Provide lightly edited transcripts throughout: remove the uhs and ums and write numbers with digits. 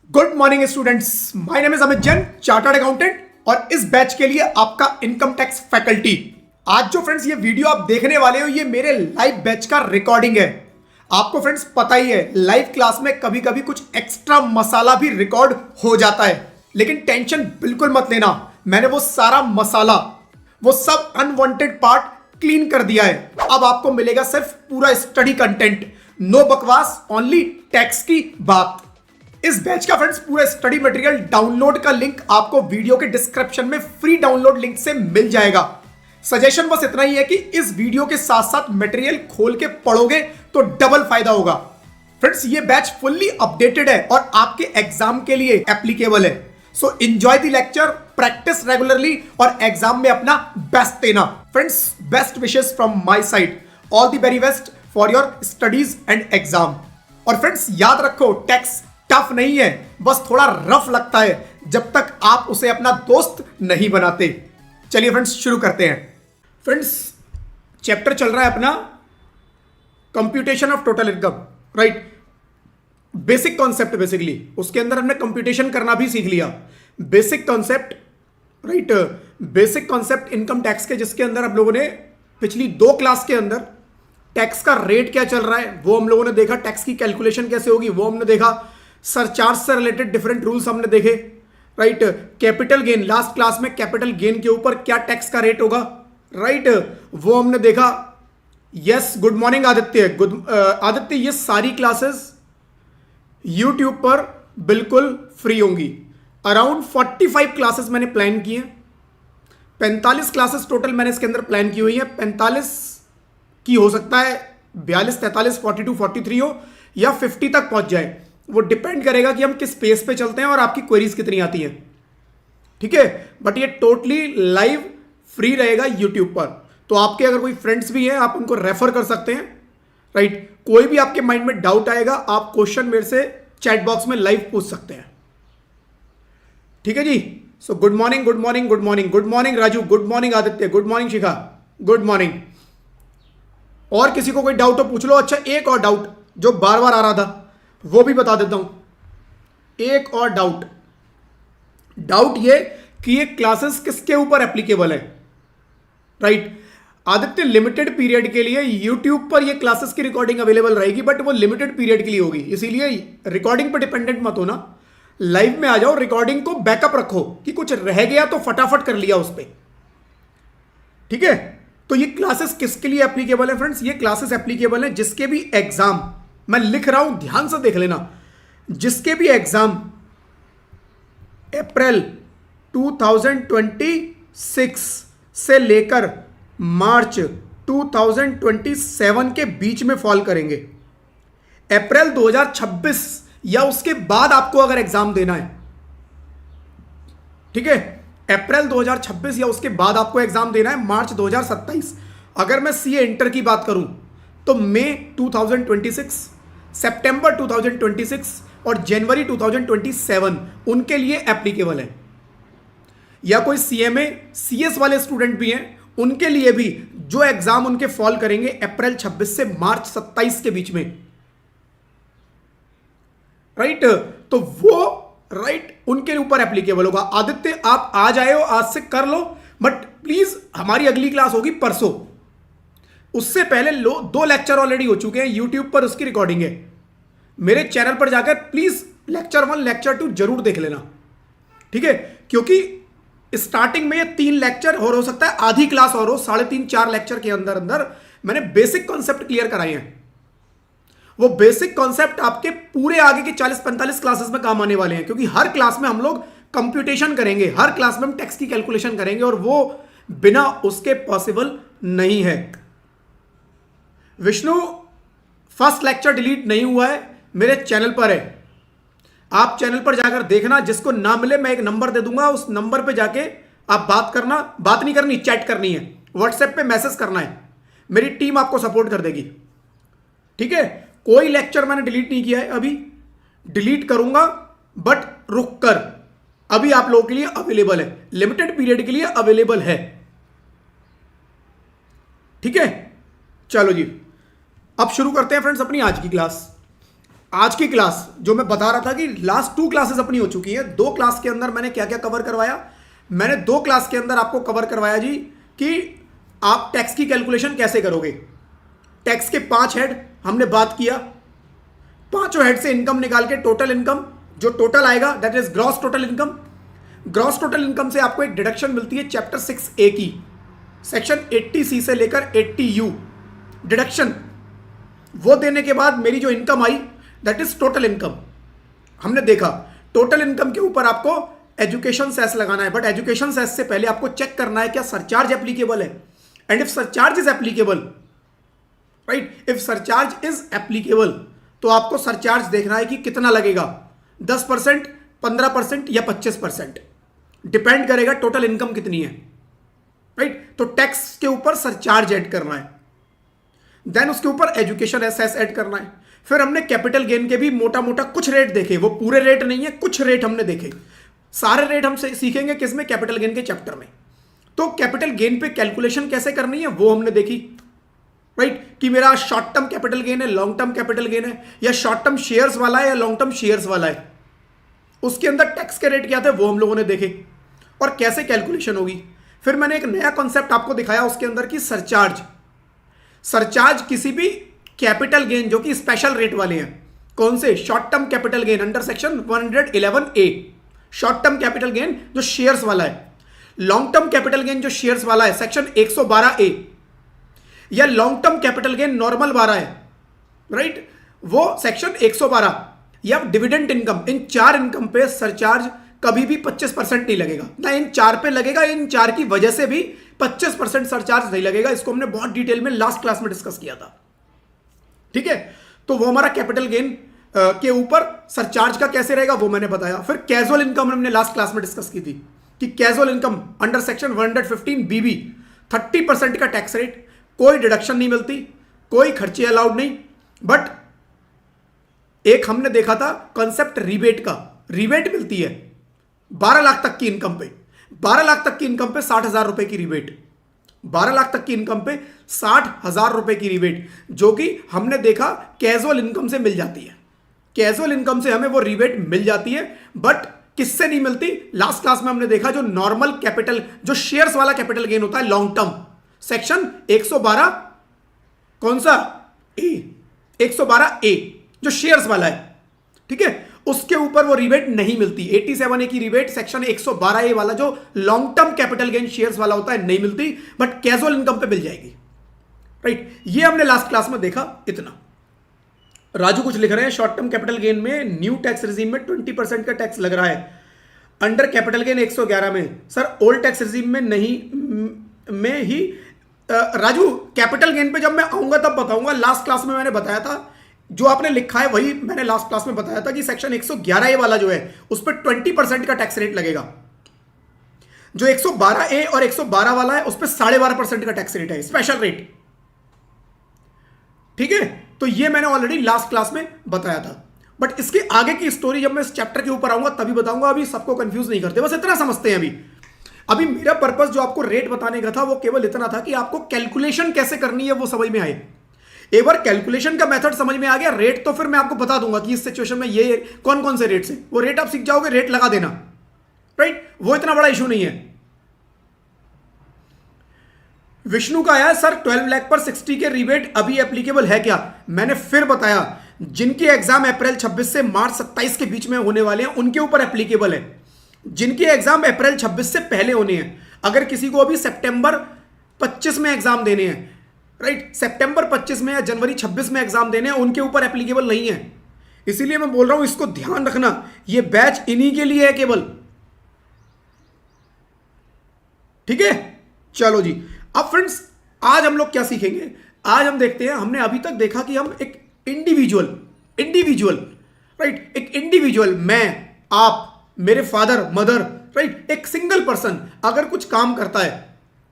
Good morning students, my name is Amit Jain, chartered accountant और इस batch के लिए आपका इनकम टैक्स फैकल्टी। आज जो फ्रेंड्स ये वीडियो आप देखने वाले हो, ये मेरे लाइव बैच का रिकॉर्डिंग है। आपको फ्रेंड्स पता ही है, लाइव क्लास में कभी कभी कुछ एक्स्ट्रा मसाला भी रिकॉर्ड हो जाता है, लेकिन टेंशन बिल्कुल मत लेना। मैंने वो सारा मसाला, वो सब अनवांटेड पार्ट क्लीन कर दिया है। अब आपको मिलेगा सिर्फ पूरा स्टडी कंटेंट, नो बकवास, ओनली टैक्स की बात। इस बैच का फ्रेंड्स पूरा स्टडी मटेरियल डाउनलोड का लिंक आपको वीडियो के डिस्क्रिप्शन में फ्री डाउनलोड लिंक से मिल जाएगा। सजेशन बस इतना ही है कि इस वीडियो के साथ साथ मटेरियल खोल के पढ़ोगे तो डबल फायदा होगा। फ्रेंड्स ये बैच फुल्ली अपडेटेड है और आपके एग्जाम के लिए एप्लीकेबल है। So enjoy the lecture, practice regularly और एग्जाम में अपना बेस्ट देना। Friends best wishes from my side, all the very best for your studies and exam. और फ्रेंड्स याद रखो, टैक्स टफ नहीं है, बस थोड़ा रफ लगता है जब तक आप उसे अपना दोस्त नहीं बनाते। चलिए फ्रेंड्स शुरू करते हैं। फ्रेंड्स चैप्टर चल रहा है अपना computation of total income, right. Basic concept, basically उसके अंदर हमने कंप्यूटेशन करना भी सीख लिया। Basic concept, right, basic concept income tax के, जिसके अंदर हम लोगों ने पिछली 2 क्लास के अंदर टैक्स का रेट क्या चल रहा है वो हम लोगों ने देखा, टैक्स की कैलकुलेशन कैसे होगी वो हमने देखा, सरचार्ज से रिलेटेड डिफरेंट रूल्स हमने देखे, right. Capital gain, last class में कैपिटल गेन के ऊपर क्या टैक्स का रेट होगा, राइट, वो हमने देखा। Yes, good morning Aditya. Aditya, ये सारी क्लासेस यूट्यूब पर बिल्कुल फ्री होंगी। अराउंड 45 क्लासेस मैंने प्लान की हैं, 45 क्लासेस टोटल मैंने इसके अंदर प्लान की हुई है। 45 की हो सकता है 42, 43, 42, 43 हो या 50 तक पहुंच जाए, वो डिपेंड करेगा कि हम किस पेस पे चलते हैं और आपकी क्वेरीज कितनी आती हैं, ठीक है। बट ये टोटली लाइव फ्री रहेगा यूट्यूब पर, तो आपके अगर कोई फ्रेंड्स भी हैं आप उनको रेफर कर सकते हैं, राइट। कोई भी आपके माइंड में डाउट आएगा आप क्वेश्चन मेरे से चैट बॉक्स में लाइव पूछ सकते हैं, ठीक है जी। So good morning, good morning, good morning, good morning Raju, good morning Aditya, good morning Shikha, good morning. और किसी को कोई डाउट हो पूछ लो। अच्छा, एक और डाउट जो बार बार आ रहा था वो भी बता देता हूं। एक और डाउट ये कि ये क्लासेस किसके ऊपर एप्लीकेबल है, राइट। आदित्य, लिमिटेड पीरियड के लिए यूट्यूब पर ये क्लासेस की रिकॉर्डिंग अवेलेबल रहेगी, बट वो लिमिटेड पीरियड के लिए होगी, इसीलिए रिकॉर्डिंग पर डिपेंडेंट मत होना। लाइव में आ जाओ, रिकॉर्डिंग को बैकअप रखो कि कुछ रह गया तो फटाफट कर लिया उस पर, ठीक है। तो ये क्लासेस किसके लिए एप्लीकेबल है फ्रेंड्स? ये क्लासेस एप्लीकेबल है जिसके भी एग्जाम, मैं लिख रहा हूं ध्यान से देख लेना, जिसके भी एग्जाम अप्रैल 2026 से लेकर मार्च 2027 के बीच में फॉल करेंगे। अप्रैल 2026 या उसके बाद आपको अगर एग्जाम देना है, ठीक है, अप्रैल 2026 या उसके बाद आपको एग्जाम देना है, मार्च 2027। अगर मैं सीए इंटर की बात करूं तो मई 2026, सितंबर 2026 और जनवरी 2027 उनके लिए एप्लीकेबल है। या कोई सीएमए, सीएस वाले स्टूडेंट भी हैं, उनके लिए भी जो एग्जाम उनके फॉल करेंगे अप्रैल 26 से मार्च 27 के बीच में, राइट, तो वो राइट उनके ऊपर एप्लीकेबल होगा। आदित्य, आप आ जाए हो, आज से कर लो, बट प्लीज हमारी अगली क्लास होगी परसों, उससे पहले 2 लेक्चर ऑलरेडी हो चुके हैं यूट्यूब पर, उसकी रिकॉर्डिंग है। मेरे चैनल पर जाकर प्लीज लेक्चर 1 लेक्चर 2 जरूर देख लेना, ठीक है, क्योंकि स्टार्टिंग में ये 3 लेक्चर और हो सकता है आधी क्लास और हो, 3.5-4 लेक्चर के अंदर अंदर मैंने बेसिक कॉन्सेप्ट क्लियर कराए हैं। वो बेसिक कॉन्सेप्ट आपके पूरे आगे के 40-45 क्लासेस में काम आने वाले हैं, क्योंकि हर क्लास में हम लोग कंप्यूटेशन करेंगे, हर क्लास में हम टैक्स की कैलकुलेशन करेंगे, और वो बिना उसके पॉसिबल नहीं है। विष्णु, फर्स्ट लेक्चर डिलीट नहीं हुआ है, मेरे चैनल पर है, आप चैनल पर जाकर देखना। जिसको ना मिले मैं एक नंबर दे दूंगा, उस नंबर पे जाके आप बात करना, बात नहीं करनी, चैट करनी है, व्हाट्सएप पे मैसेज करना है, मेरी टीम आपको सपोर्ट कर देगी, ठीक है। कोई लेक्चर मैंने डिलीट नहीं किया है, अभी डिलीट करूंगा बट रुक कर, अभी आप लोगों के लिए अवेलेबल है, लिमिटेड पीरियड के लिए अवेलेबल है, ठीक है। चलो जी, अब शुरू करते हैं फ्रेंड्स अपनी आज की क्लास। आज की क्लास जो मैं बता रहा था कि लास्ट 2 क्लासेस अपनी हो चुकी हैं, 2 क्लास के अंदर मैंने क्या क्या कवर करवाया। मैंने 2 क्लास के अंदर आपको कवर करवाया जी कि आप टैक्स की कैलकुलेशन कैसे करोगे। टैक्स के 5 हेड हमने बात किया, पांचों हेड से इनकम निकाल के टोटल इनकम जो टोटल आएगा that is gross total income. Gross total income से आपको एक डिडक्शन मिलती है चैप्टर 6A की, सेक्शन 80C से लेकर 80U डिडक्शन। वो देने के बाद मेरी जो income I that is total income. हमने देखा टोटल इनकम के ऊपर आपको एजुकेशन सेस लगाना है, बट एजुकेशन सेस से पहले आपको चेक करना है क्या सरचार्ज एप्लीकेबल है। And if surcharge is applicable, right, if surcharge is applicable तो आपको सरचार्ज देखना है कि कितना लगेगा, 10%, 15% या 25%, डिपेंड करेगा टोटल इनकम कितनी है, राइट। तो टैक्स के ऊपर सरचार्ज ऐड करना है, देन उसके ऊपर एजुकेशन एसेस ऐड करना है। फिर हमने कैपिटल गेन के भी मोटा मोटा कुछ रेट देखे, वो पूरे रेट नहीं है, कुछ रेट हमने देखे। सारे रेट हम सीखेंगे किसमें, कैपिटल गेन के चैप्टर में। तो कैपिटल गेन पे कैलकुलेशन कैसे करनी है वो हमने देखी, राइट, कि मेरा शॉर्ट टर्म कैपिटल गेन है, लॉन्ग टर्म कैपिटल गेन है, या शॉर्ट टर्म शेयर्स वाला है या लॉन्ग टर्म शेयर्स वाला है। उसके अंदर टैक्स के रेट क्या थे वो हम लोगों ने देखे और कैसे कैलकुलेशन होगी। फिर मैंने एक नया कॉन्सेप्ट आपको दिखाया उसके अंदर की सरचार्ज। सरचार्ज किसी भी कैपिटल गेन जो कि स्पेशल रेट वाले हैं, कौन से, short term capital gain under section 111A, short term capital gain जो शेयर्स वाला है, लॉन्ग टर्म कैपिटल गेन जो शेयर्स वाला है सेक्शन 112A, या long term capital gain normal 12 है, राइट, वो सेक्शन 112, या डिविडेंड इनकम। इन 4 इनकम पे सरचार्ज कभी भी 25% नहीं लगेगा ना, इन 4 पे लगेगा, इन 4 की वजह से भी 25% सरचार्ज नहीं लगेगा। इसको हमने बहुत डिटेल में लास्ट क्लास में डिस्कस किया था, ठीक है। तो वो हमारा कैपिटल गेन के ऊपर सरचार्ज का कैसे रहेगा वो मैंने बताया। फिर कैजुअल इनकम हमने लास्ट क्लास में डिस्कस की थी कि casual income under section 115BB 30% का टैक्स रेट, कोई डिडक्शन नहीं मिलती, कोई खर्चे अलाउड नहीं। बट एक हमने देखा था कॉन्सेप्ट रिबेट का, रिबेट मिलती है 12 लाख तक की इनकम पे, 12 लाख तक की इनकम पे 60,000 रुपए की रिबेट, 12 लाख तक की इनकम पे 60,000 रुपए की रिबेट, जो कि हमने देखा कैजुअल इनकम से मिल जाती है। कैजुअल इनकम से हमें वो रिबेट मिल जाती है, बट किससे नहीं मिलती, लास्ट क्लास में हमने देखा जो नॉर्मल कैपिटल, जो शेयर्स वाला कैपिटल गेन होता है लॉन्ग टर्म, सेक्शन 112 कौन सा, ए, 112A जो शेयर्स वाला है, ठीक है, उसके ऊपर वो रिबेट नहीं मिलती। 87A की रिबेट सेक्शन 112A वाला जो long term capital gain shares वाला होता है नहीं मिलती, बट कैजुअल इनकम पे मिल जाएगी, राइट। ये हमने लास्ट क्लास में देखा। इतना राजू कुछ लिख रहे हैं, शॉर्ट टर्म कैपिटल गेन में न्यू टैक्स रिजीम में 20% का टैक्स लग रहा है, अंडर कैपिटल गेन 111 में। सर ओल्ड टैक्स रिजीम में नहीं, में ही राजू कैपिटल गेन पे जब मैं आऊंगा तब बताऊंगा। लास्ट क्लास में मैंने बताया था, जो आपने लिखा है वही मैंने लास्ट क्लास में बताया था कि सेक्शन 111A वाला जो है उस पर 20% का टैक्स रेट लगेगा। जो 112A और 112 वाला है उस पर 12.5% का टैक्स रेट है, स्पेशल रेट, ठीक है। तो ये मैंने ऑलरेडी लास्ट क्लास में बताया था, बट इसके आगे की स्टोरी जब मैं इस चैप्टर के ऊपर आऊंगा तभी बताऊंगा। अभी सबको कंफ्यूज नहीं करते, बस इतना समझते हैं। अभी मेरा पर्पस जो आपको रेट बताने का था वो केवल इतना था कि आपको कैलकुलेशन कैसे करनी है वो समझ में आए। एक बार कैलकुलेशन का मेथड समझ में आ गया, रेट तो फिर मैं आपको बता दूंगा कि इस सिचुएशन में ये कौन कौन से रेट्स हैं, वो रेट आप सीख जाओगे, रेट लगा देना, राइट, वो इतना बड़ा इशू नहीं है। विष्णु का आया सर 12 लाख पर 60 के रिबेट अभी एप्लीकेबल है क्या। मैंने फिर बताया, जिनके एग्जाम अप्रैल 26 से मार्च 27 के बीच में होने वाले हैं उनके ऊपर एप्लीकेबल है। जिनके एग्जाम अप्रैल 26 से पहले होने हैं, अगर किसी को अभी सितंबर 25 में एग्जाम देने हैं, राइट, सितंबर 25 में या जनवरी 26 में एग्जाम देने हैं, उनके ऊपर एप्लीकेबल नहीं है। इसीलिए मैं बोल रहा हूं इसको ध्यान रखना, ये बैच इन्हीं के लिए है केवल, ठीक है। चलो जी, अब फ्रेंड्स आज हम लोग क्या सीखेंगे, आज हम देखते हैं, हमने अभी तक देखा कि हम एक इंडिविजुअल, राइट, एक इंडिविजुअल, मैं, आप, मेरे फादर मदर, राइट, एक सिंगल पर्सन अगर कुछ काम करता है,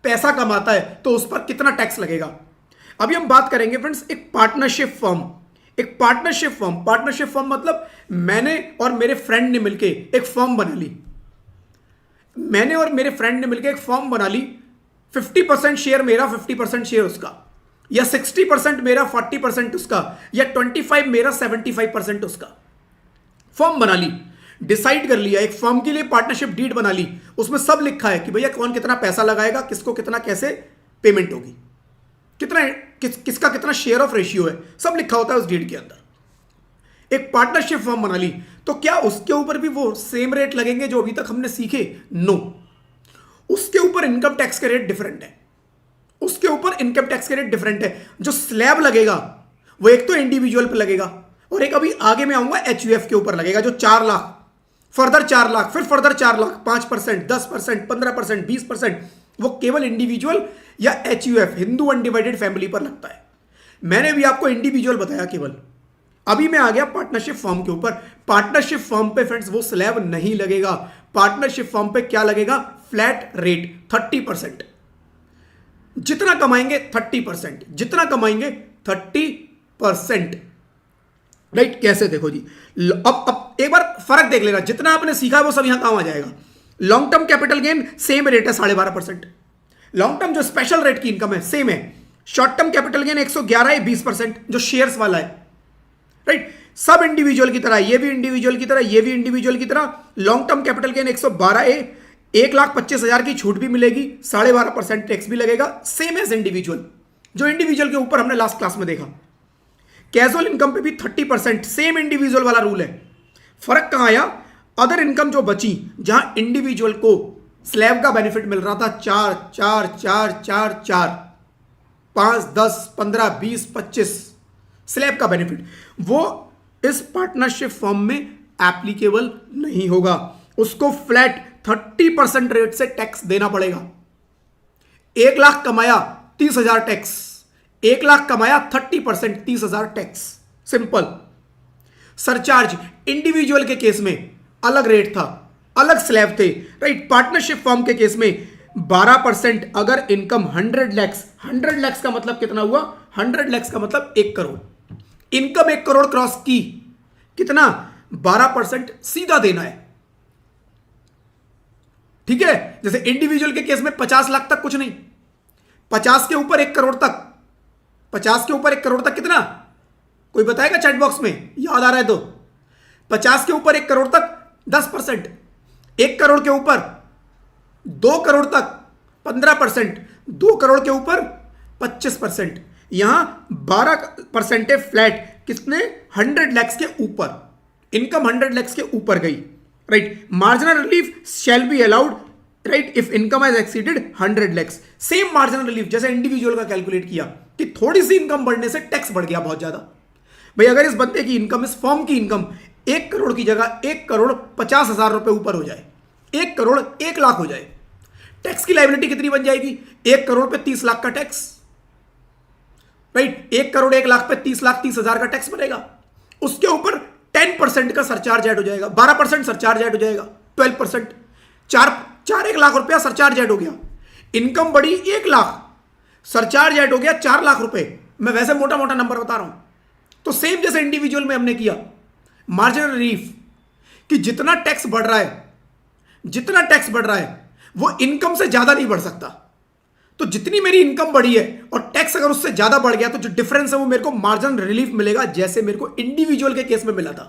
पैसा कमाता है, तो उस पर कितना टैक्स लगेगा। अभी हम बात करेंगे फ्रेंड्स एक पार्टनरशिप फर्म, एक पार्टनरशिप फर्म मतलब मैंने और मेरे फ्रेंड ने मिलके एक फर्म बना ली, मैंने और मेरे फ्रेंड ने मिलकर एक फर्म बना ली, 50% शेयर मेरा, 50% शेयर उसका, या 60% मेरा 40% उसका, या 25 मेरा 75% उसका। फॉर्म बना ली, डिसाइड कर लिया, एक फर्म के लिए पार्टनरशिप डीड बना ली, उसमें सब लिखा है कि भैया कौन कितना पैसा लगाएगा, किसको कितना कैसे पेमेंट होगी, कितना किसका कितना शेयर ऑफ रेशियो है, सब लिखा होता है उस डीड के अंदर। एक पार्टनरशिप फर्म बना ली, तो क्या उसके ऊपर भी वो सेम रेट लगेंगे जो अभी तक हमने सीखे? नो, उसके ऊपर इनकम टैक्स के रेट डिफरेंट है, उसके ऊपर इनकम टैक्स के रेट डिफरेंट है। जो स्लैब लगेगा वो एक तो इंडिविजुअल पे लगेगा, और एक अभी आगे मैं आऊंगा एचयूएफ के ऊपर लगेगा, जो 4 लाख, फर्दर 4 लाख, फिर फर्दर 4 लाख, 5%, 10%, 15%, 20%, वो केवल इंडिविजुअल या एचयूएफ, हिंदू अनडिवाइडेड फैमिली पर लगता है। मैंने भी आपको इंडिविजुअल बताया केवल। अभी मैं आ गया पार्टनरशिप फर्म के ऊपर। पार्टनरशिप फर्म पे फ्रेंड्स वो स्लैब नहीं लगेगा। पार्टनरशिप फर्म पे क्या लगेगा? Flat rate 30%। जितना कमाएंगे 30%, जितना कमाएंगे 30%। राइट? कैसे? देखो जी, अब एक बार फर्क देख लेना, जितना आपने सीखा है वो सब यहां काम आ जाएगा। Long term capital gain same rate है 12.5%। लॉन्ग टर्म जो स्पेशल रेट की इनकम है सेम है। शॉर्ट टर्म कैपिटल गेन 111 है 20%, जो शेयर्स वाला है। राइट? सब इंडिविजुअल की तरह, ये भी इंडिविजुअल की तरह, ये भी इंडिविजुअल की तरह। लॉन्ग टर्म कैपिटल गेन 112 है, 1,25,000 की छूट भी मिलेगी, 12.5% टैक्स भी लगेगा, सेम एज इंडिविजुअल। जो इंडिविजुअल के ऊपर हमने लास्ट क्लास में देखा। कैजुअल इनकम पे भी 30%, सेम इंडिविजुअल वाला रूल है। फर्क कहां आया? अदर इनकम जो बची, जहां इंडिविजुअल को स्लैब का बेनिफिट मिल रहा था 4 4 4 4 4 5 10 15 20 25 स्लैब का बेनिफिट, वो इस पार्टनरशिप फर्म में एप्लीकेबल नहीं होगा। उसको फ्लैट 30% रेट से टैक्स देना पड़ेगा। 1 लाख कमाया 30,000 टैक्स, 1 लाख कमाया 30%, 30,000 टैक्स। सिंपल। सरचार्ज इंडिविजुअल के केस में अलग रेट था, अलग स्लैब थे। राइट? पार्टनरशिप फर्म के केस में 12% अगर इनकम 100 लैक्स, 100 लैक्स का मतलब कितना हुआ? 100 लैक्स का मतलब 1 करोड़। इनकम 1 करोड़ क्रॉस की, कितना? 12% सीधा देना है। ठीक है? जैसे इंडिविजुअल के केस में 50 लाख तक कुछ नहीं, 50 के ऊपर 1 करोड़ तक, 50 के ऊपर 1 करोड़ तक कितना? कोई बताएगा चैट बॉक्स में, याद आ रहा है तो। 50 के ऊपर 1 करोड़ तक 10%, 1 करोड़ के ऊपर 2 करोड़ तक 15%, 2 करोड़ के ऊपर 25%, यहां 12% है फ्लैट। किसने? 100 लैक्स के ऊपर इनकम, 100 लैक्स के ऊपर गई। Right? Marginal relief shell be allowed, right, if income has exceeded 100 lakhs. Same marginal relief जैसे इंडिविजुअल का कैलकुलेट किया कि थोड़ी सी इनकम बढ़ने से टैक्स बढ़ गया बहुत ज्यादा। भाई अगर इस बंदे की इनकम, इस फर्म की इनकम 1 करोड़ की जगह 1,50,000 रुपए ऊपर हो जाए, 1 करोड़ 1 लाख हो जाए, टैक्स की लायबिलिटी कितनी बन जाएगी? 1 करोड़ पे 30 लाख का टैक्स। राइट? 1 करोड़ 1 लाख पे 30 लाख 30,000 का टैक्स बनेगा। उसके ऊपर 10% का सरचार्ज ऐड हो जाएगा, 12% सरचार्ज ऐड हो जाएगा, 12%, 1 लाख रुपया सरचार्ज ऐड हो गया। इनकम बढ़ी 1 लाख, सरचार्ज ऐड हो गया 4 लाख रुपए। मैं वैसे मोटा मोटा नंबर बता रहा हूं। तो सेम जैसे इंडिविजुअल में हमने किया मार्जिनल रिलीफ, कि जितना टैक्स बढ़ रहा है, जितना टैक्स बढ़ रहा है वो इनकम से ज्यादा नहीं बढ़ सकता। तो जितनी मेरी इनकम बढ़ी है और टैक्स अगर उससे ज्यादा बढ़ गया तो जो डिफरेंस है वो मेरे को मार्जिनल रिलीफ मिलेगा, जैसे मेरे को इंडिविजुअल के केस में मिला था।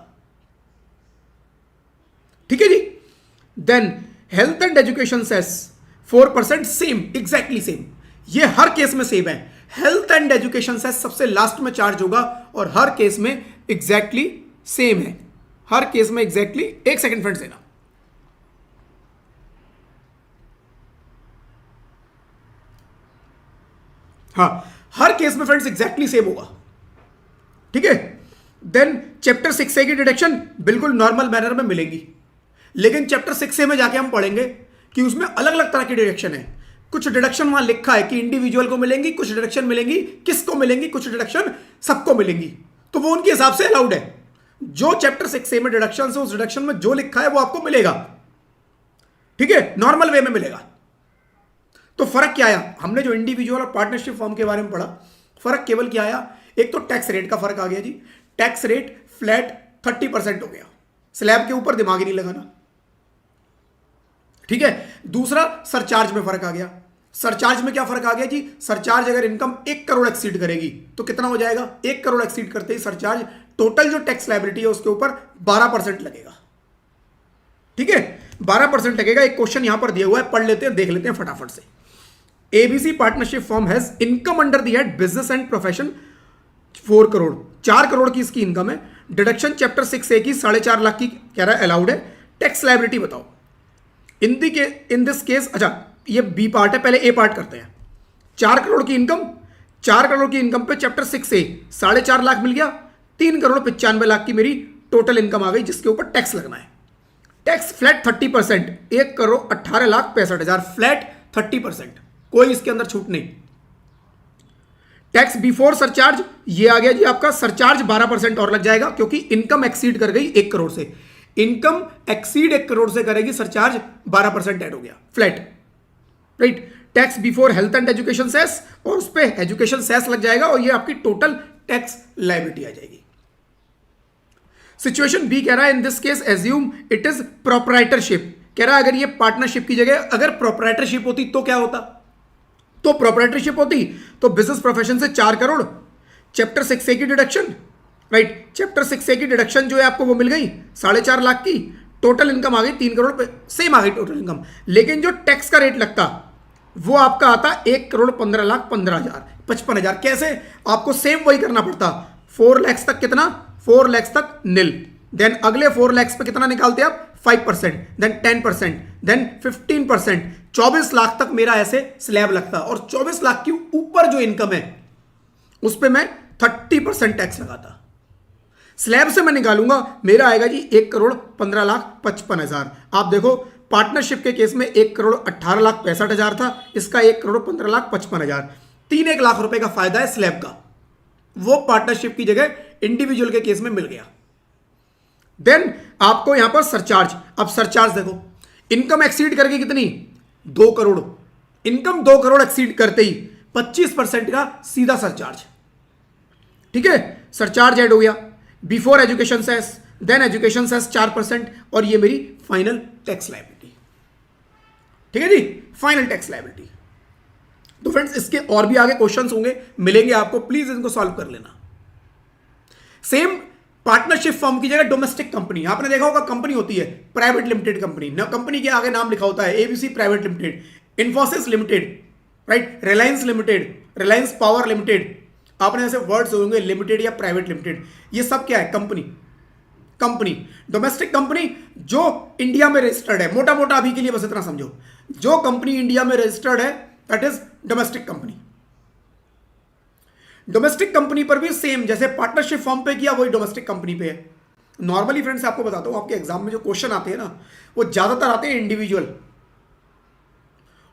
ठीक है जी? Then health and education cess 4%, same, exactly same. ये हर केस में सेम है। हेल्थ एंड एजुकेशन सेस सबसे लास्ट में चार्ज होगा और हर केस में एग्जैक्टली सेम है। हर केस में एग्जैक्टली, एक सेकंड फ्रेंड्स देना। हाँ, हर केस में फ्रेंड्स एग्जैक्टली सेम होगा। ठीक है? देन चैप्टर 6A की डिडक्शन बिल्कुल नॉर्मल मैनर में मिलेगी, लेकिन चैप्टर 6A में जाके हम पढ़ेंगे कि उसमें अलग अलग तरह की डिडक्शन है। कुछ डिडक्शन वहां लिखा है कि इंडिविजुअल को मिलेंगी, कुछ डिडक्शन मिलेंगी किसको मिलेंगी, कुछ डिडक्शन सबको मिलेंगी, तो वो उनके हिसाब से अलाउड है। जो चैप्टर 6A में डिडक्शन है, उस डिडक्शन में जो लिखा है वो आपको मिलेगा। ठीक है? नॉर्मल वे में मिलेगा। तो फर्क क्या आया? हमने जो इंडिविजुअल और पार्टनरशिप फॉर्म के बारे में पढ़ा, फर्क केवल क्या आया? एक तो टैक्स रेट का फर्क आ गया जी। टैक्स रेट फ्लैट 30% हो गया, स्लैब के ऊपर दिमाग ही नहीं लगाना। ठीक है? दूसरा, सरचार्ज में फर्क आ गया। सरचार्ज में क्या फर्क आ गया जी, सरचार्ज अगर इनकम 1 करोड़ एक्सीड करेगी तो कितना हो जाएगा, 1 करोड़ एक्सीड करते ही सरचार्ज टोटल जो टैक्स लायबिलिटी है उसके ऊपर 12% लगेगा। ठीक है, 12% लगेगा। एक क्वेश्चन यहां पर दिया हुआ है, पढ़ लेते हैं, देख लेते हैं फटाफट से। ABC partnership firm has income under the head business and profession 4 crore, 4 crore की इसकी इनकम है। डिडक्शन चैप्टर 6A की 4.5 लाख की कह रहा है अलाउड है। टैक्स लायबिलिटी बताओ इन दिस केस। अच्छा, ये बी पार्ट है, पहले ए पार्ट करते हैं। 4 करोड़ की इनकम, 4 करोड़ की इनकम पे चैप्टर 6A 4.5 लाख मिल गया, 3 करोड़ 95 लाख की मेरी टोटल इनकम आ गई जिसके ऊपर टैक्स लगना है। टैक्स फ्लैट 30%, 1 करोड़ 18 लाख 65 हजार, फ्लैट 30%, कोई इसके अंदर छूट नहीं। टैक्स बिफोर सरचार्ज ये आ गया जी आपका, सरचार्ज 12% और लग जाएगा क्योंकि इनकम एक्सीड कर गई 1 करोड़ से। इनकम एक्सीड 1 करोड़ से करेगी, सरचार्ज 12% ऐड हो गया, flat, right. Tax before health and education cess, और उस पर एजुकेशन सेस लग जाएगा और ये आपकी टोटल टैक्स लायबिलिटी आ जाएगी। सिचुएशन बी कह रहा है in this case assume it is proprietorship. कह रहा है अगर ये पार्टनरशिप की जगह अगर प्रोप्राइटरशिप होती तो क्या होता, तो प्रोप्राइटरशिप होती तो बिजनेस प्रोफेशन से 4 करोड़, चैप्टर 6A की डिडक्शन, राइट, चैप्टर 6A की डिडक्शन जो है आपको वो मिल गई 4.5 लाख की, टोटल इनकम आ गई 3 करोड़ पे, सेम आ गई टोटल इनकम। लेकिन जो टैक्स का रेट लगता वो आपका आता 1 करोड़ 15 लाख 15 हजार 55 हजार। कैसे, आपको सेम वही करना पड़ता, 4 लैक्स तक कितना, 4 लैक्स तक नील, देन अगले 4 लैक्स पे कितना निकालते आप 5%, देन 10%, देन 15%, 24 लाख तक मेरा ऐसे स्लैब लगता, और 24 लाख के ऊपर जो इनकम है उस पर मैं 30% टैक्स लगाता। स्लैब से मैं निकालूंगा, मेरा आएगा जी 1 करोड़ 15 लाख 55 हजार। आप देखो पार्टनरशिप के केस में 1 करोड़ 18 लाख 65 हजार था, इसका 1 करोड़ 15 लाख 55 हजार, 3 लाख रुपए का फायदा है स्लैब का, वो पार्टनरशिप की जगह इंडिविजुअल के केस में मिल गया। देन आपको यहां पर सरचार्ज, अब सरचार्ज देखो, इनकम एक्सीड करके कितनी 2 करोड़, इनकम 2 करोड़ एक्सीड करते ही 25% का सीधा सरचार्ज। ठीक है, सरचार्ज ऐड हो गया। Before education cess, then education cess 4%, और ये मेरी फाइनल टैक्स लायबिलिटी। ठीक है जी, फाइनल टैक्स लायबिलिटी। तो फ्रेंड्स इसके और भी आगे क्वेश्चंस होंगे, मिलेंगे आपको, प्लीज इनको सॉल्व कर लेना। सेम पार्टनरशिप फर्म की जगह डोमेस्टिक कंपनी, आपने देखा होगा कंपनी होती है प्राइवेट लिमिटेड कंपनी, कंपनी के आगे नाम लिखा होता है ABC private limited, Infosys limited, right, Reliance limited, Reliance power limited, आपने ऐसे वर्ड्स होंगे लिमिटेड या प्राइवेट लिमिटेड, ये सब क्या है, कंपनी। कंपनी डोमेस्टिक कंपनी जो इंडिया में रजिस्टर्ड है, मोटा मोटा अभी के लिए बस इतना समझो, जो कंपनी इंडिया में रजिस्टर्ड है that is domestic company. Domestic company पर भी सेम जैसे पार्टनरशिप फॉर्म पे किया वही डोमेस्टिक कंपनी पे है। नॉर्मली फ्रेंड्स आपको बताता हूं, आपके एग्जाम में जो क्वेश्चन आते हैं ना वो ज्यादातर आते हैं इंडिविजुअल,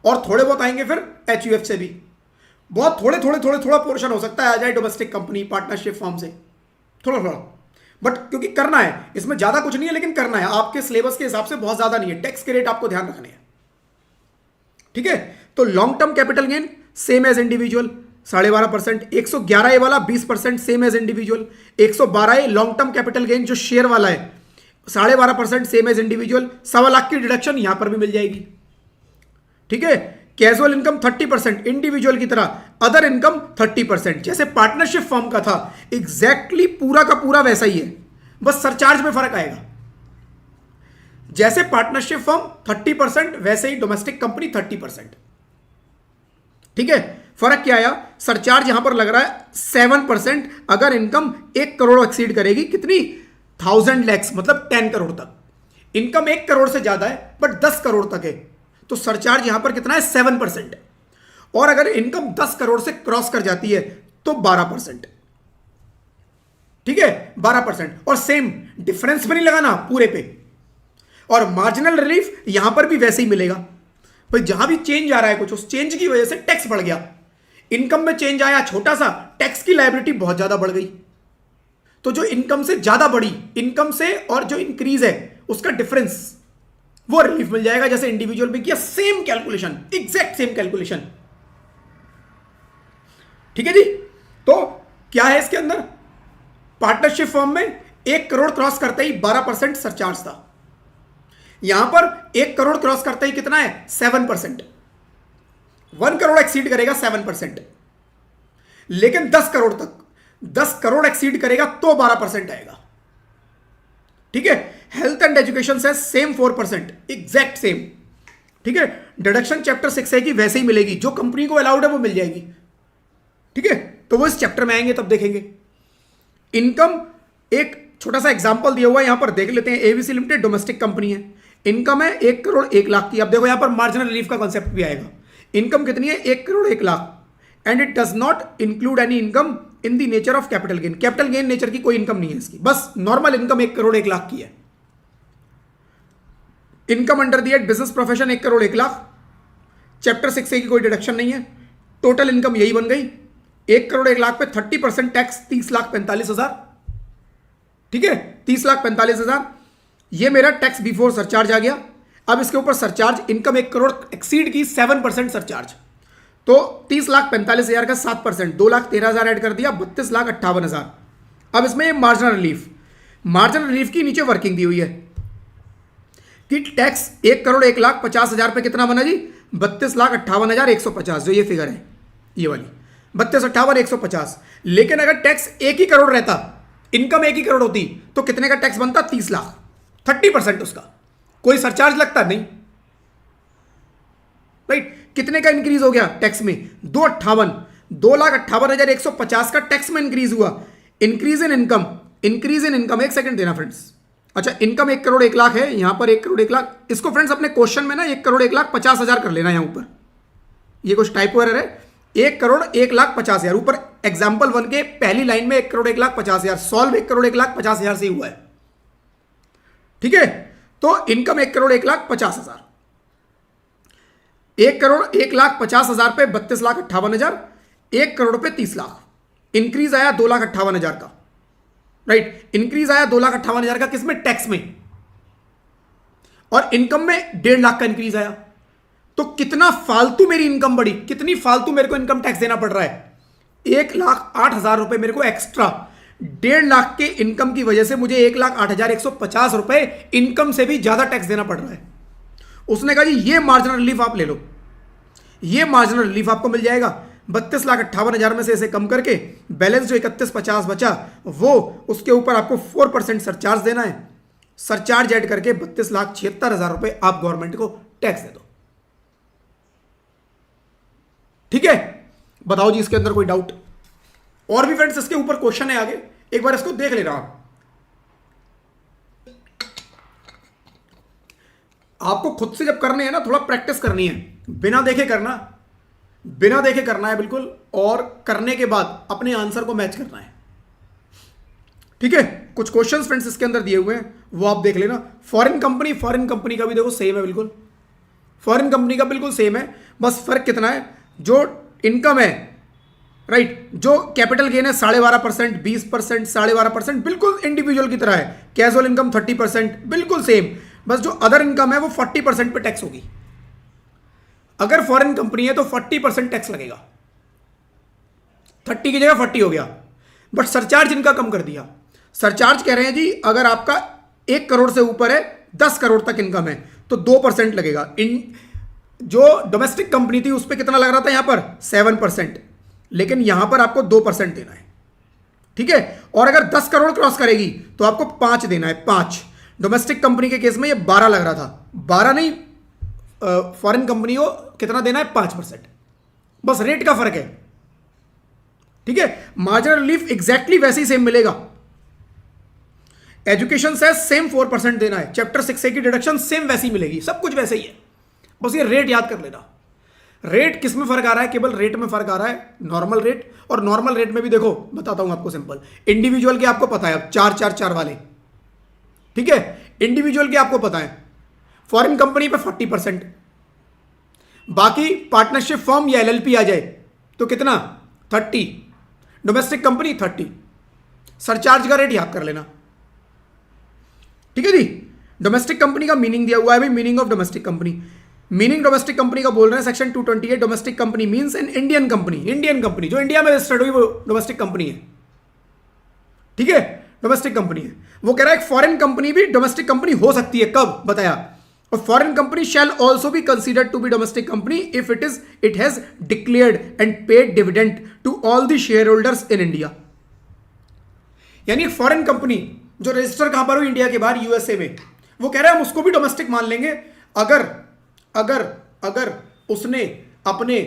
और थोड़े बहुत आएंगे फिर एचयूएफ से भी, बहुत थोड़ा पोर्शन हो सकता है आ जाए डोमेस्टिक कंपनी पार्टनरशिप फॉर्म से, थोड़ा, बट क्योंकि करना है इसमें ज्यादा कुछ नहीं है, लेकिन करना है आपके सिलेबस के हिसाब से, बहुत ज्यादा नहीं है, टैक्स के रेट आपको ध्यान रखने हैं। ठीक है, तो long term capital gain same as individual 12.5%, 111 वाला 20% same as individual, 112 long term capital gain जो शेयर वाला है 12.5% सेम एज इंडिविजुअल, 1.25 लाख की डिडक्शन यहां पर भी मिल जाएगी। ठीक है, कैजुअल इनकम 30% इंडिविजुअल की तरह, अदर इनकम 30%, जैसे पार्टनरशिप फर्म का था एग्जैक्टली पूरा का पूरा वैसा ही है, बस सरचार्ज में फर्क आएगा। जैसे पार्टनरशिप फर्म 30% वैसे ही डोमेस्टिक कंपनी 30%। ठीक है, फर्क क्या आया, सरचार्ज यहां पर लग रहा है 7% अगर इनकम 1 करोड़ एक्सीड करेगी, कितनी 1000 लैक्स मतलब 10 करोड़ तक। इनकम 1 करोड़ से ज्यादा है बट 10 करोड़ तक है, तो सरचार्ज यहां पर कितना है 7%। और अगर इनकम 10 करोड़ से क्रॉस कर जाती है तो 12%। ठीक है, 12%, और सेम डिफरेंस भी नहीं लगाना पूरे पे, और मार्जिनल रिलीफ यहां पर भी वैसे ही मिलेगा भाई, जहां भी चेंज आ रहा है कुछ, उस चेंज की वजह से टैक्स बढ़ गया, इनकम में चेंज आया छोटा सा, टैक्स की लायबिलिटी बहुत ज्यादा बढ़ गई। तो जो इनकम से ज्यादा बढ़ी, इनकम से और जो इंक्रीज है उसका डिफरेंस, वो रिलीफ मिल जाएगा। जैसे इंडिविजुअल भी किया, same calculation, exact same calculation. ठीक है जी, तो क्या है इसके अंदर, पार्टनरशिप फर्म में 1 करोड़ क्रॉस करते ही 12% सरचार्ज था, यहां पर 1 करोड़ क्रॉस करते ही कितना है 7%। 1 करोड़ एक्सीड करेगा 7%, लेकिन 10 करोड़ एक्सीड करेगा तो 12% आएगा। ठीक है, हेल्थ एंड एजुकेशन से सेम 4%, एग्जैक्ट सेम। ठीक है, डिडक्शन चैप्टर 6 की वैसे ही मिलेगी, जो कंपनी को अलाउड है वो मिल जाएगी। ठीक है, तो वो इस चैप्टर में आएंगे तब देखेंगे। इनकम, एक छोटा सा एग्जांपल दिया हुआ है, यहां पर देख लेते हैं। एबीसी लिमिटेड डोमेस्टिक कंपनी है, इनकम है 1 करोड़ 1 लाख की। अब देखो यहां पर मार्जिनल रिलीफ का कॉन्सेप्ट भी आएगा। इनकम कितनी है? 1 crore 1 lakh, and it does not include any income in the nature of capital gain. Capital gain nature की कोई इनकम नहीं है इसकी, बस नॉर्मल इनकम 1 करोड़ 1 लाख की है। Income under the at business profession 1 crore 1 lakh, chapter 6A की कोई डिडक्शन नहीं है। टोटल इनकम यही बन गई, 1 करोड़ 1 लाख पे 30% टैक्स 30,45,000। ठीक है, 30,45,000 ये मेरा टैक्स बिफोर सरचार्ज आ गया। अब इसके ऊपर सरचार्ज, इनकम 1 करोड़ एक्सीड की 7% सरचार्ज, तो 30,45,000 का 7%, 2,13,000 ऐड कर दिया, 32,58,000। अब इसमें मार्जिनल रिलीफ की नीचे वर्किंग दी हुई है कि टैक्स 1 करोड़ 1 लाख 50,000 पे कितना बना जी? 32,58,150, जो ये फिगर है, ये वाली 32,58,150। लेकिन अगर टैक्स 1 ही करोड़ रहता, इनकम 1 ही करोड़ होती, तो कितने का टैक्स बनता? 30 लाख, 30% उसका, कोई सरचार्ज लगता नहीं। राइट, कितने का इंक्रीज हो गया टैक्स में? 2,58,150 का टैक्स में इंक्रीज हुआ। इंक्रीज इन इनकम, एक सेकंड देना फ्रेंड्स। अच्छा, इनकम 1 करोड़ 1 लाख है, यहां पर 1 करोड़ 1 लाख, इसको फ्रेंड्स अपने क्वेश्चन में ना 1 करोड़ 1 लाख 50,000 कर लेना। यहां ऊपर ये कुछ टाइपो एरर है, 1 करोड़ 1 लाख 50,000 ऊपर एग्जाम्पल 1 के पहली लाइन में 1 करोड़ 1 लाख 50,000, सॉल्व 1 करोड़ 1 लाख 50,000 से हुआ है। ठीक है, तो इनकम 1 करोड़ 1 लाख 50,000, 1 करोड़ 1 लाख 50,000 पे 32,58,000, 1 करोड़ पे 30 लाख, इंक्रीज आया 2,58,000 का। राइट, इंक्रीज आया 2,58,000 का, किसमें? टैक्स में। और इनकम में 1.5 लाख का इंक्रीज आया, तो कितना फालतू मेरी इनकम बढ़ी, कितनी फालतू मेरे को इनकम टैक्स देना पड़ रहा है? 1,08,000 रुपए मेरे को एक्स्ट्रा, 1.5 लाख के इनकम की वजह से मुझे 1,08,150 रुपए इनकम से भी ज्यादा टैक्स देना पड़ रहा है। उसने कहा जी ये मार्जिनल रिलीफ आप ले लो, ये मार्जिनल रिलीफ आपको मिल जाएगा। 32,58,000 में से इसे कम करके बैलेंस जो 31,50 बचा, वो उसके ऊपर आपको 4% सरचार्ज देना है। सरचार्ज ऐड करके 32,76,000 रुपए आप गवर्नमेंट को टैक्स दे दो। ठीक है, बताओ जी इसके अंदर कोई डाउट? और भी फ्रेंड्स इसके ऊपर क्वेश्चन है आगे, एक बार इसको देख लेना। आपको खुद से जब करने हैं ना, थोड़ा प्रैक्टिस करनी है, बिना देखे करना, बिना देखे करना है बिल्कुल, और करने के बाद अपने आंसर को मैच करना है। ठीक है, कुछ क्वेश्चंस फ्रेंड्स इसके अंदर दिए हुए हैं, वो आप देख लेना। फॉरेन कंपनी का भी देखो सेम है, बिल्कुल फॉरेन कंपनी का बिल्कुल सेम है, बस फर्क कितना है? जो इनकम है, राइट, जो कैपिटल गेन है 12.5%, 20%, 12.5%, बिल्कुल इंडिविजुअल की तरह है। कैजुअल इनकम 30%, बिल्कुल सेम, बस जो अदर इनकम है वो 40% पे टैक्स होगी। अगर फॉरेन कंपनी है तो 40% टैक्स लगेगा, 30 की जगह 40 हो गया, बट सरचार्ज इनका कम कर दिया। सरचार्ज कह रहे हैं जी अगर आपका 1 करोड़ से ऊपर है, 10 करोड़ तक इनकम है, तो 2% लगेगा। जो डोमेस्टिक कंपनी थी उस पर कितना लग रहा था? यहां पर 7%, लेकिन यहां पर आपको 2% देना है। ठीक है, और अगर 10 करोड़ क्रॉस करेगी तो आपको 5 देना है, 5। डोमेस्टिक कंपनी के केस में ये 12 लग रहा था, 12 नहीं, फॉरेन कंपनी को कितना देना है? 5%, बस रेट का फर्क है। ठीक है, मार्जिनल रिलीफ एग्जैक्टली वैसे ही सेम मिलेगा। एजुकेशन से सेम 4% देना है, चैप्टर 6A की डिडक्शन सेम वैसी मिलेगी, सब कुछ वैसे ही है, बस ये रेट याद कर लेना। रेट किस में फर्क आ रहा है? केवल रेट में फर्क आ रहा है, नॉर्मल रेट। और नॉर्मल रेट में भी देखो बताता हूं आपको सिंपल, इंडिविजुअल के आपको पता है अब 4-4-4 वाले, ठीक है, इंडिविजुअल के आपको पता है। फॉरेन कंपनी पे 40%, बाकी पार्टनरशिप फॉर्म या LLP आ जाए तो कितना? 30, डोमेस्टिक कंपनी 30। सरचार्ज का रेट याद कर लेना, ठीक है जी। डोमेस्टिक कंपनी का मीनिंग दिया हुआ है, meaning of domestic company. Meaning domestic company का बोल रहे हैं section 228, domestic company means an Indian company. Indian company जो इंडिया में रजिस्टर्ड हुई वो डोमेस्टिक कंपनी है, ठीक है, डोमेस्टिक कंपनी है। वो कह रहा है एक फॉरेन कंपनी भी डोमेस्टिक कंपनी हो सकती है, कब बताया? और foreign company shall also be considered to be domestic company if it has declared and paid dividend to all the share holders in India. यानी फॉरेन कंपनी जो रजिस्टर कहां पर हो, इंडिया के बाहर, यूएसए में, वो कह रहा है हम उसको भी डोमेस्टिक मान लेंगे अगर अगर अगर उसने अपने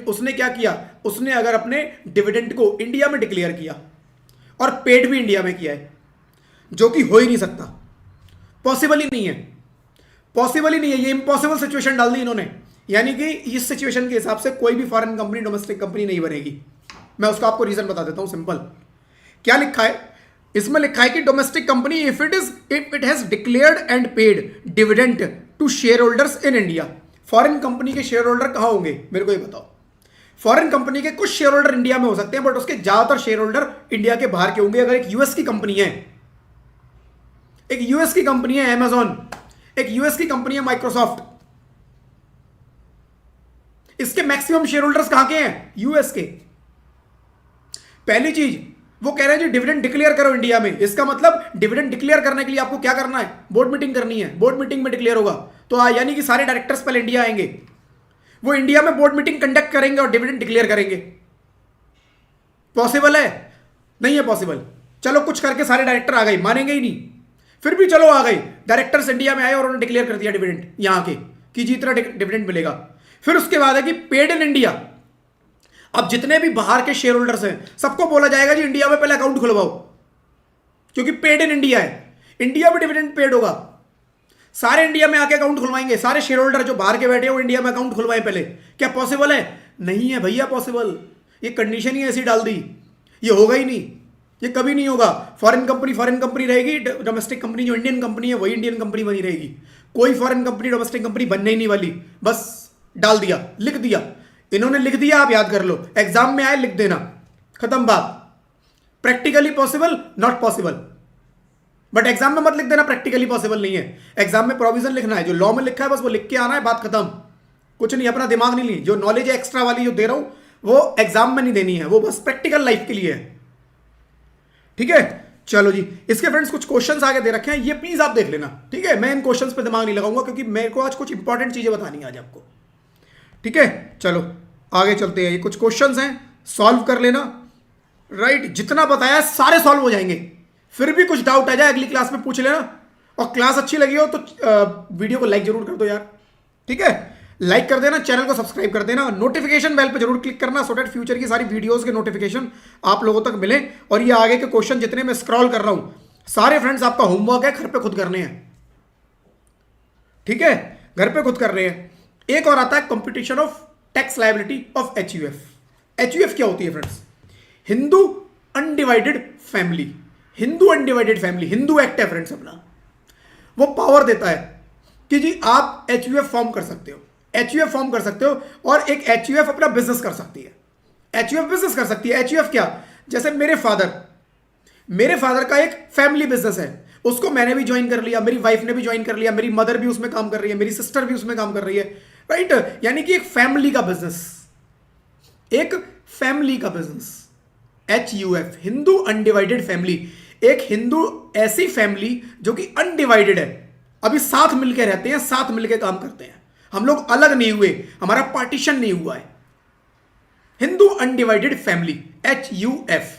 उसने क्या किया, उसने अगर अपने डिविडेंड को इंडिया में डिक्लेयर किया और पेड भी इंडिया में किया है, जो कि हो ही नहीं सकता, पॉसिबल ही नहीं है, पॉसिबल ही नहीं है। ये इंपॉसिबल सिचुएशन डाल दी इन्होंने। यानी कि इस सिचुएशन के हिसाब से कोई भी फॉरेन कंपनी डोमेस्टिक कंपनी नहीं बनेगी। मैं उसका आपको रीजन बता देता हूं, सिंपल। क्या लिखा है इसमें? लिखा है कि domestic company if it has declared and paid dividend to share holders in India. Foreign company के शेयर होल्डर कहां होंगे, मेरे को ये बताओ। फॉरेन कंपनी के कुछ शेयर होल्डर इंडिया में हो सकते हैं, बट उसके ज्यादातर शेयर होल्डर इंडिया के बाहर के होंगे। अगर एक यूएस की कंपनी है, एक यूएस की कंपनी है अमेजॉन, एक यूएस की कंपनी है माइक्रोसॉफ्ट, इसके मैक्सिमम शेयर होल्डर्स कहां के हैं? यूएस के। पहली चीज, वो कह रहे हैं जी डिविडेंड डिक्लेयर करो इंडिया में। इसका मतलब डिविडेंड डिक्लेयर करने के लिए आपको क्या करना है? बोर्ड मीटिंग करनी है। बोर्ड मीटिंग में डिक्लेयर होगा तो यानी कि सारे डायरेक्टर्स पहले इंडिया आएंगे, वो इंडिया में बोर्ड मीटिंग कंडक्ट करेंगे और डिविडेंड डिक्लेयर करेंगे। पॉसिबल है? नहीं है पॉसिबल। चलो कुछ करके सारे डायरेक्टर आ गए, मानेंगे ही नहीं, फिर भी चलो आ गए डायरेक्टर्स, इंडिया में आए और उन्होंने डिक्लेयर कर दिया डिविडेंड यहां के कि जी इतना डिविडेंड मिलेगा। फिर उसके बाद है कि पेड इन इंडिया। अब जितने भी बाहर के शेयर होल्डर्स हैं सबको बोला जाएगा जी इंडिया में पहले अकाउंट खुलवाओ, क्योंकि पेड इन इंडिया है, इंडिया में डिविडेंड पेड होगा। सारे इंडिया में आके अकाउंट खुलवाएंगे, सारे शेयर होल्डर जो बाहर के बैठे हैं वो इंडिया में अकाउंट खुलवाएं पहले। क्या पॉसिबल है? नहीं है भैया पॉसिबल। ये कंडीशन ही ऐसी डाल दी, ये होगा ही नहीं, ये कभी नहीं होगा। फॉरेन कंपनी रहेगी, डोमेस्टिक कंपनी जो इंडियन कंपनी है वही इंडियन कंपनी बनी रहेगी। कोई फॉरेन कंपनी डोमेस्टिक कंपनी बनने ही नहीं वाली। बस डाल दिया, लिख दिया, इन्होंने लिख दिया, आप याद कर लो, एग्जाम में आए लिख देना, खत्म बात। Practically possible, not possible. But exam में मत लिख देना प्रैक्टिकली पॉसिबल नहीं है। एग्जाम में प्रोविजन लिखना है, जो लॉ में लिखा है बस वो लिख के आना है, बात खत्म। कुछ नहीं, अपना दिमाग नहीं ली। जो नॉलेज है एक्स्ट्रा वाली जो दे रहा हूं वो एग्जाम में नहीं देनी है, वो बस प्रैक्टिकल लाइफ के लिए है। ठीक है, चलो जी। इसके फ्रेंड्स कुछ क्वेश्चंस आगे दे रखे हैं, ये प्लीज आप देख लेना। ठीक है, मैं इन क्वेश्चंस पे दिमाग नहीं लगाऊंगा क्योंकि मेरे को आज कुछ इंपॉर्टेंट चीजें बतानी है आज आपको। ठीक है, चलो आगे चलते हैं। ये कुछ क्वेश्चंस हैं, सॉल्व कर लेना। राइट, जितना बताया सारे सॉल्व हो जाएंगे। फिर भी कुछ डाउट आ जाए अगली क्लास में पूछ लेना। और क्लास अच्छी लगी हो तो वीडियो को लाइक जरूर कर दो यार। ठीक है, लाइक कर देना, चैनल को सब्सक्राइब कर देना, नोटिफिकेशन बेल पे जरूर क्लिक करना सो दैट फ्यूचर की सारी वीडियोस के नोटिफिकेशन आप लोगों तक मिले। और ये आगे के क्वेश्चन जितने मैं स्क्रॉल कर रहा हूं सारे फ्रेंड्स आपका होमवर्क है, घर पे खुद करने हैं। ठीक है, घर पे खुद कर रहे हैं। एक और आता है competition of tax liability of HUF. HUF क्या होती है friends? Hindu undivided family. Hindu undivided family, Hindu act है फ्रेंड्स अपना। वो पावर देता है कि जी आप एचयूएफ फॉर्म कर सकते हो, एचयूएफ फॉर्म कर सकते हो और एक एचयूएफ अपना बिजनेस कर सकती है। एचयूएफ बिजनेस कर सकती है। एचयूएफ क्या? जैसे मेरे फादर का एक फैमिली बिजनेस है, उसको मैंने भी ज्वाइन कर लिया, मेरी वाइफ ने भी ज्वाइन कर लिया, मेरी मदर भी उसमें काम कर रही है, मेरी सिस्टर भी उसमें काम कर रही है। राइट, यानी कि एक फैमिली का बिजनेस, एक फैमिली का business. HUF, Hindu undivided family. एक हिंदू ऐसी फैमिली जो कि अनडिवाइडेड है, अभी साथ मिलकर रहते हैं, साथ मिलकर काम करते हैं। हम लोग अलग नहीं हुए, हमारा पार्टीशन नहीं हुआ है। Hindu undivided family, HUF.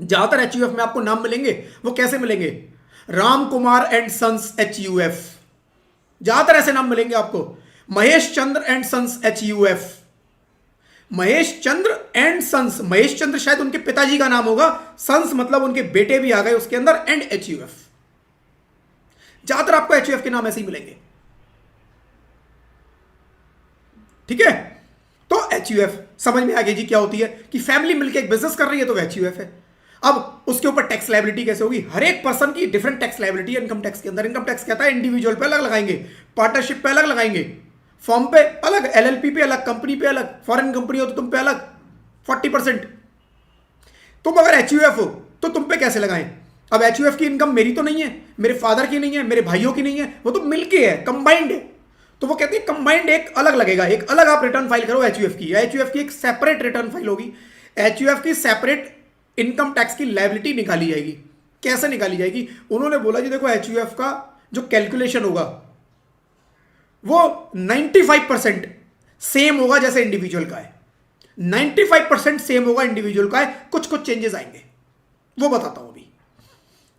ज्यादातर एचयूएफ में आपको नाम मिलेंगे, वो कैसे मिलेंगे? Ram Kumar and Sons HUF, ज्यादातर ऐसे नाम मिलेंगे आपको। Mahesh Chandra and Sons HUF, Mahesh Chandra and Sons. Mahesh Chandra शायद उनके पिताजी का नाम होगा, सन्स मतलब उनके बेटे भी आ गए उसके अंदर, एंड एचयूएफ। ज्यादातर आपको एचयूएफ के नाम ऐसे ही मिलेंगे। ठीक है, तो एचयूएफ समझ में आ गई जी क्या होती है कि फैमिली मिलकर एक बिजनेस कर रही है तो वह एचयूएफ है। अब उसके ऊपर टैक्स लायबिलिटी कैसे होगी? हर एक पर्सन की डिफरेंट टैक्स लायबिलिटी है इनकम टैक्स के अंदर। इनकम टैक्स कहता है इंडिविजुअल पे अलग लगाएंगे, पार्टनरशिप पे अलग लगाएंगे, फॉर्म पे अलग, एलएलपी पे अलग, कंपनी पे अलग, फॉरेन कंपनी हो तो तुम पे अलग 40%। तुम अगर एचयूएफ हो तो तुम पे कैसे लगाएं? अब एचयूएफ की इनकम मेरी तो नहीं है, मेरे फादर की नहीं है, मेरे भाइयों की नहीं है, वो तो मिलके है, कंबाइंड है। तो वो कहते हैं कंबाइंड एक अलग लगेगा, एक अलग आप रिटर्न फाइल करो एचयूएफ की। एचयूएफ की एक सेपरेट रिटर्न फाइल होगी, एचयूएफ की सेपरेट इनकम टैक्स की लायबिलिटी निकाली जाएगी। कैसे निकाली जाएगी? उन्होंने बोला जी देखो एचयूएफ का जो कैलकुलेशन होगा वो 95% सेम होगा जैसे इंडिविजुअल का है। 95% सेम होगा इंडिविजुअल का है, कुछ कुछ चेंजेस आएंगे, वो बताता हूं अभी।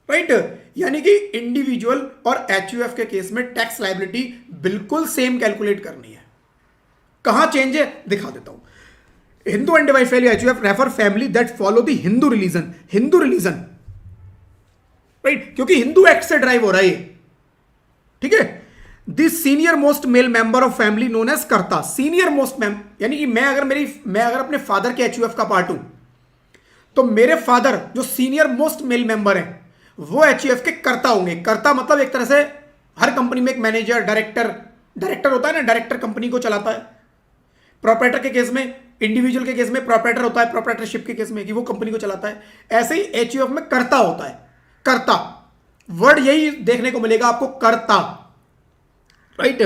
राइट यानी कि इंडिविजुअल और एचयूएफ के केस में टैक्स लायबिलिटी बिल्कुल सेम कैलकुलेट करनी है। कहां चेंज है दिखा देता हूं। Hindu and divide family HUF refer family that follow the Hindu religion. Hindu religion right, क्योंकि हिंदू एक्ट से ड्राइव हो रहा है ये, ठीक है। The senior most male member of family known as karta. Senior most ma'am यानी कि मैं अगर अपने फादर के एचयूएफ का पार्ट हूं तो मेरे फादर जो सीनियर मोस्ट मेल मेंबर हैं वो एचयूएफ के कर्ता होंगे। कर्ता मतलब एक तरह से हर कंपनी में एक मैनेजर, डायरेक्टर होता है ना, डायरेक्टर कंपनी को चलाता है। प्रोप्राइटर के केस में, इंडिविजुअल के केस में प्रोप्राइटर होता है, प्रोप्राइटरशिप के केस में कि वो कंपनी को चलाता है। ऐसे ही एचयूएफ में कर्ता होता है। कर्ता वर्ड यही देखने को मिलेगा आपको, कर्ता राइट।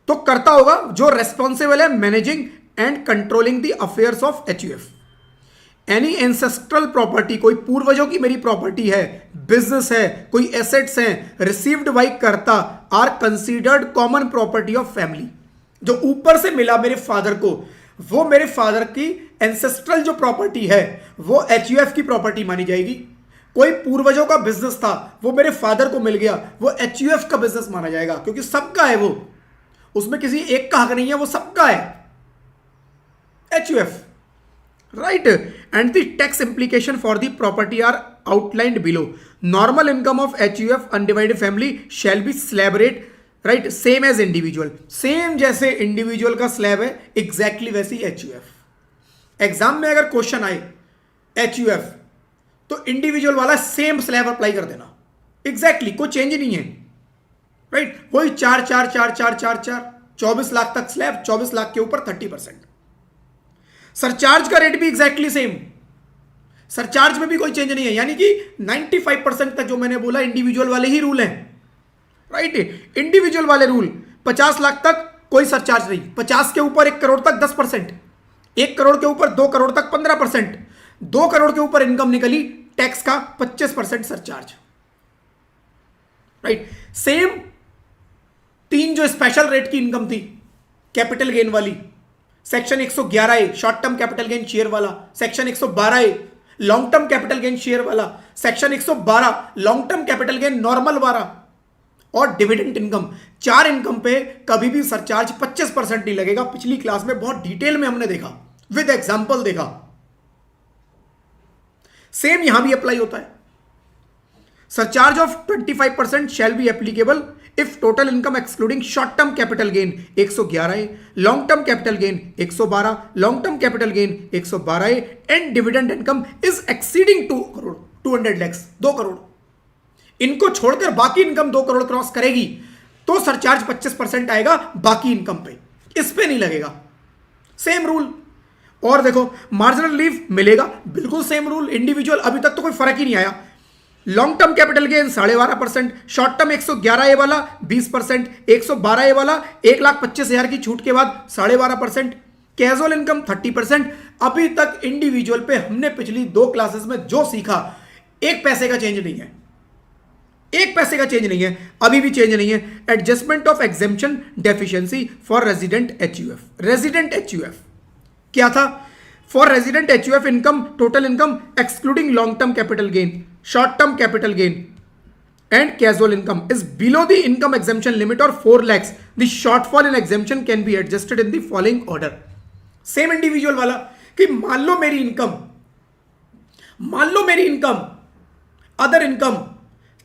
तो कर्ता होगा जो रेस्पॉन्सिबल है managing and controlling the affairs of HUF. Any ancestral property, कोई पूर्वजों की मेरी प्रॉपर्टी है, बिजनेस है, कोई एसेट्स हैं received by karta are considered common property of family. जो ऊपर से मिला मेरे फादर को, वो मेरे फादर की एंसेस्ट्रल जो प्रॉपर्टी है वो एचयूएफ की प्रॉपर्टी मानी जाएगी। कोई पूर्वजों का बिजनेस था वो मेरे फादर को मिल गया, वो एचयूएफ का बिजनेस माना जाएगा, क्योंकि सबका है वो, उसमें किसी एक का हक नहीं है, वो सबका है HUF right. And the tax implication for the property are outlined below. Normal income of HUF undivided family shall be slab rate right same as individual. Same जैसे इंडिविजुअल का स्लैब है एग्जैक्टली वैसी एचयूएफ। एग्जाम में अगर question आए HUF तो individual वाला same slab apply कर देना एग्जैक्टली, कोई चेंज नहीं है राइट। वही 4 24 लाख तक स्लैब, 24 लाख के ऊपर 30%। सरचार्ज का रेट भी एग्जैक्टली सेम, सरचार्ज में भी कोई चेंज नहीं है। यानी कि 95% तक जो मैंने बोला इंडिविजुअल वाले ही रूल हैं राइट। इंडिविजुअल वाले रूल 50 लाख तक कोई सरचार्ज नहीं, 50 के ऊपर 1 करोड़ तक 10%, 1 करोड़ के ऊपर 2 करोड़ तक 15%, 2 करोड़ के ऊपर इनकम निकली टैक्स का 25% सरचार्ज राइट। सेम 3 जो स्पेशल रेट की इनकम थी, कैपिटल गेन वाली, section 111A short term capital gain share वाला, section 112A long term capital gain share वाला, section 112 long term capital gain normal वाला, और डिविडेंड इनकम, 4 इनकम पे कभी भी सरचार्ज 25% नहीं लगेगा। पिछली क्लास में बहुत डिटेल में हमने देखा, विद एग्जांपल देखा। सेम यहां भी अप्लाई होता है। Surcharge of 25% shall be applicable if total income excluding short term capital gain 111A, long term capital gain 112, long term capital gain 112A and dividend income is exceeding 2 crore 200 lakh 2 crore. इनको छोड़कर बाकी income 2 crore cross करेगी तो surcharge 25% आएगा बाकी income पे, इस पे नहीं लगेगा। Same rule. और देखो मार्जिनल लीव मिलेगा, बिल्कुल सेम रूल। इंडिविजुअल अभी तक तो कोई फर्क ही नहीं आया। Long term capital gain 12.5%, short term 111A वाला 20%, 112A वाला 1,25,000 की छूट के बाद 12.5%, कैजुअल इनकम 30%। अभी तक इंडिविजुअल पे हमने पिछली 2 क्लासेस में जो सीखा 1 पैसे का चेंज नहीं है, 1 पैसे का चेंज नहीं है, अभी भी चेंज नहीं है। Adjustment of exemption deficiency for resident HUF. Resident HUF क्या था? For resident HUF income total income excluding long term capital gain, short term capital gain and casual income is below the income exemption limit और 4 lakhs। The shortfall in exemption can be adjusted in the following order. Same individual वाला कि मान लो मेरी income other income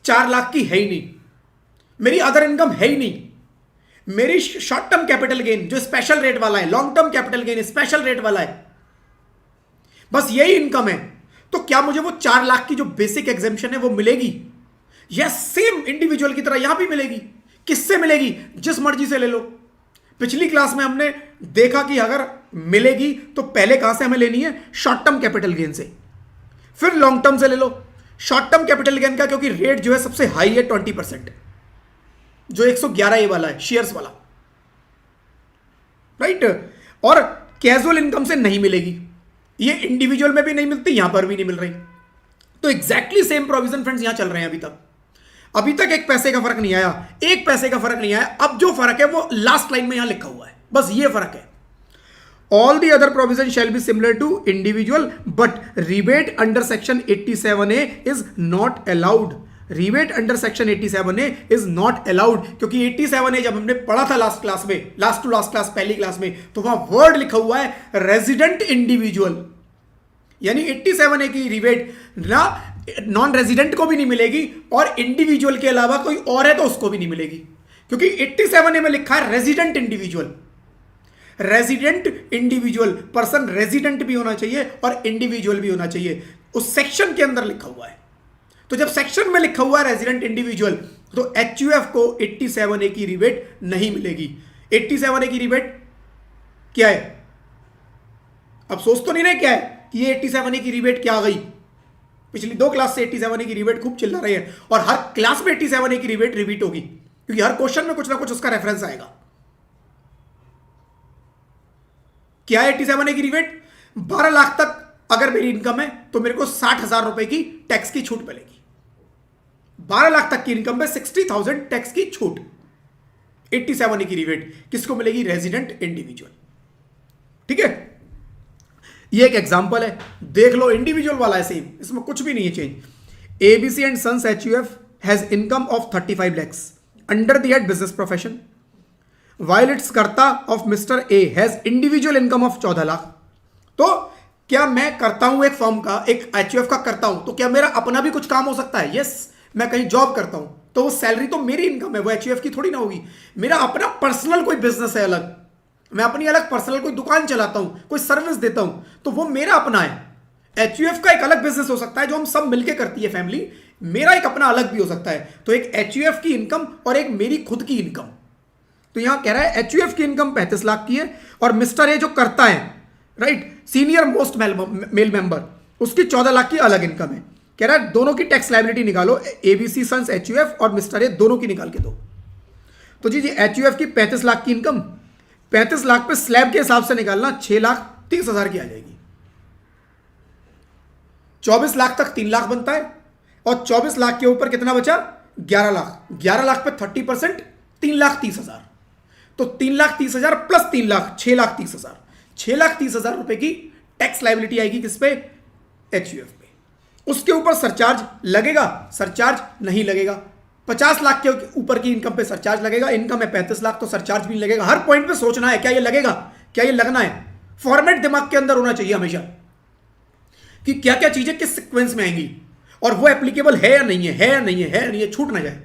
4 lakh की है ही नहीं, मेरी other income है ही नहीं। मेरी शॉर्ट टर्म कैपिटल गेन जो स्पेशल रेट वाला है, long term capital gain special rate वाला है, बस यही इनकम है। तो क्या मुझे वो 4 लाख की जो बेसिक एग्जेम्पशन है वो मिलेगी? यस, सेम इंडिविजुअल की तरह यहां भी मिलेगी। किससे मिलेगी? जिस मर्जी से ले लो। पिछली क्लास में हमने देखा कि अगर मिलेगी तो पहले कहां से हमें लेनी है? शॉर्ट टर्म कैपिटल गेन से, फिर लॉन्ग टर्म से ले लो। शॉर्ट टर्म कैपिटल गेन का क्योंकि रेट जो है सबसे हाई है 20%, जो 111A वाला है शेयर्स वाला राइट। और कैजुअल इनकम से नहीं मिलेगी, ये इंडिविजुअल में भी नहीं मिलती, यहां पर भी नहीं मिल रही। तो एग्जैक्टली सेम प्रोविजन फ्रेंड्स यहां चल रहे हैं अभी तक। अभी तक एक पैसे का फर्क नहीं आया, एक पैसे का फर्क नहीं आया। अब जो फर्क है वो लास्ट लाइन में यहां लिखा हुआ है, बस ये फर्क है। All the other provision shall be similar to individual but rebate under section 87A is not allowed. Rebate under section 87A is not allowed, क्योंकि 87A जब हमने पढ़ा था लास्ट क्लास में, लास्ट टू लास्ट क्लास, पहली class में, तो वहां वर्ड लिखा हुआ है रेजिडेंट इंडिविजुअल, यानी 87A की रिबेट ना नॉन रेजिडेंट को भी नहीं मिलेगी और इंडिविजुअल के अलावा कोई और है तो उसको भी नहीं मिलेगी, क्योंकि 87A में लिखा है resident individual. Resident individual person resident भी होना चाहिए और इंडिविजुअल भी होना चाहिए, उस सेक्शन के अंदर लिखा हुआ है। तो जब सेक्शन में लिखा हुआ है रेजिडेंट इंडिविजुअल, तो HUF को 87A की रिबेट नहीं मिलेगी। 87A की रिबेट क्या है? अब सोच तो नहीं रहे क्या है कि ये 87A की रिबेट क्या आ गई। पिछली 2 क्लास से 87A की रिबेट खूब चिल्ला रहे हैं और हर क्लास में 87A की रिबेट रिपीट होगी, क्योंकि हर क्वेश्चन में कुछ ना कुछ उसका रेफरेंस आएगा। क्या है 87A की रिबेट? 12 लाख तक अगर मेरी इनकम है तो मेरे को 60,000 रुपए की टैक्स की छूट मिलेगी। 12 लाख तक की इनकम में 60,000 टैक्स की छूट। 87A की रिबेट किसको मिलेगी? Resident individual. ठीक है, ये एक एग्जांपल है, देख लो, इंडिविजुअल वाला है सेम, इसमें कुछ भी नहीं है change. ABC and sons HUF has income of 35 lakhs under the head business profession, while its karta of mister A has individual income of 14 lakh. तो क्या मैं करता हूं एक फर्म का, एक HUF का करता हूं, तो क्या मेरा अपना भी कुछ काम हो सकता है? यस, मैं कहीं जॉब करता हूं तो वो सैलरी तो मेरी इनकम है, वो HUF की थोड़ी ना होगी। मेरा अपना पर्सनल कोई बिजनेस है अलग, मैं अपनी अलग पर्सनल कोई दुकान चलाता हूं, कोई सर्विस देता हूं, तो वो मेरा अपना है। HUF का एक अलग बिजनेस हो सकता है जो हम सब मिलकर करती है फैमिली, मेरा एक अपना अलग भी हो सकता है। तो एक HUF की इनकम और एक मेरी खुद की इनकम। तो यहां कह रहा है HUF की इनकम 35 लाख की है और मिस्टर ए जो करता है, right, senior most male member, उसकी 14 लाख की अलग इनकम है। कह रहा है दोनों की टैक्स लायबिलिटी निकालो, ABC सन्स HUF और मिस्टर ए दोनों की निकाल के दो। तो जी HUF की 35 लाख की इनकम 35 लाख पे स्लैब के हिसाब से निकालना 6,30,000 की आ जाएगी। 24 लाख तक 3 लाख बनता है और 24 लाख के ऊपर कितना बचा? 11 लाख। 11 लाख पे 30% 3,30,000, तो 3,30,000 प्लस 3 लाख 6,30,000। 6,30,000 रुपए की टैक्स लायबिलिटी आएगी किस पे? HUF पे। उसके ऊपर सरचार्ज लगेगा? सरचार्ज नहीं लगेगा। 50 लाख के ऊपर की इनकम पे सरचार्ज लगेगा, इनकम है 35 लाख तो सरचार्ज भी नहीं लगेगा। हर पॉइंट पे सोचना है क्या ये लगेगा, क्या ये लगना है। फॉर्मेट दिमाग के अंदर होना चाहिए हमेशा कि क्या क्या चीजें किस सीक्वेंस में आएंगी और वो एप्लीकेबल है या नहीं है, है या नहीं है, है या नहीं है, छूट ना जाए।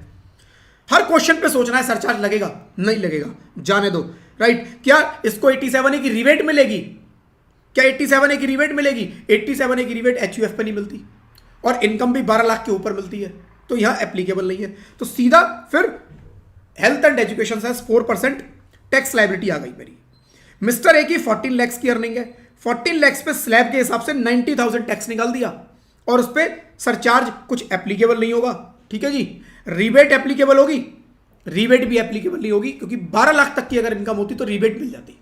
हर क्वेश्चन पे सोचना है सरचार्ज लगेगा नहीं लगेगा, जाने दो, राइट। क्या इसको 87A की रिबेट मिलेगी? क्या 87A की रिबेट मिलेगी? 87A की रिबेट HUF पे नहीं मिलती और इनकम भी 12 लाख के ऊपर मिलती है, तो यहां एप्लीकेबल नहीं है। तो सीधा फिर हेल्थ एंड एजुकेशन से 4% टैक्स लायबिलिटी आ गई मेरी। मिस्टर ए की 14 lakhs की अर्निंग है, 14 lakhs पे स्लैब के हिसाब से 90,000 टैक्स निकाल दिया और उस पर सरचार्ज कुछ एप्लीकेबल नहीं होगा। ठीक है जी, रिबेट एप्लीकेबल होगी? रिबेट भी एप्लीकेबल नहीं होगी, क्योंकि 12 लाख तक की अगर इनकम होती तो रिबेट मिल जाती।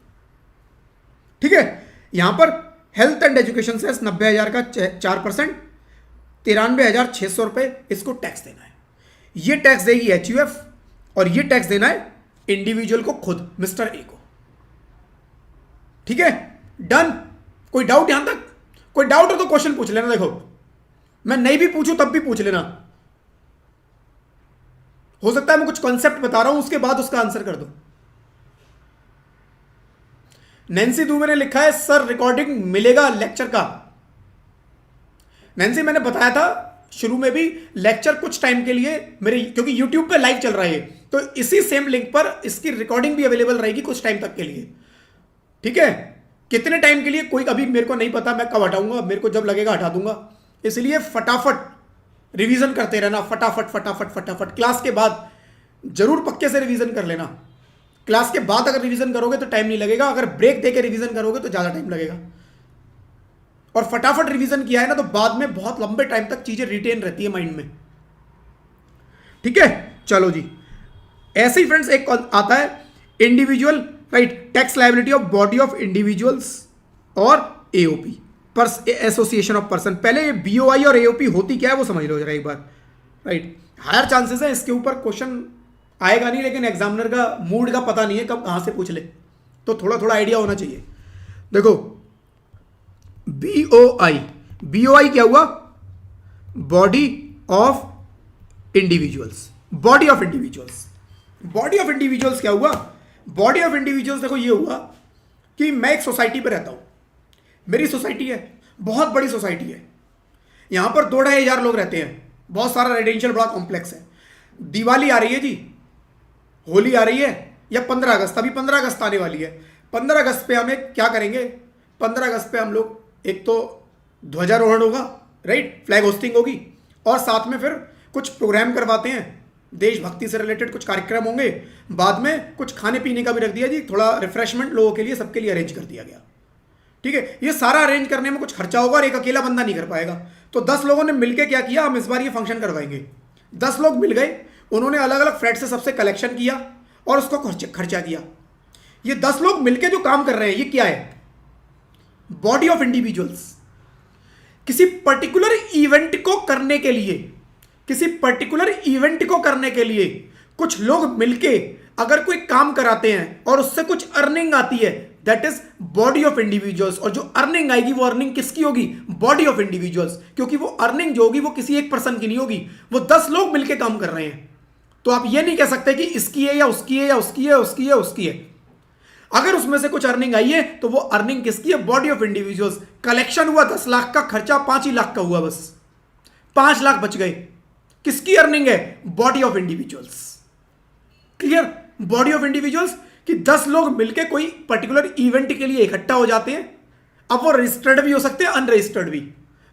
ठीक है, यहां पर हेल्थ एंड एजुकेशन से 90,000 का 4%, 93,600 रुपए इसको टैक्स देना है। ये टैक्स देगी HUF और ये टैक्स देना है इंडिविजुअल को, खुद मिस्टर ए को। ठीक है, डन। कोई डाउट यहां तक? कोई डाउट हो तो क्वेश्चन पूछ लेना। देखो मैं नहीं भी पूछूं तब भी पूछ लेना, हो सकता है मैं कुछ कॉन्सेप्ट बता रहा हूं उसके बाद उसका आंसर कर दो। नैन्सी दुबे ने लिखा है सर रिकॉर्डिंग मिलेगा लेक्चर का? नैन्सी मैंने बताया था शुरू में भी, लेक्चर कुछ टाइम के लिए मेरे, क्योंकि यूट्यूब पे लाइव चल रहा है तो इसी सेम लिंक पर इसकी रिकॉर्डिंग भी अवेलेबल रहेगी कुछ टाइम तक के लिए। ठीक है, कितने टाइम के लिए कोई अभी मेरे को नहीं पता, मैं कब हटाऊंगा, मेरे को जब लगेगा हटा दूंगा। इसलिए फटाफट रिवीजन करते रहना, फटाफट फटाफट फटाफट। क्लास के बाद जरूर पक्के से रिवीजन कर लेना। क्लास के बाद अगर रिवीजन करोगे तो टाइम नहीं लगेगा, अगर ब्रेक देके रिवीजन करोगे तो ज्यादा टाइम लगेगा। और फटाफट रिवीजन किया है ना तो बाद में बहुत लंबे टाइम तक चीजें रिटेन रहती है माइंड में। ठीक है, चलो जी। ऐसे ही फ्रेंड्स एक आता है individual, right, tax liability of body of individuals और AOP, एसोसिएशन ऑफ पर्सन। पहले ये BOI और AOP होती क्या है वो समझ लो जरा एक बार, राइट। हायर चांसेस है इसके ऊपर क्वेश्चन आएगा नहीं, लेकिन एग्जामिनर का मूड का पता नहीं है कब कहां से पूछ ले, तो थोड़ा थोड़ा आइडिया होना चाहिए। देखो BOI, BOI क्या हुआ? Body of individuals. Body of individuals, body of individuals क्या हुआ? बॉडी ऑफ इंडिविजुअल्स देखो ये हुआ कि मैं एक सोसाइटी पे रहता हूं, मेरी सोसाइटी है, बहुत बड़ी सोसाइटी है, यहां पर 2-2,500 लोग रहते हैं, बहुत सारा रेजिडेंशियल बड़ा कॉम्प्लेक्स है। दिवाली आ रही है जी, होली आ रही है, या 15 अगस्त, अभी 15 अगस्त आने वाली है। 15 अगस्त पे हमें क्या करेंगे? 15 अगस्त पे हम लोग एक तो ध्वजारोहण होगा, राइट, फ्लैग होस्टिंग होगी, और साथ में फिर कुछ प्रोग्राम करवाते हैं, देशभक्ति से रिलेटेड कुछ कार्यक्रम होंगे, बाद में कुछ खाने पीने का भी रख दिया जी, थोड़ा रिफ्रेशमेंट लोगों के लिए, सबके लिए अरेंज कर दिया गया। ठीक है, ये सारा अरेंज करने में कुछ खर्चा होगा और एक अकेला बंदा नहीं कर पाएगा। तो 10 लोगों ने मिलकर क्या किया, हम इस बार ये फंक्शन करवाएंगे। 10 लोग मिल गए, उन्होंने अलग अलग फ्लैट से सबसे कलेक्शन किया और उसको खर्चा किया। ये 10 लोग मिलकर जो काम कर रहे हैं, ये क्या है? Body of individuals. किसी पर्टिकुलर इवेंट को करने के लिए, किसी पर्टिकुलर इवेंट को करने के लिए कुछ लोग मिलके अगर कोई काम कराते हैं और उससे कुछ अर्निंग आती है, that is body of individuals. और जो अर्निंग आएगी वो अर्निंग किसकी होगी? बॉडी ऑफ इंडिविजुअल्स, क्योंकि वो अर्निंग जो होगी वो किसी एक पर्सन की नहीं होगी, वो 10 लोग मिलके काम कर रहे हैं। तो आप ये नहीं कह सकते कि इसकी है या उसकी है या उसकी है उसकी है उसकी है। अगर उसमें से कुछ अर्निंग आई है तो वो अर्निंग किसकी है? Body of individuals. कलेक्शन हुआ 10 लाख का, खर्चा 5 ही लाख का हुआ, बस 5 लाख बच गए। किसकी अर्निंग है? Body of individuals. Clear? Body of individuals कि 10 लोग मिलकर कोई पर्टिकुलर इवेंट के लिए इकट्ठा हो जाते हैं। अब वो रजिस्टर्ड भी हो सकते हैं, अनरजिस्टर्ड भी,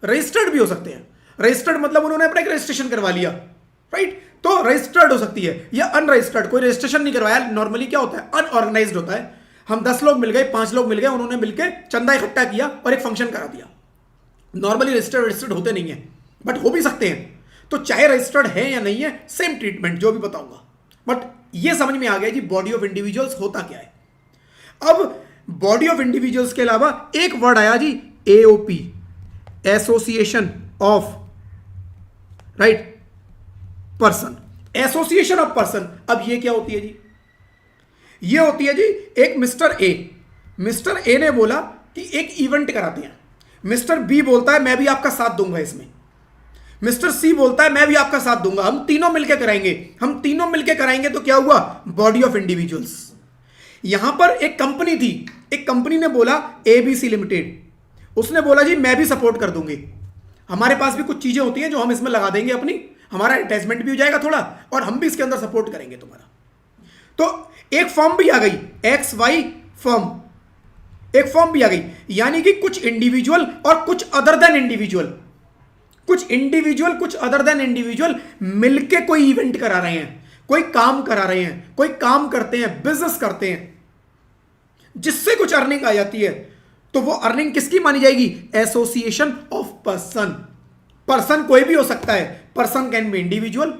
रजिस्टर्ड भी हो सकते हैं। रजिस्टर्ड मतलब उन्होंने अपना एक रजिस्ट्रेशन करवा लिया, राइट, तो रजिस्टर्ड हो सकती है, या अनरजिस्टर्ड, कोई रजिस्ट्रेशन नहीं करवाया। नॉर्मली क्या होता है? अनऑर्गेनाइज्ड होता है। हम 10 लोग मिल गए, 5 लोग मिल गए, उन्होंने मिलकर चंदा इकट्ठा किया और एक फंक्शन करा दिया। नॉर्मली रजिस्टर्ड होते नहीं है, बट हो भी सकते हैं। तो चाहे रजिस्टर्ड है या नहीं है, सेम ट्रीटमेंट, जो भी बताऊंगा। बट ये समझ में आ गया जी बॉडी ऑफ इंडिविजुअल्स होता क्या है। अब बॉडी ऑफ इंडिविजुअल्स के अलावा एक वर्ड आया जी, AOP, association of, right, person. Association of person. अब ये क्या होती है जी? ये होती है जी एक मिस्टर ए। मिस्टर ए ने बोला कि एक इवेंट कराते हैं। मिस्टर बी बोलता है मैं भी आपका साथ दूंगा इसमें। मिस्टर सी बोलता है मैं भी आपका साथ दूंगा, हम तीनों मिलकर कराएंगे। हम तीनों मिलकर कराएंगे तो क्या हुआ? Body of individuals. यहां पर एक कंपनी थी, एक कंपनी ने बोला ABC लिमिटेड, उसने बोला जी मैं भी सपोर्ट कर दूंगी, हमारे पास भी कुछ चीजें होती हैं जो हम इसमें लगा देंगे अपनी, हमारा अटैचमेंट भी हो जाएगा थोड़ा, और हम भी इसके अंदर सपोर्ट करेंगे तुम्हारा। तो एक फॉर्म भी आ गई, XY फॉर्म, एक फॉर्म भी आ गई। यानी कि कुछ इंडिविजुअल और कुछ अदर देन इंडिविजुअल, कुछ इंडिविजुअल कुछ अदर देन इंडिविजुअल मिलके कोई इवेंट करा रहे हैं, कोई काम करा रहे हैं, कोई काम करते हैं, बिजनेस करते हैं, जिससे कुछ अर्निंग आ जाती है। तो वो अर्निंग किसकी मानी जाएगी? Association of person. पर्सन कोई भी हो सकता है। Person can be individual,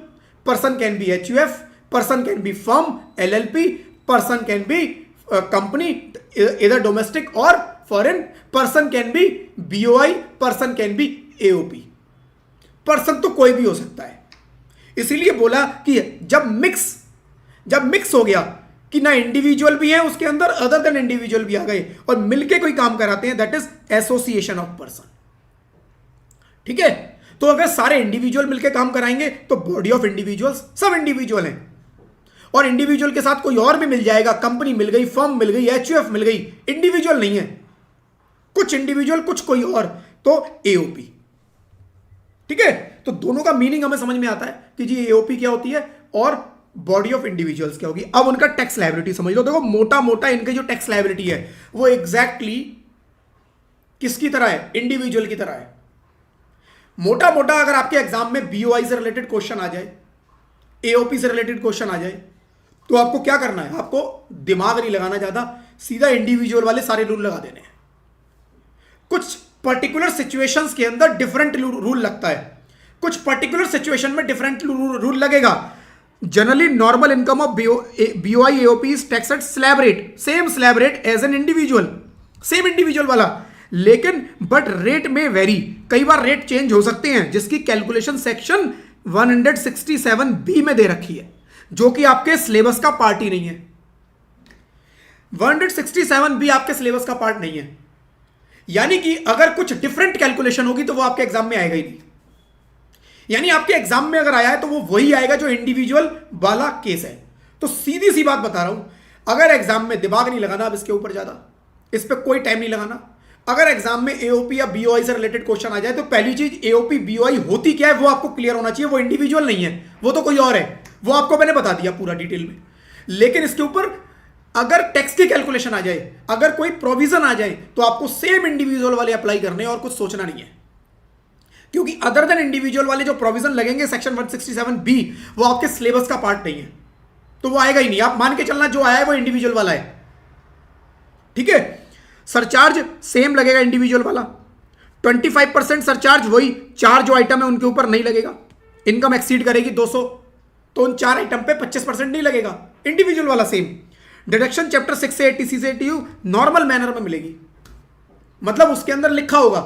person can be HUF, person can be firm LLP, person can be company इधर डोमेस्टिक और foreign, person can be BOI, person can be AOP। Person तो कोई भी हो सकता है। इसीलिए बोला कि जब मिक्स हो गया कि ना इंडिविजुअल भी है उसके अंदर, अदर देन इंडिविजुअल भी आ गए और मिलके कोई काम कराते हैं, that is association of person. ठीक है, तो अगर सारे इंडिविजुअल मिलके काम कराएंगे तो बॉडी ऑफ इंडिविजुअल्स, सब इंडिविजुअल हैं, और इंडिविजुअल के साथ कोई और भी मिल जाएगा, कंपनी मिल गई, फर्म मिल गई, HUF मिल गई, इंडिविजुअल नहीं है, कुछ इंडिविजुअल कुछ कोई और, तो AOP। ठीक है, तो दोनों का मीनिंग हमें समझ में आता है कि जी AOP क्या होती है और बॉडी ऑफ इंडिविजुअल्स क्या होगी। अब उनका टैक्स लायबिलिटी समझ लो। देखो मोटा मोटा इनकी जो टैक्स लायबिलिटी है वो एग्जैक्टली किसकी तरह है? इंडिविजुअल की तरह है। मोटा मोटा अगर आपके एग्जाम में BOI से रिलेटेड क्वेश्चन आ जाए, AOP से रिलेटेड क्वेश्चन आ जाए, तो आपको क्या करना है? आपको दिमाग नहीं लगाना ज्यादा, सीधा इंडिविजुअल वाले सारे रूल लगा देने हैं। कुछ पर्टिकुलर सिचुएशंस के अंदर डिफरेंट रूल लगता है, कुछ पर्टिकुलर सिचुएशन में डिफरेंट रूल लगेगा। Generally normal income of BOI AOP is tax at slab rate, same slab rate as an individual, same individual वाला, लेकिन बट रेट में वेरी, कई बार रेट चेंज हो सकते हैं, जिसकी कैलकुलेशन सेक्शन 167 बी में दे रखी है, जो कि आपके सिलेबस का पार्ट ही नहीं है। 167 बी आपके सिलेबस का पार्ट नहीं है, यानी कि अगर कुछ डिफरेंट कैलकुलेशन होगी तो वो आपके एग्जाम में आएगा ही नहीं। यानी आपके एग्जाम में अगर आया है तो वो वही आएगा जो इंडिविजुअल वाला केस है। तो सीधी सी बात बता रहा हूं, अगर एग्जाम में दिमाग नहीं लगाना अब इसके ऊपर ज्यादा, इस पर कोई टाइम नहीं लगाना। अगर एग्जाम में एओपी या बीओआई से रिलेटेड क्वेश्चन आ जाए तो पहली चीज एओपी बीओआई होती क्या है वो आपको क्लियर होना चाहिए। वो इंडिविजुअल नहीं है, वो तो कोई और है, वो आपको मैंने बता दिया पूरा डिटेल में। लेकिन इसके ऊपर अगर टैक्स की कैलकुलेशन आ जाए, अगर कोई प्रोविजन आ जाए, तो आपको सेम इंडिविजुअल वाले अप्लाई करने और कुछ सोचना नहीं है, क्योंकि अदर देन इंडिविजुअल वाले जो प्रोविजन लगेंगे सेक्शन 167 बी, वो आपके सिलेबस का पार्ट नहीं है, तो वो आएगा ही नहीं। आप मान के चलना जो आया है वो इंडिविजुअल वाला है, ठीक है। सरचार्ज सेम लगेगा इंडिविजुअल वाला, 25% सरचार्ज वही 4 जो आइटम है उनके ऊपर नहीं लगेगा। इनकम एक्सीड करेगी 200 तो उन 4 आइटम पे 25% नहीं लगेगा, इंडिविजुअल वाला सेम। डिडक्शन चैप्टर 6 से 80 से 80 नॉर्मल मैनर में मिलेगी, मतलब उसके अंदर लिखा होगा।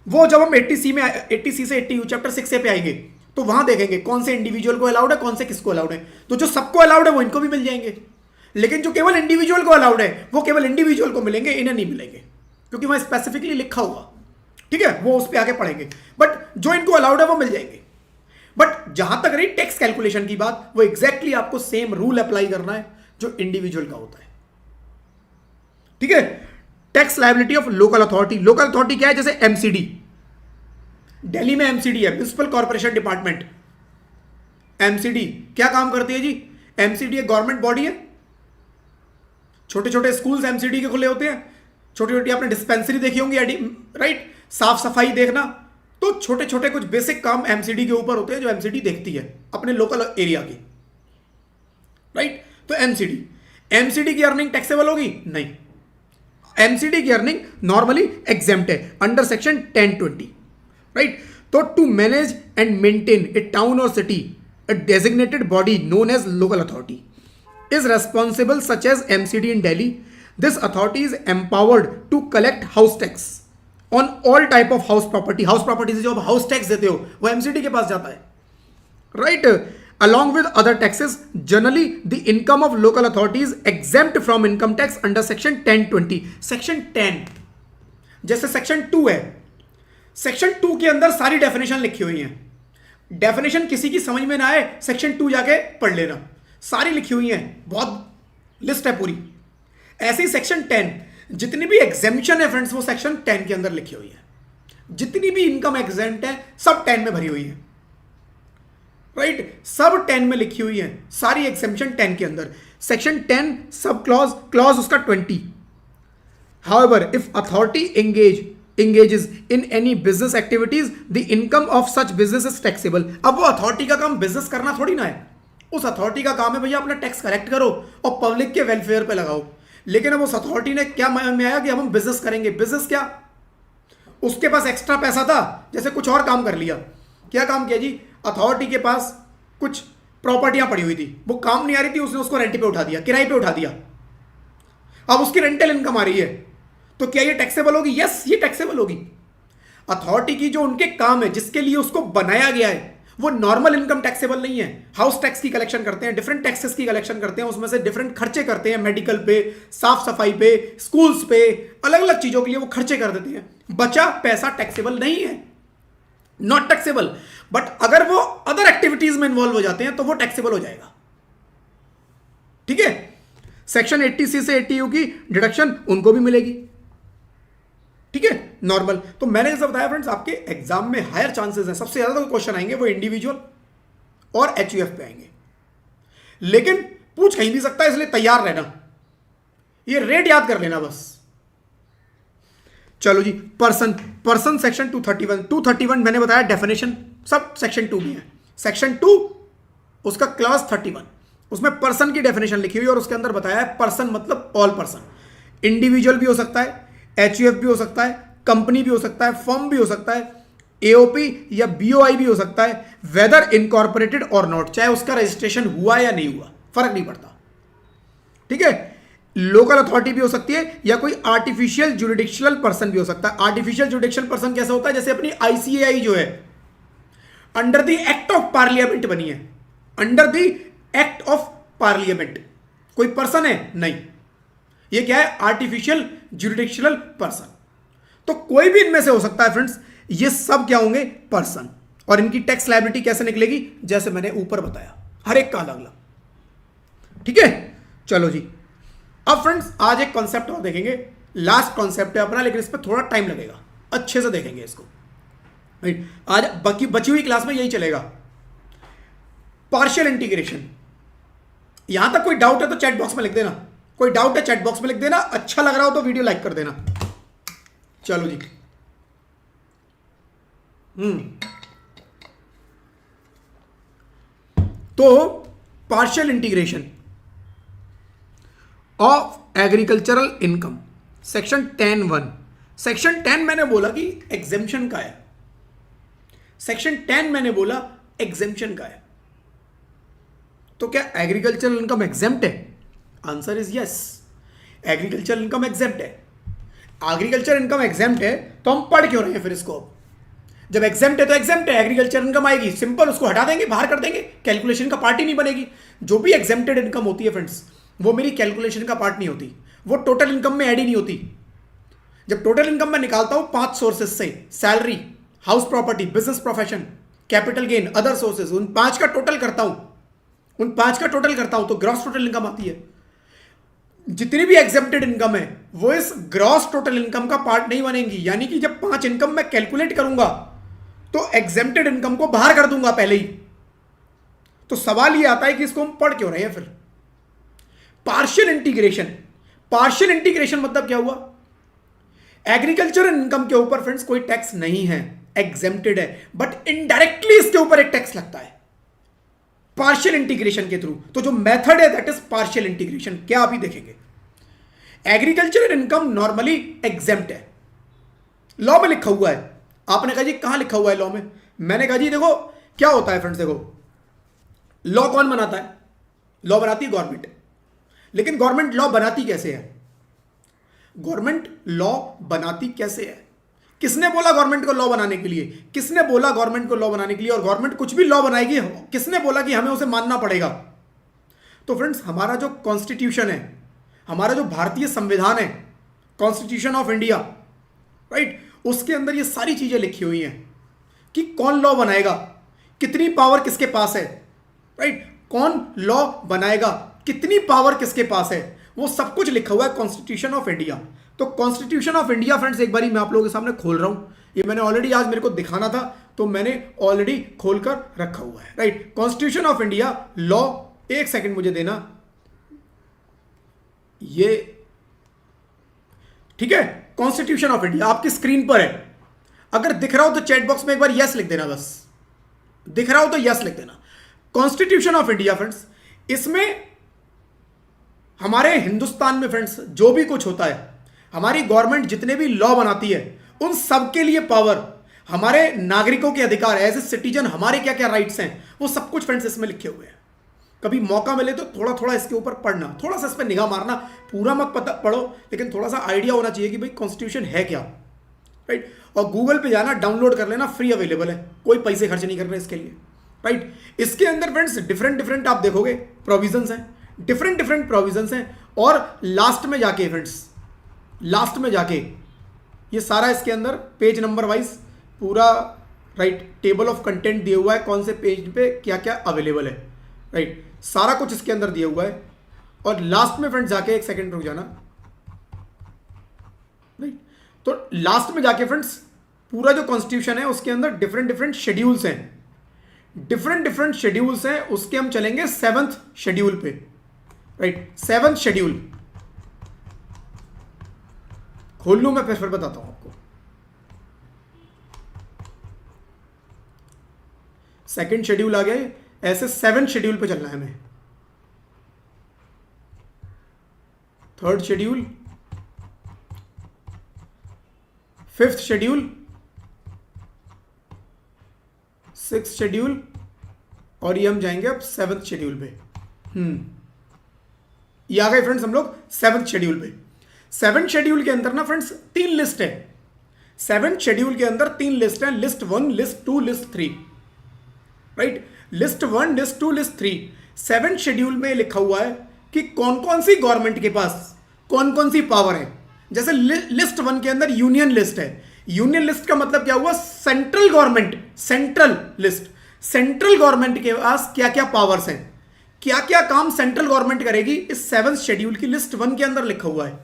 वो जब हम 80 से 80 चैप्टर 6 से पे आएंगे तो वहां देखेंगे कौन से इंडिविजुअल को अलाउड है, कौन से किसको अलाउड है। तो जो सबको अलाउड है वो इनको भी मिल जाएंगे, लेकिन जो केवल इंडिविजुअल को अलाउड है वो केवल इंडिविजुअल को मिलेंगे, इन्हें नहीं मिलेंगे, क्योंकि वहां स्पेसिफिकली लिखा होगा, ठीक है। वो उस पर आगे पढ़ेंगे, बट जो इनको अलाउड है वो मिल जाएंगे। बट जहां तक रही टैक्स कैलकुलेशन की बात, वो एग्जैक्टली आपको सेम रूल अप्लाई करना है जो इंडिविजुअल का होता है, ठीक है। Tax liability of local authority. Local authority क्या है? जैसे एमसीडी, दिल्ली में एमसीडी है, म्युनिसिपल कॉर्पोरेशन डिपार्टमेंट। एमसीडी क्या काम करती है जी? एमसीडी एक गवर्नमेंट बॉडी है। छोटे छोटे स्कूल्स एमसीडी के खुले होते हैं, छोटी छोटी आपने डिस्पेंसरी देखी होंगी, राइट, साफ सफाई देखना, तो छोटे छोटे कुछ बेसिक काम एमसीडी के ऊपर होते हैं जो एमसीडी देखती है अपने लोकल एरिया की, राइट। तो एमसीडी की अर्निंग टैक्सेबल होगी? नहीं, एमसीडी की अर्निंग नॉर्मली एग्जेम्प्ट है अंडर सेक्शन 1020, राइट। तो to manage and maintain a town और city, a designated body known as local authority is responsible such as MCD in Delhi. This authority is empowered to collect house tax on all type of house property. House property से जो आप house tax देते हो वो MCD के पास जाता है, right? Along with other taxes, generally the income of local authority is exempt from income tax under section 1020. Section 10 जैसे section 2 है, section 2 के अंदर सारी डेफिनेशन लिखी हुई है। डेफिनेशन किसी की समझ में ना आए, सेक्शन 2 जाके पढ़ लेना, सारी लिखी हुई है, बहुत लिस्ट है पूरी। ऐसे ही सेक्शन 10 जितनी भी एग्जेम्पशन है फ्रेंड्स वो सेक्शन 10 के अंदर लिखी हुई है। जितनी भी इनकम एग्जेम्प्ट है सब 10 में भरी हुई है, राइट, सब 10 में लिखी हुई है, सारी एग्जेम्पशन 10 के अंदर। सेक्शन 10 सब क्लॉज उसका 20। However if authority engages in any business activities, the income of such business is taxable. अब वो अथॉरिटी का काम बिजनेस करना थोड़ी ना है, उस अथॉरिटी का काम है भैया अपना टैक्स कलेक्ट करो और पब्लिक के वेलफेयर पे लगाओ। लेकिन अब उस अथॉरिटी ने क्या में आया कि अब हम बिजनेस करेंगे। बिजनेस क्या? उसके पास एक्स्ट्रा पैसा था, जैसे कुछ और काम कर लिया। क्या काम किया जी? अथॉरिटी के पास कुछ प्रॉपर्टियां पड़ी हुई थी, वो काम नहीं आ रही थी, उसने उसको रेंट पे उठा दिया, किराए पे उठा दिया, अब उसकी रेंटल इनकम आ रही है, तो क्या ये टैक्सेबल होगी? यस, ये टैक्सेबल होगी। अथॉरिटी की जो उनके काम है जिसके लिए उसको बनाया गया है वो नॉर्मल इनकम टैक्सेबल नहीं है। हाउस टैक्स की कलेक्शन करते हैं, डिफरेंट टैक्सेस की कलेक्शन करते हैं, उसमें से डिफरेंट खर्चे करते हैं, मेडिकल पे, साफ सफाई पे, स्कूल्स पे, अलग अलग चीजों के लिए वो खर्चे कर देते हैं। बचा पैसा टैक्सेबल नहीं है, नॉट टैक्सेबल। बट अगर वो अदर एक्टिविटीज में इन्वॉल्व हो जाते हैं तो वो टैक्सेबल हो जाएगा, ठीक है। सेक्शन 80C से 80U की डिडक्शन उनको भी मिलेगी, ठीक है, नॉर्मल। तो मैंने जैसा बताया फ्रेंड्स, आपके एग्जाम में हायर चांसेस हैं, सबसे ज्यादा तो क्वेश्चन आएंगे वो इंडिविजुअल और एचयूएफ पे आएंगे, लेकिन पूछ कहीं भी सकता है, इसलिए तैयार रहना, ये रेट याद कर लेना बस। चलो जी, पर्सन सेक्शन 231 मैंने बताया डेफिनेशन सब सेक्शन 2 में है। सेक्शन 2 उसका क्लास 31, उसमें पर्सन की डेफिनेशन लिखी हुई और उसके अंदर बताया है पर्सन मतलब ऑल पर्सन। इंडिविजुअल भी हो सकता है, एचयूएफ भी हो सकता है, कंपनी भी हो सकता है, फर्म भी हो सकता है, एओपी या बीओआई भी हो सकता है, वेदर इनकॉर्पोरेटेड और नॉट, चाहे उसका रजिस्ट्रेशन हुआ या नहीं हुआ फर्क नहीं पड़ता, ठीक है। लोकल अथॉरिटी भी हो सकती है या कोई आर्टिफिशियल जुडिशियल पर्सन भी हो सकता है। आर्टिफिशियल जुडिशियल पर्सन कैसा होता है? जैसे अपनी आईसीएआई जो है, under the act of parliament बनी है, under the act of parliament. कोई पर्सन है नहीं, ये क्या है, आर्टिफिशियल ज्यूरिडिक्शनल पर्सन। तो कोई भी इनमें से हो सकता है फ्रेंड्स, ये सब क्या होंगे, पर्सन। और इनकी टैक्स लायबिलिटी कैसे निकलेगी, जैसे मैंने ऊपर बताया, हर एक का अलग अलग। ठीक है, चलो जी। अब फ्रेंड्स आज एक कॉन्सेप्ट और देखेंगे, लास्ट कॉन्सेप्ट है अपना, लेकिन इस पर थोड़ा टाइम लगेगा, अच्छे से देखेंगे इसको। आज बची हुई क्लास में यही चलेगा, पार्शियल इंटीग्रेशन। यहां तक कोई डाउट है तो चैट बॉक्स में लिख देना, कोई डाउट है चैट बॉक्स में लिख देना, अच्छा लग रहा हो तो वीडियो लाइक कर देना। चलो जी। तो partial integration of agricultural income, section 10(1). Section 10 मैंने बोला कि एग्जेम्पशन का है, सेक्शन 10 मैंने बोला एग्जेम्पशन का है। तो क्या एग्रीकल्चरल इनकम एग्जेम्प्ट है? Answer is yes, agricultural income exempt है। एग्रीकल्चर इनकम एग्जेम्प्ट है तो हम पढ़ क्यों रहे हैं फिर इसको? जब एग्जेम्प्ट है तो एग्जेम्प्ट है, एग्रीकल्चर इनकम आएगी, सिंपल, उसको हटा देंगे, बाहर कर देंगे, कैलकुलेशन का पार्ट ही नहीं बनेगी। जो भी एग्जेम्प्टेड इनकम होती है फ्रेंड्स, वो मेरी कैलकुलेशन का पार्ट नहीं होती, वो टोटल इनकम में ऐड ही नहीं होती। जब टोटल इनकम मैं निकालता हूं 5 सोर्सेज से, salary, house property, business profession, capital gain, other sources, उन 5 का टोटल करता हूं तो ग्रॉस टोटल इनकम आती है। जितनी भी एग्जेम्प्टेड इनकम है वो इस ग्रॉस टोटल इनकम का पार्ट नहीं बनेंगी। यानी कि जब 5 इनकम मैं कैलकुलेट करूंगा तो एग्जेम्प्टेड इनकम को बाहर कर दूंगा पहले ही। तो सवाल ये आता है कि इसको हम पढ़ क्यों रहे हैं फिर? पार्शियल इंटीग्रेशन, पार्शियल इंटीग्रेशन मतलब क्या हुआ? एग्रीकल्चर इनकम के ऊपर फ्रेंड्स कोई टैक्स नहीं है, एग्जेम्प्टेड है, बट इनडायरेक्टली इसके ऊपर एक टैक्स लगता है पार्शियल इंटीग्रेशन के थ्रू। तो जो मेथड है दैट इज पार्शियल इंटीग्रेशन। क्या अभी देखेंगे, एग्रीकल्चर इनकम नॉर्मली एग्जेम्प्ट है, लॉ में लिखा हुआ है। आपने कहा जी कहां लिखा हुआ है लॉ में? मैंने कहा जी देखो क्या होता है फ्रेंड्स, देखो लॉ कौन बनाता है? लॉ बनाती है गवर्नमेंट। लेकिन गवर्नमेंट लॉ बनाती कैसे है? गवर्नमेंट लॉ बनाती कैसे है? किसने बोला गवर्नमेंट को लॉ बनाने के लिए? किसने बोला गवर्नमेंट को लॉ बनाने के लिए? और गवर्नमेंट कुछ भी लॉ बनाएगी, किसने बोला कि हमें उसे मानना पड़ेगा? तो फ्रेंड्स हमारा जो कॉन्स्टिट्यूशन है, हमारा जो भारतीय संविधान है, कॉन्स्टिट्यूशन ऑफ इंडिया, राइट, उसके अंदर ये सारी चीजें लिखी हुई हैं कि कौन लॉ बनाएगा, कितनी पावर किसके पास है, राइट, कौन लॉ बनाएगा, कितनी पावर किसके पास है, वो सब कुछ लिखा हुआ है कॉन्स्टिट्यूशन ऑफ इंडिया। तो कॉन्स्टिट्यूशन ऑफ इंडिया फ्रेंड्स एक बारी मैं आप लोगों के सामने खोल रहा हूं, ये मैंने ऑलरेडी आज मेरे को दिखाना था तो मैंने ऑलरेडी खोलकर रखा हुआ है, right. Constitution of India law, एक सेकंड मुझे देना, ये ठीक है, कॉन्स्टिट्यूशन ऑफ इंडिया आपकी स्क्रीन पर है। अगर दिख रहा हो तो चैट बॉक्स में एक बार यस लिख देना, बस दिख रहा हो तो यस लिख देना। कॉन्स्टिट्यूशन ऑफ इंडिया फ्रेंड्स, इसमें हमारे हिंदुस्तान में फ्रेंड्स जो भी कुछ होता है, हमारी गवर्नमेंट जितने भी लॉ बनाती है, उन सबके लिए पावर, हमारे नागरिकों के अधिकार, एज ए सिटीजन हमारे क्या क्या राइट्स हैं, वो सब कुछ फ्रेंड्स इसमें लिखे हुए हैं। कभी मौका मिले तो थोड़ा थोड़ा इसके ऊपर पढ़ना, थोड़ा सा इस पर निगाह मारना, पूरा मत पढ़ो, लेकिन थोड़ा सा आइडिया होना चाहिए कि भाई कॉन्स्टिट्यूशन है क्या, राइट। और गूगल पे जाना, डाउनलोड कर लेना, फ्री अवेलेबल है, कोई पैसे खर्च नहीं कर रहे इसके लिए, राइट। इसके अंदर फ्रेंड्स डिफरेंट डिफरेंट आप देखोगे प्रोविजंस हैं, डिफरेंट डिफरेंट प्रोविजंस हैं। और लास्ट में जाके फ्रेंड्स, लास्ट में जाके ये सारा इसके अंदर पेज नंबर वाइज पूरा, राइट, टेबल ऑफ कंटेंट दिया हुआ है, कौन से पेज पे क्या क्या अवेलेबल है, राइट, सारा कुछ इसके अंदर दिया हुआ है। और लास्ट में फ्रेंड्स जाके, एक सेकंड रुक जाना, राइट, तो लास्ट में जाके फ्रेंड्स पूरा जो कॉन्स्टिट्यूशन है उसके अंदर डिफरेंट डिफरेंट शेड्यूल्स हैं, डिफरेंट डिफरेंट शेड्यूल्स हैं। उसके हम चलेंगे 7th शेड्यूल पे, राइट, 7th शेड्यूल खोल लूं मैं, फिर बताता हूं आपको। 2nd शेड्यूल आ गया, ऐसे 7th शेड्यूल पे चलना है हमें। 3rd schedule, 5th schedule, 6th schedule, और ये हम जाएंगे अब 7th शेड्यूल पे। ये आ गए फ्रेंड्स हम लोग 7th शेड्यूल पे। 7th शेड्यूल के अंदर ना फ्रेंड्स 3 लिस्ट है। 7th शेड्यूल के अंदर 3 लिस्ट है, list 1, list 2, list 3, right. List 1, list 2, list 3, 7 schedule में लिखा हुआ है कि कौन कौन सी गवर्नमेंट के पास कौन कौन सी पावर है। जैसे लिस्ट 1 के अंदर यूनियन लिस्ट है। यूनियन लिस्ट का मतलब क्या हुआ? Central government, central list. Central government के पास क्या क्या पावर्स हैं, क्या क्या काम सेंट्रल गवर्नमेंट करेगी, इस 7th शेड्यूल की लिस्ट 1 के अंदर लिखा हुआ है।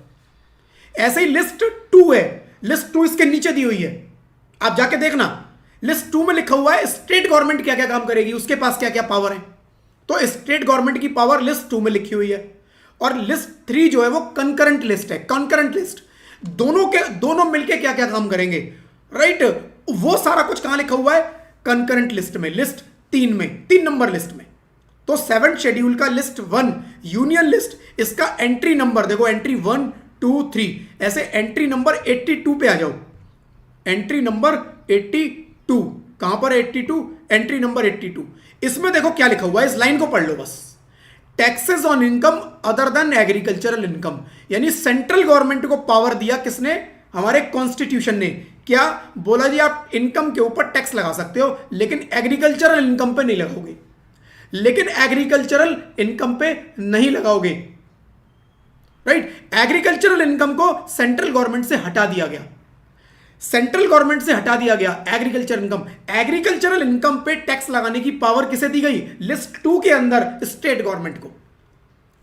ऐसे ही लिस्ट 2 है, लिस्ट 2 इसके नीचे दी हुई है, आप जाके देखना। लिस्ट 2 में लिखा हुआ है स्टेट गवर्नमेंट क्या क्या काम करेगी, उसके पास क्या क्या पावर है। तो स्टेट गवर्नमेंट की पावर लिस्ट 2 में लिखी हुई है। और लिस्ट 3 जो है वो कंकरेंट लिस्ट है, कंकरेंट लिस्ट। दोनों मिलके क्या क्या काम करेंगे, राइट, वो सारा कुछ कहां लिखा हुआ है? कंकरेंट लिस्ट में, लिस्ट 3 में, 3 नंबर लिस्ट में। तो 7th शेड्यूल का लिस्ट 1 यूनियन लिस्ट, इसका एंट्री नंबर देखो, एंट्री 1 2 3, ऐसे एंट्री नंबर 82 पे आ जाओ। एंट्री नंबर 82 कहां पर? 82, एंट्री नंबर 82। इसमें देखो क्या लिखा हुआ है, इस लाइन को पढ़ लो बस। Taxes on income other than agricultural income, यानी सेंट्रल गवर्नमेंट को पावर दिया किसने? हमारे कॉन्स्टिट्यूशन ने। क्या बोला जी? आप इनकम के ऊपर टैक्स लगा सकते हो, लेकिन एग्रीकल्चरल इनकम पे नहीं लगाओगे, लेकिन एग्रीकल्चरल इनकम पे नहीं लगाओगे, राइट। एग्रीकल्चरल इनकम को सेंट्रल गवर्नमेंट से हटा दिया गया, सेंट्रल गवर्नमेंट से हटा दिया गया एग्रीकल्चर इनकम। एग्रीकल्चरल इनकम पे टैक्स लगाने की पावर किसे दी गई? लिस्ट 2 के अंदर स्टेट गवर्नमेंट को।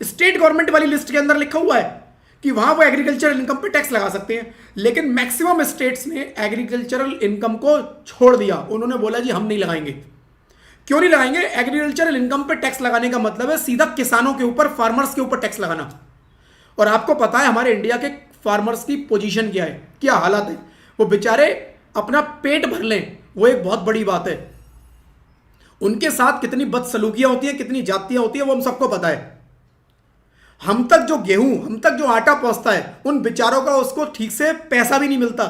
स्टेट गवर्नमेंट वाली लिस्ट के अंदर लिखा हुआ है कि वहां वो एग्रीकल्चरल इनकम पे टैक्स लगा सकते हैं, लेकिन मैक्सिमम स्टेट्स ने एग्रीकल्चरल इनकम को छोड़ दिया। उन्होंने बोला जी हम नहीं लगाएंगे। क्यों नहीं लगाएंगे? एग्रीकल्चरल इनकम पे टैक्स लगाने का मतलब है सीधा किसानों के ऊपर, फार्मर्स के ऊपर टैक्स लगाना। और आपको पता है हमारे इंडिया के फार्मर्स की पोजीशन क्या है, क्या हालत है। वो बेचारे अपना पेट भर लें, वो एक बहुत बड़ी बात है। उनके साथ कितनी बदसलूकियां होती हैं, कितनी जातियां होती हैं, वो हम सबको पता है। हम तक जो गेहूं, हम तक जो आटा पहुंचता है, उन बेचारों का उसको ठीक से पैसा भी नहीं मिलता,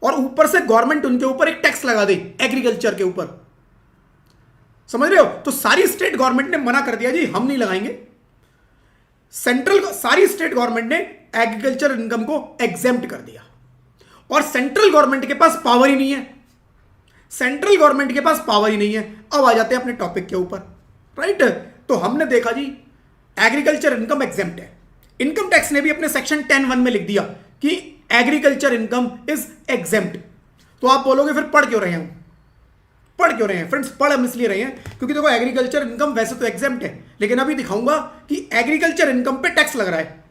और ऊपर से गवर्नमेंट उनके ऊपर एक टैक्स लगा दे एग्रीकल्चर के ऊपर। समझ रहे हो? तो सारी स्टेट गवर्नमेंट ने मना कर दिया जी हम नहीं लगाएंगे। सारी स्टेट गवर्नमेंट ने एग्रीकल्चर इनकम को एग्जेम्प्ट कर दिया, और सेंट्रल गवर्नमेंट के पास पावर ही नहीं है। सेंट्रल गवर्नमेंट के पास पावर ही नहीं है। अब आ जाते हैं अपने टॉपिक के ऊपर, राइट। तो हमने देखा जी एग्रीकल्चर इनकम एग्जेम्प्ट है। इनकम टैक्स ने भी अपने सेक्शन 10(1) में लिख दिया कि एग्रीकल्चर इनकम इज एग्जेम्प्ट। तो आप बोलोगे फिर पढ़ क्यों रहे हैं? पढ़ क्यों रहे हैं फ्रेंड्स? पढ़ हम इसलिए रहे हैं क्योंकि देखो एग्रीकल्चर इनकम वैसे तो एग्जेम्प्ट है, लेकिन अभी दिखाऊंगा कि एग्रीकल्चर इनकम पे टैक्स लग रहा है।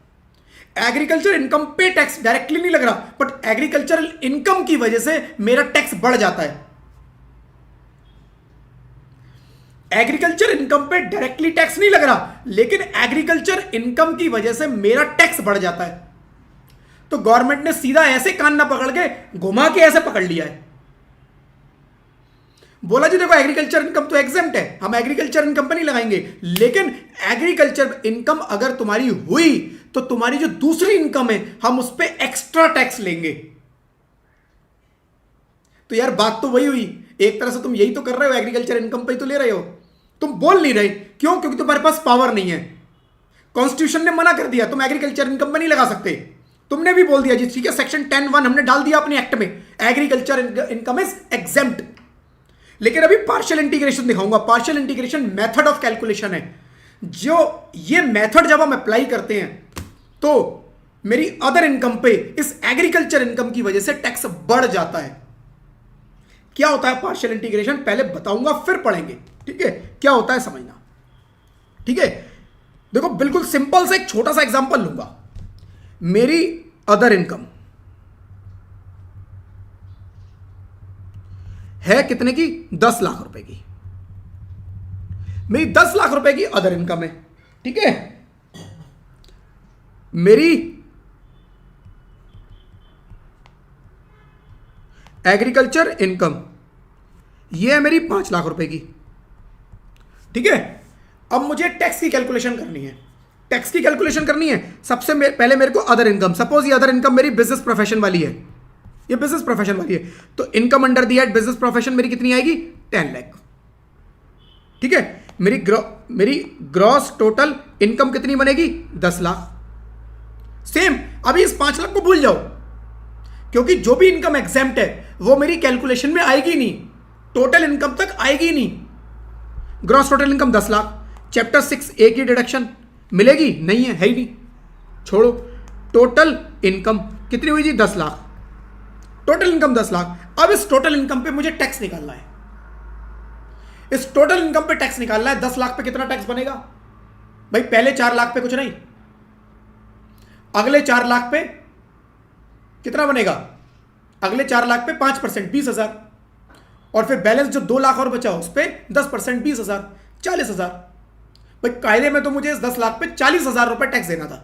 एग्रीकल्चर इनकम पे टैक्स डायरेक्टली नहीं लग रहा, बट एग्रीकल्चरल इनकम की वजह से मेरा टैक्स बढ़ जाता है। एग्रीकल्चर इनकम पे डायरेक्टली टैक्स नहीं लग रहा, लेकिन एग्रीकल्चर इनकम की वजह से मेरा टैक्स बढ़ जाता है। तो गवर्नमेंट ने सीधा ऐसे कान ना पकड़ के घुमा के ऐसे पकड़ लिया है। बोला जी देखो एग्रीकल्चर इनकम तो एग्जेम्प्ट है, हम एग्रीकल्चर इनकम पे नहीं लगाएंगे, लेकिन एग्रीकल्चर इनकम अगर तुम्हारी हुई तो तुम्हारी जो दूसरी इनकम है हम उस पर एक्स्ट्रा टैक्स लेंगे। तो यार बात तो वही हुई, एक तरह से तुम यही तो कर रहे हो, एग्रीकल्चर इनकम पे तो ले रहे हो, तुम बोल नहीं रहे। क्यों? क्योंकि तुम्हारे पास पावर नहीं है। कॉन्स्टिट्यूशन ने मना कर दिया, तुम एग्रीकल्चर इनकम पे नहीं लगा सकते। तुमने भी बोल दिया जी ठीक है, सेक्शन 10(1) हमने डाल दिया अपने एक्ट में, एग्रीकल्चर इनकम इज एग्जेम्प्ट। लेकिन अभी पार्शियल इंटीग्रेशन दिखाऊंगा। Partial integration method of calculation है। जो ये मेथड जब हम अप्लाई करते हैं तो मेरी अदर इनकम पे इस एग्रीकल्चर इनकम की वजह से टैक्स बढ़ जाता है। क्या होता है पार्शियल इंटीग्रेशन पहले बताऊंगा, फिर पढ़ेंगे, ठीक है? क्या होता है समझना, ठीक है? देखो बिल्कुल सिंपल सा एक छोटा सा एग्जांपल लूंगा। मेरी अदर इनकम है कितने की? 10 लाख रुपए की। मेरी 10 लाख रुपए की अदर इनकम है, ठीक है? मेरी एग्रीकल्चर इनकम ये है मेरी 5 लाख रुपए की, ठीक है? अब मुझे टैक्स की कैलकुलेशन करनी है। टैक्स की कैलकुलेशन करनी है सबसे पहले मेरे को अदर इनकम, सपोज ये अदर इनकम मेरी बिजनेस प्रोफेशन वाली है, ये बिजनेस प्रोफेशन वाली है, तो income under the at business profession मेरी कितनी आएगी? 10 लाख, ठीक है? मेरी ग्रॉस टोटल इनकम कितनी बनेगी? 10 लाख। सेम अभी इस 5 लाख को भूल जाओ, क्योंकि जो भी इनकम एग्जेम्प्ट है वो मेरी कैलकुलेशन में आएगी नहीं। टोटल इनकम तक आएगी ही नहीं। Gross total income 10 lakh, chapter 6 ए की डिडक्शन मिलेगी नहीं, है ही नहीं, छोड़ो। टोटल इनकम कितनी हुई जी? 10 लाख। Total income 10 lakh. अब इस टोटल इनकम पे मुझे टैक्स निकालना है। इस टोटल इनकम पे टैक्स निकालना है। 10 लाख पे कितना टैक्स बनेगा भाई? पहले 4 लाख पे कुछ नहीं, अगले 4 लाख पे कितना बनेगा? अगले 4 लाख पे 5% 20,000, और फिर बैलेंस जो 2 लाख और बचा उस पे 10% 20,000 40,000। भाई कायदे में तो मुझे इस 10 लाख पे 40,000 रुपए टैक्स देना था,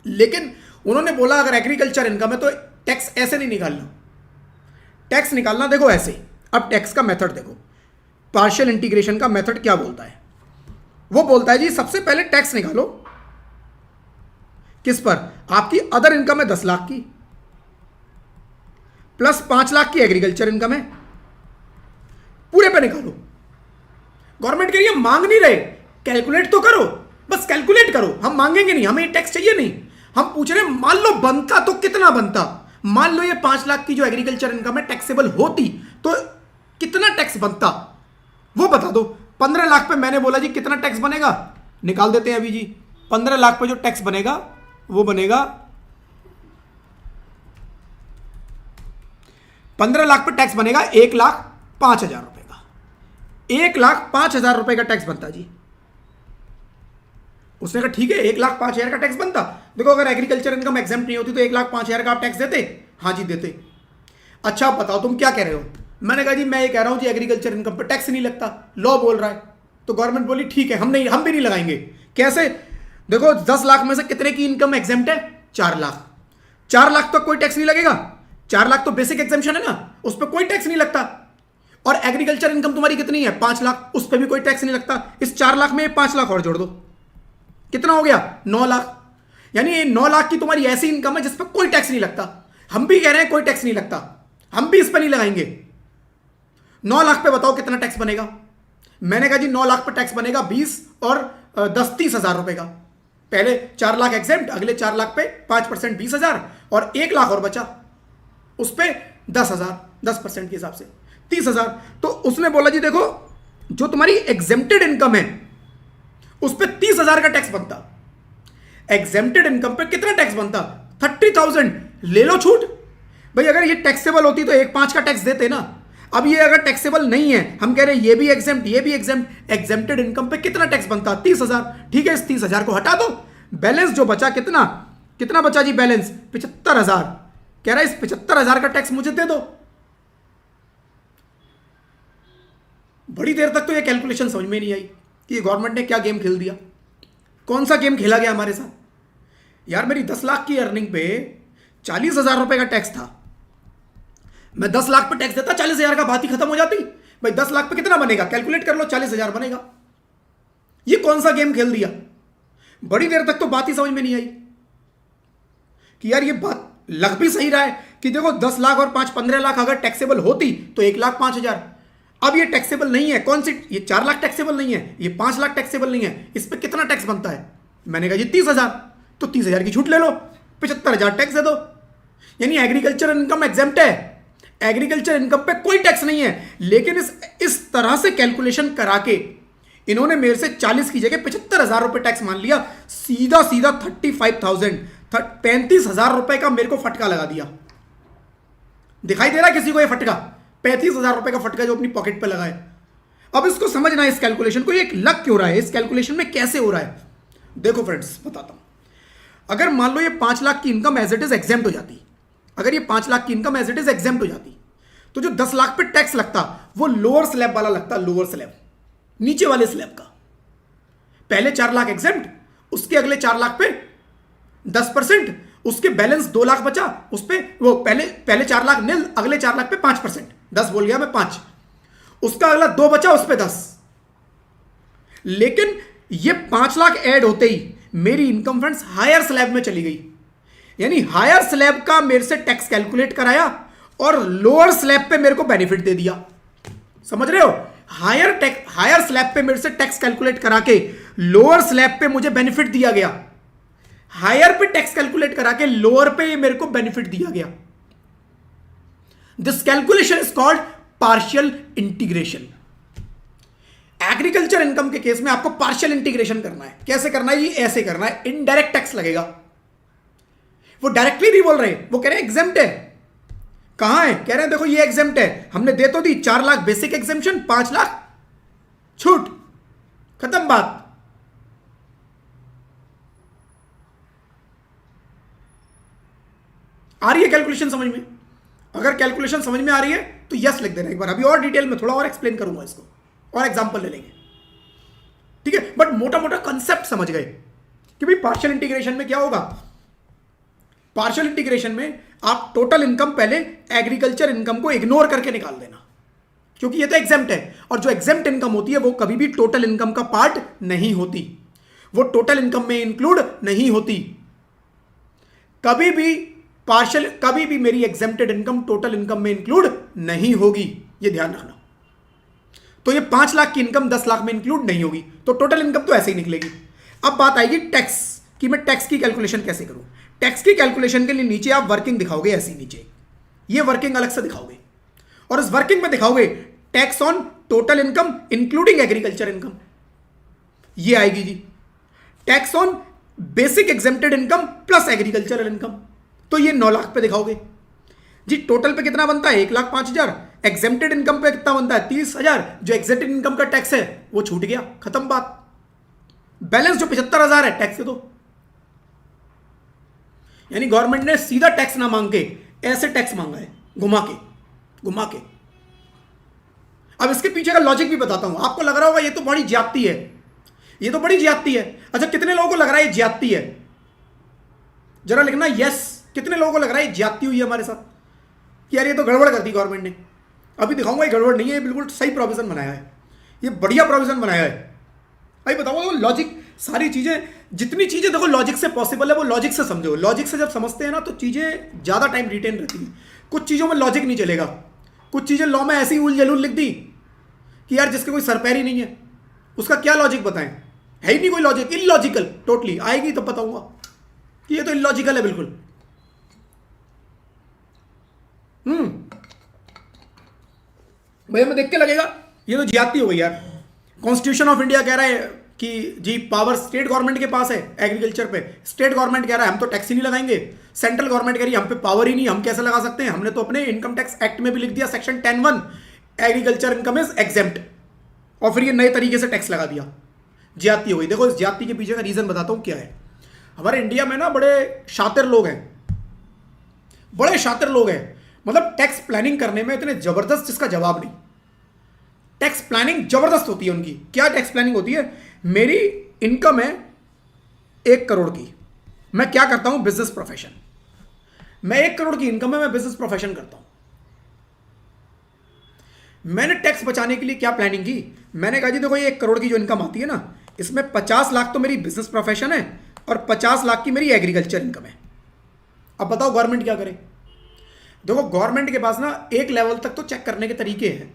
लेकिन उन्होंने बोला अगर एग्रीकल्चर इनकम है तो टैक्स ऐसे नहीं निकालना, टैक्स निकालना देखो ऐसे। अब टैक्स का मेथड देखो, पार्शियल इंटीग्रेशन का मेथड क्या बोलता है? वो बोलता है जी सबसे पहले टैक्स निकालो किस पर? आपकी अदर इनकम है 10 लाख की, प्लस 5 लाख की एग्रीकल्चर इनकम है, पूरे पे निकालो। गवर्नमेंट कह रही है मांग नहीं रहे, कैलकुलेट तो करो, बस कैलकुलेट करो, हम मांगेंगे नहीं, हमें टैक्स चाहिए नहीं। हम पूछ रहे हैं मान लो बनता तो कितना बनता? मान लो ये 5 लाख की जो एग्रीकल्चर इनकम है टैक्सेबल होती तो कितना टैक्स बनता वो बता दो। 15 लाख पे मैंने बोला जी कितना टैक्स बनेगा, निकाल देते हैं अभी जी। 15 लाख पे जो टैक्स बनेगा वो बनेगा 15 लाख पे टैक्स बनेगा 1,05,000 रुपए का। 1,05,000 रुपए का टैक्स बनता जी। उसने कहा ठीक है 1,05,000 का टैक्स बनता। देखो अगर एग्रीकल्चर इनकम एग्जेम्प्ट नहीं होती तो 1,05,000 का आप टैक्स देते? हाँ जी देते। अच्छा बताओ तुम क्या कह रहे हो? मैंने कहा जी मैं ये कह रहा हूं जी एग्रीकल्चर इनकम पर टैक्स नहीं लगता, लॉ बोल रहा है। तो गवर्नमेंट बोली ठीक है हम भी नहीं लगाएंगे। कैसे? देखो 10 लाख में से कितने की इनकम एग्जेम्प्ट है? 4 लाख। 4 लाख तो कोई टैक्स नहीं लगेगा, 4 लाख तो बेसिक एग्जेम्पशन है ना, उस पर कोई टैक्स नहीं लगता। और एग्रीकल्चर इनकम तुम्हारी कितनी है? 5 लाख, उस पर भी कोई टैक्स नहीं लगता। इस 4 लाख में 5 लाख और जोड़ दो, कितना हो गया? 9 लाख। यानी ये 9 लाख की तुम्हारी ऐसी इनकम है जिस पर कोई टैक्स नहीं लगता। हम भी कह रहे हैं कोई टैक्स नहीं लगता, हम भी इस पर नहीं लगाएंगे। 9 लाख पे बताओ कितना टैक्स बनेगा? मैंने कहा जी 9 लाख पे टैक्स बनेगा 20 और 10 30,000 रुपए का। पहले 4 लाख एग्जेम्प्ट, अगले 4 लाख पे 5% 20,000 और 1 लाख और बचा उस पे 10,000, 10% के हिसाब से 30,000। तो उसने बोला जी देखो जो तुम्हारी एग्जेम्प्टेड इनकम है उस पे 30,000 का टैक्स बनता। एग्जेम्प्टेड इनकम पे कितना टैक्स बनता? 30,000। ले लो छूट भाई। अगर ये टैक्सेबल होती तो 1,5 का टैक्स देते ना। अब ये अगर टैक्सेबल नहीं है, हम कह रहे हैं ये भी एग्जेम्प्ट ये भी एग्जेम्प्ट, एग्जेम्प्टेड इनकम पे कितना टैक्स बनता? 30,000। ठीक है इस 30,000 को हटा दो, बैलेंस जो बचा कितना कितना बचा जी? बैलेंस 75,000। कह रहा है इस 75,000 का टैक्स मुझे दे दो। बड़ी देर तक तो ये कैलकुलेशन समझ में नहीं आई कि गवर्नमेंट ने क्या गेम खेल दिया, कौन सा गेम खेला गया हमारे साथ। यार मेरी 10 लाख की अर्निंग पे 40,000 रुपए का टैक्स था, मैं 10 लाख पे टैक्स देता 40,000 का, बात ही खत्म हो जाती। भाई 10 लाख पे कितना बनेगा? कैलकुलेट कर लो, 40,000 बनेगा। ये कौन सा गेम खेल दिया? बड़ी देर तक तो बात ही समझ में नहीं आई कि यार ये बात लग भी सही रहा है कि देखो 10 लाख और 15 लाख अगर टैक्सेबल होती तो 1,05,000। अब ये टैक्सेबल नहीं है। कौन सी? ये 4 लाख टैक्सेबल नहीं है, ये 5 लाख टैक्सेबल नहीं है। इस पे कितना टैक्स बनता है? मैंने कहा जी 30,000। तो 30,000 की छूट ले लो, 75,000 टैक्स दे दो। यानी एग्रीकल्चर इनकम एग्जेम्प्ट है, एग्रीकल्चर इनकम पे कोई टैक्स नहीं है। लेकिन इस तरह से कैलकुलेशन करा के इन्होंने मेरे से 40 की जगह 75,000 रुपए टैक्स मान लिया। सीधा सीधा 35,000 35,000 रुपए का मेरे को फटका लगा दिया। दिखाई दे रहा है किसी को ये फटका? 35,000 रुपए का फटका जो अपनी पॉकेट पे लगा है। अब इसको समझना है इस कैलकुलेशन को, ये लग क्यों रहा है, इस कैलकुलेशन में कैसे हो रहा है। देखो फ्रेंड्स बताता हूं। अगर मान लो ये 5 लाख की income as it is exempt हो जाती, अगर ये 5 लाख की income as it is exempt हो जाती तो जो 10 लाख पे टैक्स लगता वो लोअर स्लैब वाला लगता, लोअर स्लैब, नीचे वाले स्लैब का। पहले 4 लाख एग्जेम्प्ट, उसके अगले 4 लाख पे 10%, उसके बैलेंस 2 लाख बचा, उस पे वो पहले 4 लाख नील, अगले 4 लाख पे 5%, 10 बोल गया मैं 5, उसका अगला 2 बचा, उस पे 10। लेकिन ये 5 लाख ऐड होते ही मेरी इनकम फ्रेंड्स हायर स्लैब में चली गई। यानी हायर स्लैब का मेरे से टैक्स कैलकुलेट कराया और लोअर स्लैब पे मेरे को बेनिफिट दे दिया। समझ रहे हो? हायर स्लैब पे मेरे से टैक्स कैलकुलेट करा के लोअर स्लैब पे मुझे बेनिफिट दिया गया। हायर पे टैक्स कैलकुलेट करा के लोअर पे मेरे को बेनिफिट दिया गया। This calculation is called partial integration. Agriculture income के केस में आपको पार्शियल इंटीग्रेशन करना है। कैसे करना है? ये ऐसे करना है, इनडायरेक्ट टैक्स लगेगा। वो डायरेक्टली नहीं बोल रहे, वो कह रहे हैं एग्जेम्प्ट है। कहां है? कह रहे हैं देखो ये एग्जेम्प्ट है, हमने दे तो दी 4 लाख बेसिक एग्जेम्पशन, 5 लाख छूट, खत्म बात। आ रही है कैलकुलेशन समझ में? अगर कैलकुलेशन समझ में आ रही है तो यस लिख देना एक बार। अभी और डिटेल में थोड़ा और एक्सप्लेन करूंगा इसको, और एग्जांपल ले लेंगे, ठीक है? बट मोटा मोटा कंसेप्ट समझ गए कि भाई पार्शियल इंटीग्रेशन में क्या होगा। पार्शियल इंटीग्रेशन में आप टोटल इनकम पहले एग्रीकल्चर इनकम को इग्नोर करके निकाल देना, क्योंकि ये तो एग्जेम्प्ट है, और जो एग्जेम्प्ट इनकम होती है वो कभी भी टोटल इनकम का पार्ट नहीं होती, वो टोटल इनकम में इंक्लूड नहीं होती। कभी भी पार्शियल, कभी भी मेरी एग्जेम्प्टेड इनकम टोटल इनकम में इंक्लूड नहीं होगी, ये ध्यान रखना। तो ये 5 लाख की इनकम 10 लाख में इंक्लूड नहीं होगी, तो टोटल इनकम तो ऐसे ही निकलेगी। अब बात आएगी टैक्स कि मैं टैक्स की कैलकुलेशन कैसे करूं। टैक्स की कैलकुलेशन के लिए नीचे आप वर्किंग दिखाओगे, ऐसी नीचे ये वर्किंग अलग से दिखाओगे, और इस वर्किंग में दिखाओगे tax on total income including agriculture income, ये आएगी जी। Tax on basic exempted income plus agricultural income, तो ये 9 लाख पे दिखाओगे जी। टोटल पे कितना बनता है? 1,05,000। एग्जेम्प्टेड इनकम पे कितना बनता है? 30,000। जो एग्जेम्प्टेड इनकम का टैक्स है वो छूट गया, खत्म बात। बैलेंस जो 75,000 है टैक्स के दो। यानी गवर्नमेंट ने सीधा टैक्स ना मांग के ऐसे टैक्स मांगा है, घुमा के। अब इसके पीछे का लॉजिक भी बताता हूं। आपको लग रहा होगा ये तो बड़ी ज्यादती है, ये तो बड़ी ज्यादती है। अच्छा, कितने लोगों को लग रहा है ये ज्यादती है? जरा लिखना यस। कितने लोगों को लग रहा है ये ज्यादती हुई है हमारे साथ कि यार ये तो गड़बड़ कर दी गवर्नमेंट ने? अभी दिखाऊंगा ये गड़बड़ नहीं है, ये बिल्कुल सही प्रोविजन बनाया है, ये बढ़िया प्रोविजन बनाया है। भाई बताओ, लॉजिक, सारी चीजें, जितनी चीजें देखो लॉजिक से पॉसिबल है वो लॉजिक से समझो। लॉजिक से जब समझते हैं ना तो चीजें ज्यादा टाइम रिटेन रहती हैं। कुछ चीजों में लॉजिक नहीं चलेगा, कुछ चीजें लॉ में ऐसी उल जलूल लिख दी कि यार जिसके कोई सरपैर ही नहीं है, उसका क्या लॉजिक बताएं? है ही नहीं कोई लॉजिक, इलॉजिकल टोटली। आएगी तब बताऊंगा कि ये तो इलॉजिकल है बिल्कुल। भैया मैं देख के लगेगा ये तो ज्यादती हो गई यार। कॉन्स्टिट्यूशन ऑफ इंडिया कह रहा है कि जी पावर स्टेट गवर्नमेंट के पास है एग्रीकल्चर पे। स्टेट गवर्नमेंट कह रहा है हम तो टैक्स ही नहीं लगाएंगे। सेंट्रल गवर्नमेंट कह रही है हम पे पावर ही नहीं, हम कैसे लगा सकते हैं? हमने तो अपने इनकम टैक्स एक्ट में भी लिख दिया section 10(1) agriculture income is exempt, और फिर ये नए तरीके से टैक्स लगा दिया। ज्यादती हो गई। देखो इस ज्यादती के पीछे का रीजन बताता हूं क्या है। हमारे इंडिया में ना बड़े शातिर लोग हैं, बड़े शातिर लोग हैं, मतलब टैक्स प्लानिंग करने में इतने जबरदस्त जिसका जवाब नहीं। टैक्स प्लानिंग जबरदस्त होती है उनकी। क्या टैक्स प्लानिंग होती है? मेरी इनकम है 1 करोड़ की, मैं क्या करता हूं? Business profession. मैं 1 करोड़ की इनकम है, मैं बिजनेस प्रोफेशन करता हूं। मैंने टैक्स बचाने के लिए क्या प्लानिंग की? मैंने कहा जी देखो ये 1 करोड़ की जो इनकम आती है ना, इसमें 50 लाख तो मेरी बिजनेस प्रोफेशन है और 50 लाख की मेरी एग्रीकल्चर इनकम है। अब बताओ गवर्नमेंट क्या करे? देखो गवर्नमेंट के पास ना एक लेवल तक तो चेक करने के तरीके हैं,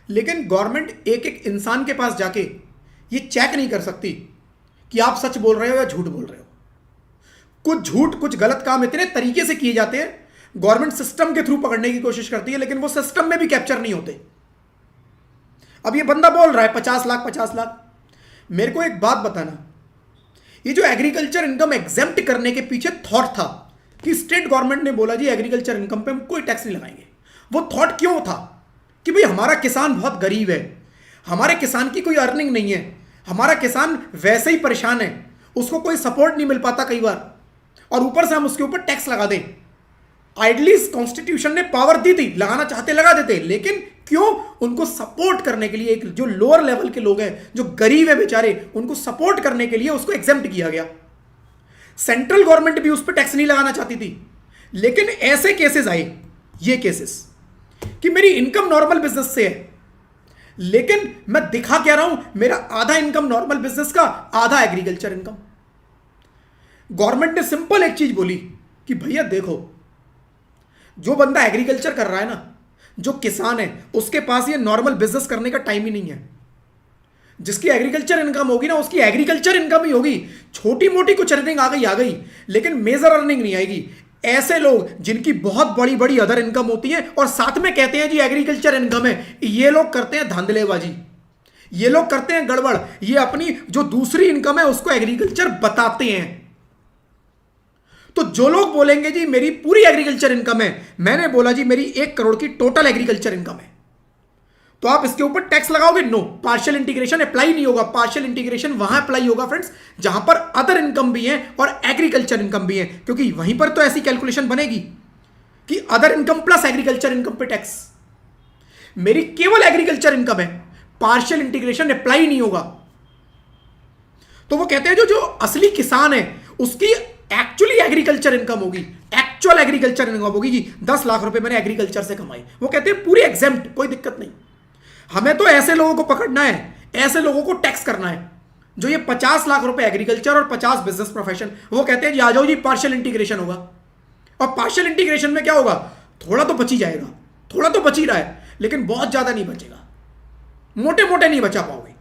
लेकिन गवर्नमेंट एक एक इंसान के पास जाके ये चेक नहीं कर सकती कि आप सच बोल रहे हो या झूठ बोल रहे हो। कुछ झूठ, कुछ गलत काम इतने तरीके से किए जाते हैं, गवर्नमेंट सिस्टम के थ्रू पकड़ने की कोशिश करती है, लेकिन वो सिस्टम में भी कैप्चर नहीं होते। अब ये बंदा बोल रहा है 50 लाख 50 लाख। मेरे को एक बात बताना, ये जो एग्रीकल्चर इनकम एग्जेम्प्ट करने के पीछे थॉट था कि स्टेट गवर्नमेंट ने बोला जी एग्रीकल्चर इनकम पे हम कोई टैक्स नहीं लगाएंगे, वो थॉट क्यों था? कि भाई हमारा किसान बहुत गरीब है, हमारे किसान की कोई अर्निंग नहीं है, हमारा किसान वैसे ही परेशान है, उसको कोई सपोर्ट नहीं मिल पाता कई बार, और ऊपर से हम उसके ऊपर टैक्स लगा दें। आइडली कॉन्स्टिट्यूशन ने पावर दी थी, लगाना चाहते लगा देते, लेकिन क्यों? उनको सपोर्ट करने के लिए, एक जो लोअर लेवल के लोग हैं, जो गरीब है बेचारे, उनको सपोर्ट करने के लिए उसको एग्जेम्प्ट किया गया। सेंट्रल गवर्नमेंट भी उस पर टैक्स नहीं लगाना चाहती थी, लेकिन ऐसे केसेस आए, ये केसेस कि मेरी इनकम नॉर्मल बिजनेस से है, लेकिन मैं दिखा क्या रहा हूं, मेरा आधा इनकम नॉर्मल बिजनेस का, आधा एग्रीकल्चर इनकम। गवर्नमेंट ने सिंपल एक चीज बोली कि भैया देखो, जो बंदा एग्रीकल्चर कर रहा है ना, जो किसान है, उसके पास ये नॉर्मल बिजनेस करने का टाइम ही नहीं है। जिसकी एग्रीकल्चर इनकम होगी ना, उसकी एग्रीकल्चर इनकम ही होगी। छोटी मोटी कुछ अर्निंग आ गई, लेकिन मेजर अर्निंग नहीं आएगी। ऐसे लोग जिनकी बहुत बड़ी बड़ी अदर इनकम होती है और साथ में कहते हैं जी एग्रीकल्चर इनकम है, ये लोग करते हैं धांधलेबाजी, ये लोग करते हैं गड़बड़, ये अपनी जो दूसरी इनकम है उसको एग्रीकल्चर बताते हैं। तो जो लोग बोलेंगे जी मेरी पूरी एग्रीकल्चर इनकम है, मैंने बोला जी मेरी 1 करोड़ की टोटल एग्रीकल्चर इनकम है, तो आप इसके ऊपर टैक्स लगाओगे? नो, पार्शियल इंटीग्रेशन अप्लाई नहीं होगा। पार्शियल इंटीग्रेशन वहां अप्लाई होगा फ्रेंड्स जहां पर अदर इनकम भी है और एग्रीकल्चर इनकम भी है, क्योंकि वहीं पर तो ऐसी कैलकुलेशन बनेगी कि other income plus agriculture income पे टैक्स। मेरी केवल एग्रीकल्चर इनकम है, पार्शियल इंटीग्रेशन अप्लाई नहीं होगा। तो वो कहते हैं जो जो असली किसान है उसकी एक्चुअली एग्रीकल्चर इनकम होगी, एक्चुअल एग्रीकल्चर इनकम होगी जी 10 लाख रुपए मैंने एग्रीकल्चर से कमाई, वो कहते हैं पूरी एग्जेम्प्ट, कोई दिक्कत नहीं। हमें तो ऐसे लोगों को पकड़ना है, ऐसे लोगों को टैक्स करना है जो ये 50 लाख रुपए एग्रीकल्चर और 50 बिजनेस प्रोफेशन, वो कहते हैं जी आ जाओ जी पार्शियल इंटीग्रेशन होगा। और पार्शियल इंटीग्रेशन में क्या होगा? थोड़ा तो बच ही जाएगा, थोड़ा तो बच ही रहा है, लेकिन बहुत ज्यादा नहीं बचेगा, मोटे मोटे नहीं बचा पाओगे।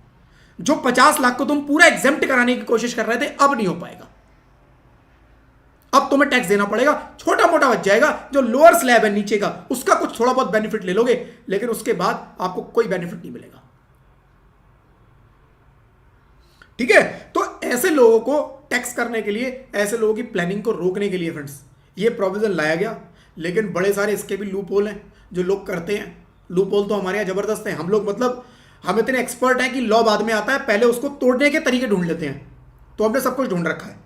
जो 50 लाख को तुम पूरा एग्जेम्प्ट कराने की कोशिश कर रहे थे अब नहीं हो पाएगा, अब तुम्हें टैक्स देना पड़ेगा, छोटा मोटा बच जाएगा। जो लोअर स्लैब है नीचे का उसका कुछ थोड़ा बहुत बेनिफिट ले लोगे, लेकिन उसके बाद आपको कोई बेनिफिट नहीं मिलेगा। ठीक है, तो ऐसे लोगों को टैक्स करने के लिए, ऐसे लोगों की प्लानिंग को रोकने के लिए फ्रेंड्स ये प्रोविजन लाया गया। लेकिन बड़े सारे इसके भी लूप होल हैं जो लोग करते हैं। लूप होल तो हमारे यहाँ जबरदस्त है, हम लोग मतलब हम इतने एक्सपर्ट हैं कि लॉ बाद में आता है, पहले उसको तोड़ने के तरीके ढूंढ लेते हैं। तो हमने सब कुछ ढूंढ रखा है,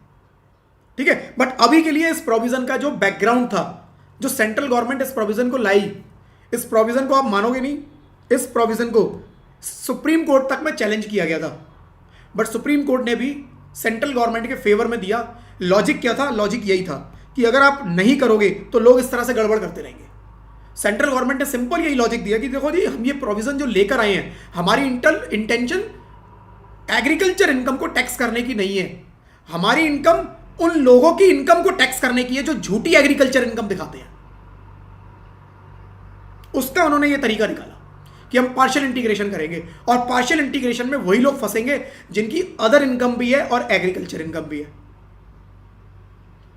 ठीक है। बट अभी के लिए इस प्रोविजन का जो बैकग्राउंड था, जो सेंट्रल गवर्नमेंट इस प्रोविजन को लाई, इस प्रोविजन को आप मानोगे नहीं, इस प्रोविजन को सुप्रीम कोर्ट तक में चैलेंज किया गया था, बट सुप्रीम कोर्ट ने भी सेंट्रल गवर्नमेंट के फेवर में दिया। लॉजिक क्या था? लॉजिक यही था कि अगर आप नहीं करोगे तो लोग इस तरह से गड़बड़ करते रहेंगे। सेंट्रल गवर्नमेंट ने सिंपल यही लॉजिक दिया कि देखो जी हम ये प्रोविजन जो लेकर आए हैं, हमारी इंटेंशन एग्रीकल्चर इनकम को टैक्स करने की नहीं है, हमारी इनकम उन लोगों की इनकम को टैक्स करने की है जो झूठी एग्रीकल्चर इनकम दिखाते हैं। उसका उन्होंने ये तरीका निकाला कि हम पार्शियल इंटीग्रेशन करेंगे, और पार्शियल इंटीग्रेशन में वही लोग फंसेंगे जिनकी अदर इनकम भी है और एग्रीकल्चर इनकम भी है।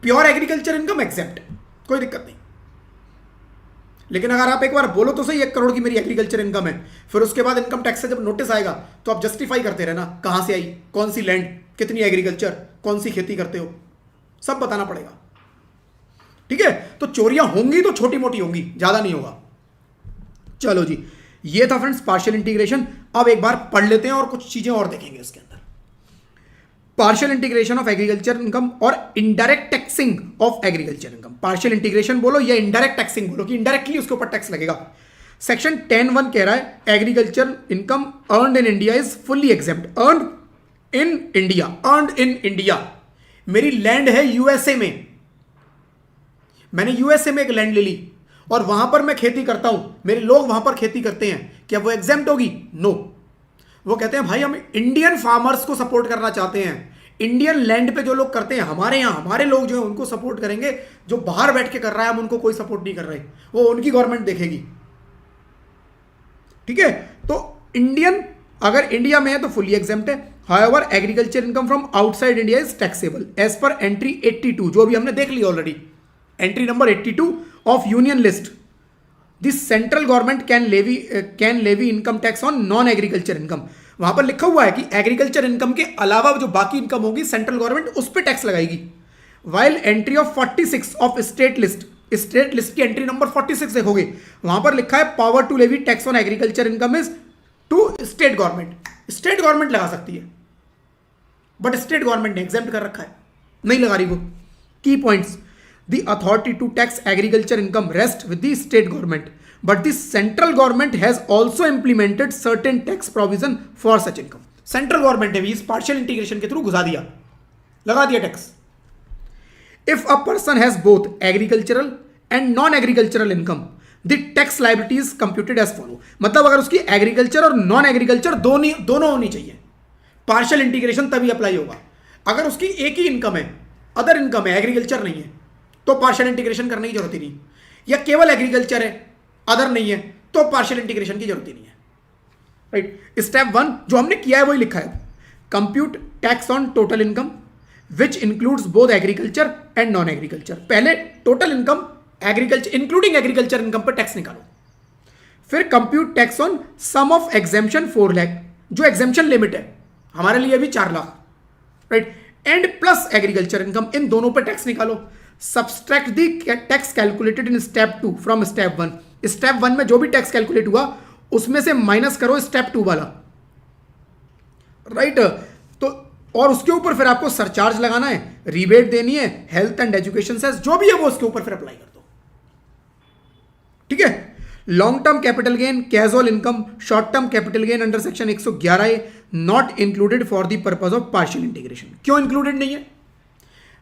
प्योर एग्रीकल्चर इनकम एग्जेप्ट, कोई दिक्कत नहीं। लेकिन अगर आप एक बार बोलो तो सही 1 करोड़ की मेरी एग्रीकल्चर इनकम है, फिर उसके बाद इनकम टैक्स से जब नोटिस आएगा तो आप जस्टिफाई करते रहना कहां से आई, कौन सी लैंड, कितनी एग्रीकल्चर, कौन सी खेती करते हो, सब बताना पड़ेगा। ठीक है, तो चोरियां होंगी तो छोटी मोटी होंगी, ज्यादा नहीं होगा। चलो जी, ये था फ्रेंड्स पार्शियल इंटीग्रेशन। अब एक बार पढ़ लेते हैं और कुछ चीजें और देखेंगे इसके अंदर। Partial integration of agriculture income और indirect taxing of agriculture income. Partial integration बोलो या इनडायरेक्ट टैक्सिंग बोलो कि इनडायरेक्टली उसके ऊपर टैक्स लगेगा। सेक्शन 10(1) कह रहा है agriculture income earned in India is fully exempt. Earned in India, earned in India, मेरी लैंड है यूएसए में, मैंने यूएसए में एक लैंड ले ली और वहां पर मैं खेती करता हूं, मेरे लोग वहां पर खेती करते हैं, क्या वो एग्जेम्प्ट होगी? नो। वो कहते हैं भाई हम इंडियन फार्मर्स को सपोर्ट करना चाहते हैं, इंडियन लैंड पे जो लोग करते हैं, हमारे यहां हमारे लोग जो है उनको सपोर्ट करेंगे, जो बाहर बैठ के कर रहा है हम उनको कोई सपोर्ट नहीं कर रहे, वो उनकी गवर्नमेंट देखेगी। ठीक है, तो इंडियन अगर इंडिया में है तो फुल्ली एग्जेम्प्ट है। However agriculture income from outside India is taxable as per entry 82, जो भी हमने देख लिया already, entry number 82 of union list. This central government can levy income tax on non agriculture income. वहां पर लिखा हुआ है कि एग्रीकल्चर इनकम के अलावा जो बाकी इनकम होगी सेंट्रल गवर्नमेंट उस पर टैक्स लगाएगी। While entry of 46 of state list, state list की एंट्री नंबर 46 देखोगे, वहां पर लिखा है power to levy tax on agriculture income is to state government. State government लगा सकती है, बट स्टेट गवर्नमेंट ने एग्जेम्प्ट कर रखा है, नहीं लगा रही वो। Key points, the authority to tax agriculture income rests with the state government, but the central government has also implemented certain tax provision for such income. Central government ने भी इस partial integration के थ्रू घुसा दिया, लगा दिया tax. If a person has both agricultural and non-agricultural income, the tax liability is computed as follow. मतलब अगर उसकी एग्रीकल्चर और नॉन एग्रीकल्चर दोनों होनी चाहिए, पार्शियल इंटीग्रेशन तभी अप्लाई होगा। अगर उसकी एक ही इनकम है, अदर इनकम है, एग्रीकल्चर नहीं है, तो पार्शियल इंटीग्रेशन करने की जरूरत ही नहीं, या केवल एग्रीकल्चर है अदर नहीं है तो पार्शियल इंटीग्रेशन की जरूरत ही नहीं है। राइट, स्टेप 1 जो हमने किया है वही लिखा है, compute tax on total income, which includes both agriculture and non agriculture. पहले total income agriculture including agriculture income पर टैक्स निकालो, फिर compute tax on sum of exemption 4 lakh, जो एग्जेम्पशन लिमिट है हमारे लिए भी 4 lakh, right, and plus agriculture income, इन दोनों पर टैक्स निकालो। Subtract the tax calculated in step 2 from step 1। Step 1 में जो भी टैक्स कैलकुलेट हुआ उसमें से माइनस करो स्टेप 2 वाला, राइट। तो और उसके ऊपर फिर आपको सरचार्ज लगाना है, रिबेट देनी है, हेल्थ एंड एजुकेशन सेस जो भी है वो उसके ऊपर फिर अप्लाई कर दो, ठीक है। Long term capital gain, casual income, short term capital gain under section 111A not included for the purpose of partial integration. क्यों इंक्लूडेड नहीं है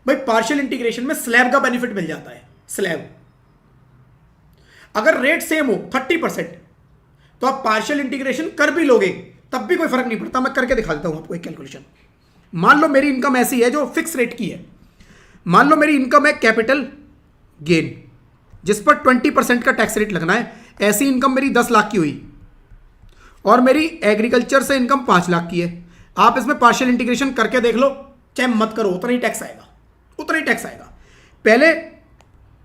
भाई? पार्शियल इंटीग्रेशन में स्लैब का बेनिफिट मिल जाता है। स्लैब अगर रेट सेम हो 30%, तो आप पार्शियल इंटीग्रेशन कर भी लोगे तब भी कोई फर्क नहीं पड़ता। मैं करके दिखा देता हूं आपको एक कैलकुलेशन। मान लो मेरी इनकम ऐसी है जो फिक्स रेट की है। मान लो मेरी इनकम है कैपिटल गेन जिस पर 20% का टैक्स रेट लगना है। ऐसी इनकम मेरी 10 लाख की हुई और मेरी एग्रीकल्चर से इनकम 5 लाख की है। आप इसमें पार्शियल इंटीग्रेशन करके देख लो, चाहे मत करो, उतना ही टैक्स आएगा, उतना ही टैक्स आएगा। पहले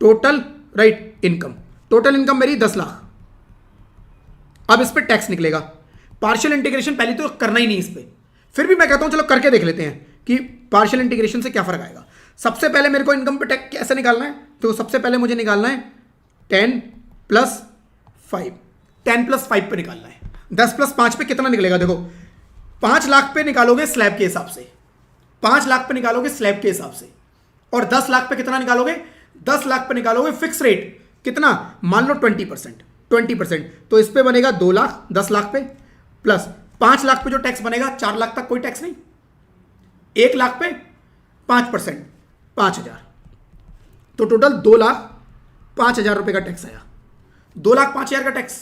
total right income, total income मेरी 10 लाख, अब इस पर टैक्स निकलेगा। पार्शियल इंटीग्रेशन पहले तो करना ही नहीं इस पर, फिर भी मैं कहता हूं चलो करके देख लेते हैं कि पार्शियल इंटीग्रेशन से क्या फर्क आएगा। सबसे पहले मेरे को इनकम पे टैक्स कैसे निकालना है? तो सबसे पहले मुझे निकालना है 10 + 5, 10 + 5 पे निकालना है। 10 + 5 पे कितना निकलेगा? देखो 5 लाख पे निकालोगे स्लैब के हिसाब से, 5 लाख पे निकालोगे स्लैब के हिसाब से, और 10 लाख पे कितना निकालोगे? 10 लाख पे निकालोगे फिक्स रेट कितना, मान लो 20%, तो इस पे बनेगा 2 लाख 10 लाख पे, प्लस 5 लाख पे जो टैक्स बनेगा 4 लाख तक कोई टैक्स नहीं, 1 लाख पे 5% 5,000, तो टोटल 2,05,000 रुपए का टैक्स आया, 2,05,000 का टैक्स।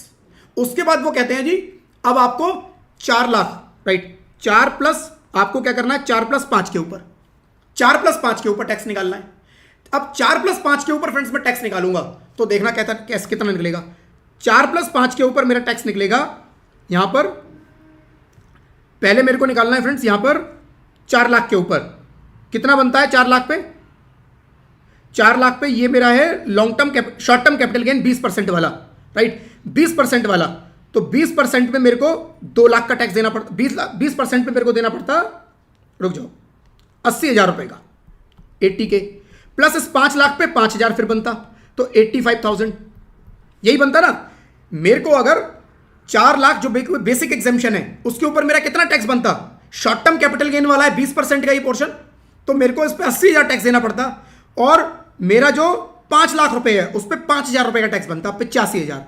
उसके बाद वो कहते हैं जी अब आपको 4 लाख राइट, 4 प्लस आपको क्या करना है, 4 + 5 के ऊपर, 4 + 5 के ऊपर टैक्स निकालना है। अब 4 + 5 के ऊपर फ्रेंड्स मैं टैक्स निकालूंगा तो देखना कहता कैसे कितना निकलेगा। 4 + 5 के ऊपर मेरा टैक्स निकलेगा, यहां पर पहले मेरे को निकालना है फ्रेंड्स, यहां पर 4 लाख के ऊपर कितना बनता है? 4 लाख पे, 4 लाख पे ये मेरा है long term short term capital gain 20% वाला, राइट, 20% वाला। तो 20% पे मेरे को 2 लाख का टैक्स देना पड़ता, 20% पे मेरे को देना पड़ता, रुक जाओ, 80,000 रुपए का, 80K, प्लस इस 5 लाख पे 5,000 फिर बनता, तो 85,000 यही बनता ना। मेरे को अगर 4 लाख जो बेसिक एग्जेम्पशन है उसके ऊपर मेरा कितना टैक्स बनता? शॉर्ट टर्म कैपिटल गेन वाला है 20% का ही पोर्शन, तो मेरे को इस पर 80,000 टैक्स देना पड़ता, और मेरा जो 5 लाख रुपए है उस पर 5,000 रुपए का टैक्स बनता, 85,000।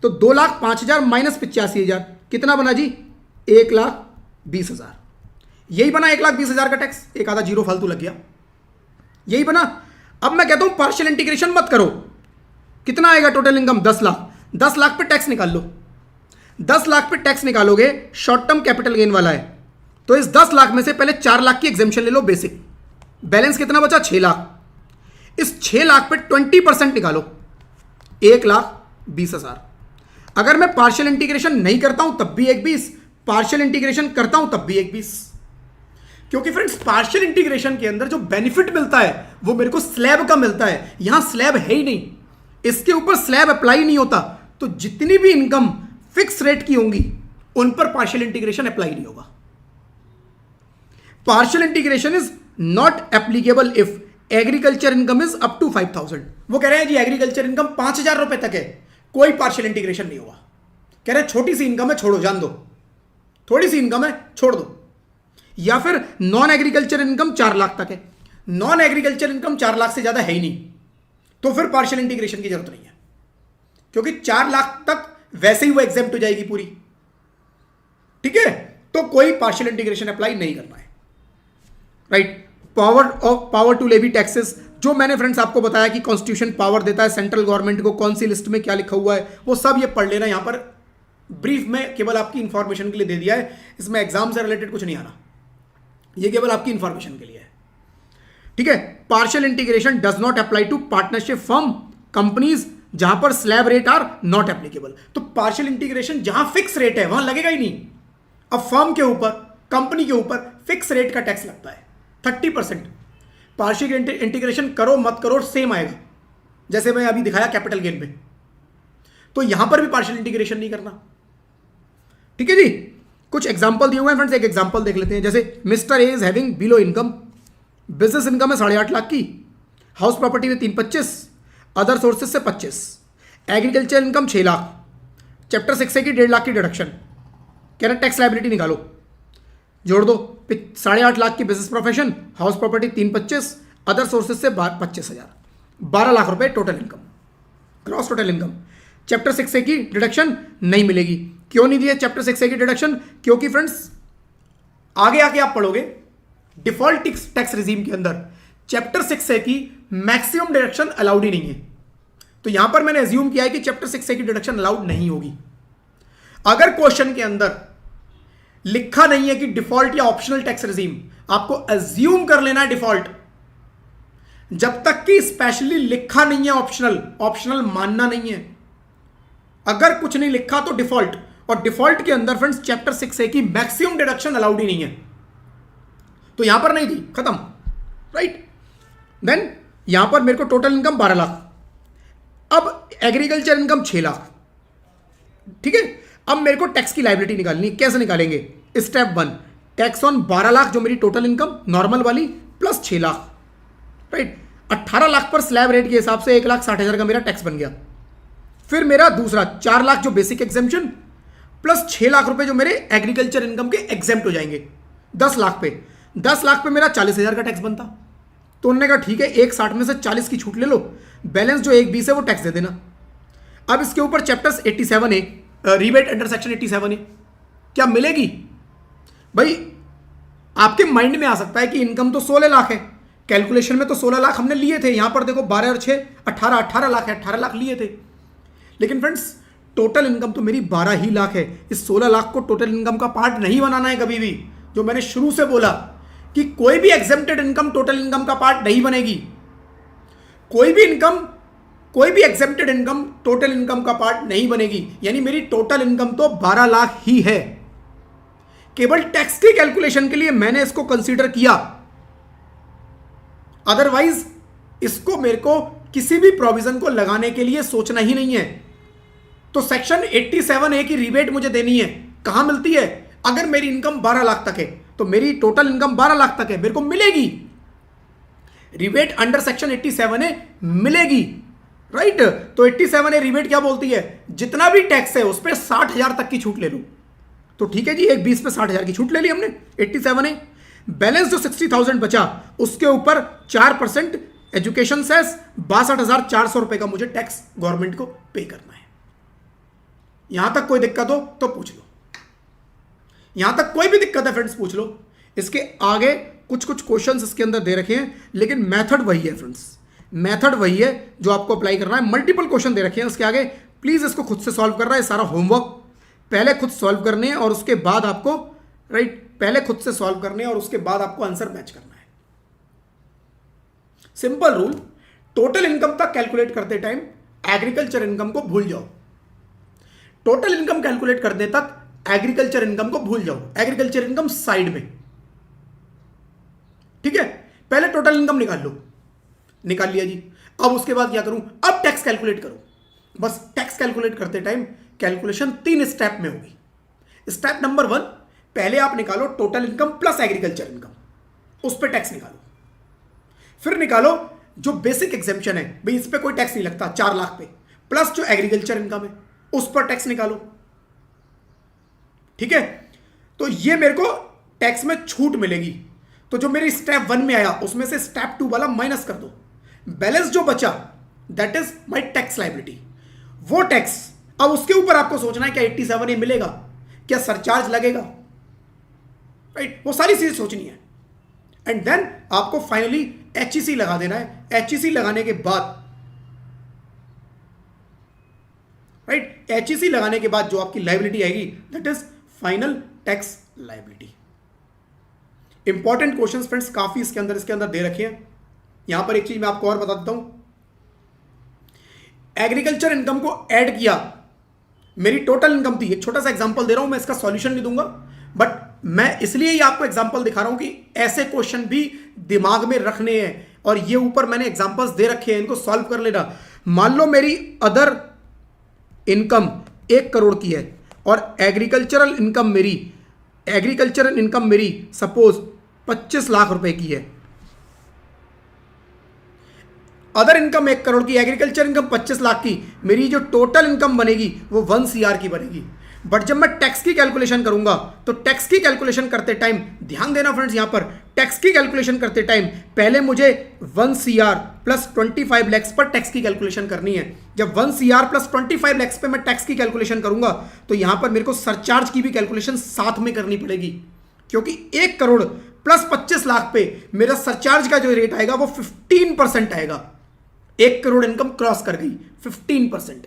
तो 2,05,000 माइनस 85,000 कितना बना जी? 1,20,000। यही बना 1,20,000 का टैक्स, एक आधा जीरो फालतू लग गया, यही बना। अब मैं कहता हूं पार्शियल इंटीग्रेशन मत करो, कितना आएगा टोटल इनकम? 10 लाख, 10 लाख पे टैक्स निकाल लो, 10 लाख पे टैक्स निकालोगे, शॉर्ट टर्म कैपिटल गेन वाला है, तो इस 10 लाख में से पहले 4 लाख की एग्जेम्पशन ले लो बेसिक, बैलेंस कितना बचा? 6 लाख। इस 6 लाख पे 20% निकालो, 1,20,000। अगर मैं पार्शियल इंटीग्रेशन नहीं करता हूं तब भी 1,20, पार्शियल इंटीग्रेशन करता हूं तब भी 1,20, क्योंकि फ्रेंड्स पार्शियल इंटीग्रेशन के अंदर जो बेनिफिट मिलता है वो मेरे को स्लैब का मिलता है, यहां स्लैब है ही नहीं, इसके ऊपर स्लैब अप्लाई नहीं होता, तो जितनी भी इनकम फिक्स रेट की होंगी उन पर पार्शियल इंटीग्रेशन अप्लाई नहीं होगा। Partial integration is not applicable if agriculture income is up to 5,000। वो कह रहे हैं जी एग्रीकल्चर इनकम 5,000 रुपए तक है, कोई पार्शियल इंटीग्रेशन नहीं होगा। कह रहे हैं छोटी सी इनकम है, छोड़ो, जान दो, थोड़ी सी इनकम है, छोड़ दो। या फिर नॉन एग्रीकल्चर इनकम 4 लाख तक है, नॉन एग्रीकल्चर इनकम 4 लाख से ज्यादा है ही नहीं, तो फिर पार्शियल इंटीग्रेशन की जरूरत नहीं है, क्योंकि 4 लाख तक वैसे ही वो एग्जेम्प्ट हो जाएगी पूरी, ठीक है। तो कोई पार्शियल इंटीग्रेशन अप्लाई नहीं करना है, right. Power to levy taxes, जो मैंने फ्रेंड्स आपको बताया कि कॉन्स्टिट्यूशन पावर देता है सेंट्रल गवर्नमेंट को, कौन सी लिस्ट में क्या लिखा हुआ है वो सब ये पढ़ लेना, यहां पर ब्रीफ में केवल आपकी इंफॉर्मेशन के लिए दे दिया है, इसमें एग्जाम से रिलेटेड कुछ नहीं आना, ये केवल आपकी इंफॉर्मेशन के लिए है, ठीक है। Partial integration does not apply to partnership firm companies जहां पर slab rate are not applicable. तो पार्शियल इंटीग्रेशन जहां फिक्स रेट है वहां लगेगा ही नहीं। अब फर्म के ऊपर, कंपनी के ऊपर फिक्स रेट का टैक्स लगता है 30%, पार्शियल इंटीग्रेशन करो मत करो सेम आएगा, जैसे मैं अभी दिखाया कैपिटल गेन में। तो यहां पर भी पार्शियल इंटीग्रेशन नहीं करना। ठीक है जी, कुछ एग्जांपल दिए हुए हैं फ्रेंड्स, एक एग्जांपल देख लेते हैं। जैसे mister A is having below income, business income है 8.5 लाख की, हाउस प्रॉपर्टी में 325, अदर सोर्सेज से 25, एग्रीकल्चर इनकम 6 लाख, चैप्टर 6 से की 1.5 लाख की डिडक्शन, कह रहे टैक्स लायबिलिटी निकालो, जोड़ दो 8.5 लाख की business profession, house property 325, other sources से 25,000, 12 लाख रुपए total income, cross total income. Chapter 6 से की डिडक्शन नहीं मिलेगी। क्यों नहीं दिया चैप्टर 6 से की डिडक्शन? क्योंकि फ्रेंड्स आगे आके आप पढ़ोगे डिफॉल्ट टैक्स रिजीम के अंदर चैप्टर 6 से की मैक्सिमम डिडक्शन अलाउड ही नहीं है। तो यहां पर मैंने एज्यूम किया है कि चैप्टर 6 से की डिडक्शन अलाउड नहीं होगी। अगर क्वेश्चन के अंदर लिखा नहीं है कि डिफॉल्ट या ऑप्शनल टैक्स रिजीम, आपको एज्यूम कर लेना है डिफॉल्ट, जब तक कि स्पेशली लिखा नहीं है ऑप्शनल, ऑप्शनल मानना नहीं है। अगर कुछ नहीं लिखा तो डिफॉल्ट, और डिफॉल्ट के अंदर फ्रेंड्स चैप्टर 6 से की मैक्सिमम डिडक्शन अलाउड ही नहीं है। तो यहां पर नहीं थी, खत्म, राइट। देन यहां पर मेरे को टोटल इनकम 12 लाख, अब एग्रीकल्चर इनकम 6 लाख, ठीक है। अब मेरे को टैक्स की लायबिलिटी निकालनी है। कैसे निकालेंगे? स्टेप 1, टैक्स ऑन 12 लाख जो मेरी टोटल इनकम नॉर्मल वाली प्लस 6 लाख, राइट। 18 लाख पर स्लैब रेट के हिसाब से 1,60,000 का मेरा टैक्स बन गया। फिर मेरा दूसरा 4 लाख जो बेसिक एग्जेम्पशन प्लस 6 लाख रुपए जो मेरे एग्रीकल्चर इनकम के एग्जेम्प्ट हो जाएंगे 10 लाख पे। 10 लाख पे मेरा 40,000 का टैक्स बनता। तो उन्होंने कहा ठीक है 1,60 में से 40 की छूट ले लो, बैलेंस जो 1,20 है वो टैक्स दे देना। अब इसके ऊपर चैप्टर 87 है, रिबेट अंडर सेक्शन 87 है, क्या मिलेगी? भाई आपके माइंड में आ सकता है कि इनकम तो 16 लाख है, कैलकुलेशन में तो 16 लाख हमने लिए थे, यहां पर देखो 12 और 6 18 लाख है, 18 लाख लिए थे। लेकिन फ्रेंड्स टोटल इनकम तो मेरी 12 ही लाख है। इस 16 लाख को टोटल इनकम का पार्ट नहीं बनाना है कभी भी। जो मैंने शुरू से बोला कि कोई भी एग्जेम्प्टेड इनकम टोटल इनकम का पार्ट नहीं बनेगी। कोई भी एग्जेम्प्टेड इनकम टोटल इनकम का पार्ट नहीं बनेगी। यानी मेरी टोटल इनकम तो 12 लाख ही है। केवल टैक्स के कैलकुलेशन के लिए मैंने इसको कंसीडर किया, अदरवाइज इसको मेरे को किसी भी प्रोविजन को लगाने के लिए सोचना ही नहीं है। तो सेक्शन 87A की रिबेट मुझे देनी है, कहां मिलती है? अगर मेरी इनकम 12 लाख तक है तो मेरी टोटल इनकम 12 लाख तक है, मेरे को मिलेगी रिबेट अंडर सेक्शन 87A मिलेगी, राइट। तो 87A रिबेट क्या बोलती है? जितना भी टैक्स है उस पर 60,000 तक की छूट ले लो। तो ठीक है जी, 1,20 पे 60,000 की छूट ले ली हमने 87A। बैलेंस जो 60,000 बचा उसके ऊपर 4% एजुकेशन सेस 62,400 रुपए का मुझे टैक्स गवर्नमेंट को पे करना है। यहां तक कोई दिक्कत हो तो पूछ लो, यहां तक कोई भी दिक्कत है फ्रेंड्स पूछ लो। इसके आगे कुछ क्वेश्चंस इसके अंदर दे रखे हैं, लेकिन मेथड वही है फ्रेंड्स, मेथड वही है जो आपको अप्लाई करना है। मल्टीपल क्वेश्चन दे रखे हैं उसके आगे, प्लीज इसको खुद से सॉल्व करना है। सारा होमवर्क पहले खुद सॉल्व करने हैं और उसके बाद आपको, राइट, पहले खुद से सॉल्व करने हैं और उसके बाद आपको आंसर मैच करना है। सिंपल रूल, टोटल इनकम तक कैलकुलेट करते टाइम एग्रीकल्चर इनकम को भूल जाओ। टोटल इनकम कैलकुलेट करने तक एग्रीकल्चर इनकम को भूल जाओ, एग्रीकल्चर इनकम साइड में, ठीक है। पहले टोटल इनकम निकाल लो, निकाल लिया जी। अब उसके बाद क्या करूं? अब टैक्स कैलकुलेट करो। बस टैक्स कैलकुलेट करते टाइम कैलकुलेशन 3 स्टेप में होगी। स्टेप नंबर 1, पहले आप निकालो total income plus agriculture income, उस पर टैक्स निकालो। फिर निकालो जो बेसिक एग्जेम्पशन है, भाई इस पर कोई टैक्स नहीं लगता 4 लाख पे, प्लस जो एग्रीकल्चर इनकम है उस पर टैक्स निकालो, ठीक है। तो ये मेरे को टैक्स में छूट मिलेगी। तो जो मेरी स्टेप 1 में आया उसमें से स्टेप 2 वाला माइनस कर दो। बैलेंस जो बचा that is my tax liability. वो टैक्स अब उसके ऊपर आपको सोचना है क्या 87A मिलेगा, क्या सरचार्ज लगेगा, राइट, वो सारी चीजें सोचनी है। एंड देन आपको फाइनली HEC लगा देना है। HEC लगाने के बाद, राइट, HEC लगाने के बाद जो आपकी लायबिलिटी आएगी that is final tax liability. Important questions friends काफी इसके अंदर दे रखे हैं। यहां पर एक चीज मैं आपको और बता देता हूं, एग्रीकल्चर इनकम को ऐड किया, मेरी टोटल इनकम थी। एक छोटा सा एग्जांपल दे रहा हूं, मैं इसका सॉल्यूशन नहीं दूंगा, बट मैं इसलिए ही आपको एग्जांपल दिखा रहा हूं कि ऐसे क्वेश्चन भी दिमाग में रखने हैं। और ये ऊपर मैंने एग्जांपल्स दे रखे हैं, इनको सॉल्व कर लेना। मान लो मेरी अदर इनकम 1 करोड़ की है और एग्रीकल्चरल इनकम मेरी सपोज 25 लाख रुपए की है। अदर इनकम 1 करोड़ की, एग्रीकल्चर इनकम 25 लाख की, मेरी जो टोटल इनकम बनेगी वो 1 CR की बनेगी। बट जब मैं टैक्स की कैलकुलेशन करूंगा तो टैक्स की कैलकुलेशन करते टाइम ध्यान देना फ्रेंड्स, यहां पर टैक्स की कैलकुलेशन करते टाइम पहले मुझे 1 CR प्लस 25 लैक्स पर टैक्स की कैलकुलेशन करनी है। जब 1 CR प्लस 25 लैक्स पे मैं टैक्स की कैलकुलेशन करूंगा तो यहां पर मेरे को सरचार्ज की भी कैलकुलेशन साथ में करनी पड़ेगी, क्योंकि 1 करोड़ प्लस 25 लाख पे मेरा सरचार्ज का जो रेट आएगा वो 15% आएगा। 1 करोड़ इनकम क्रॉस कर गई 15%।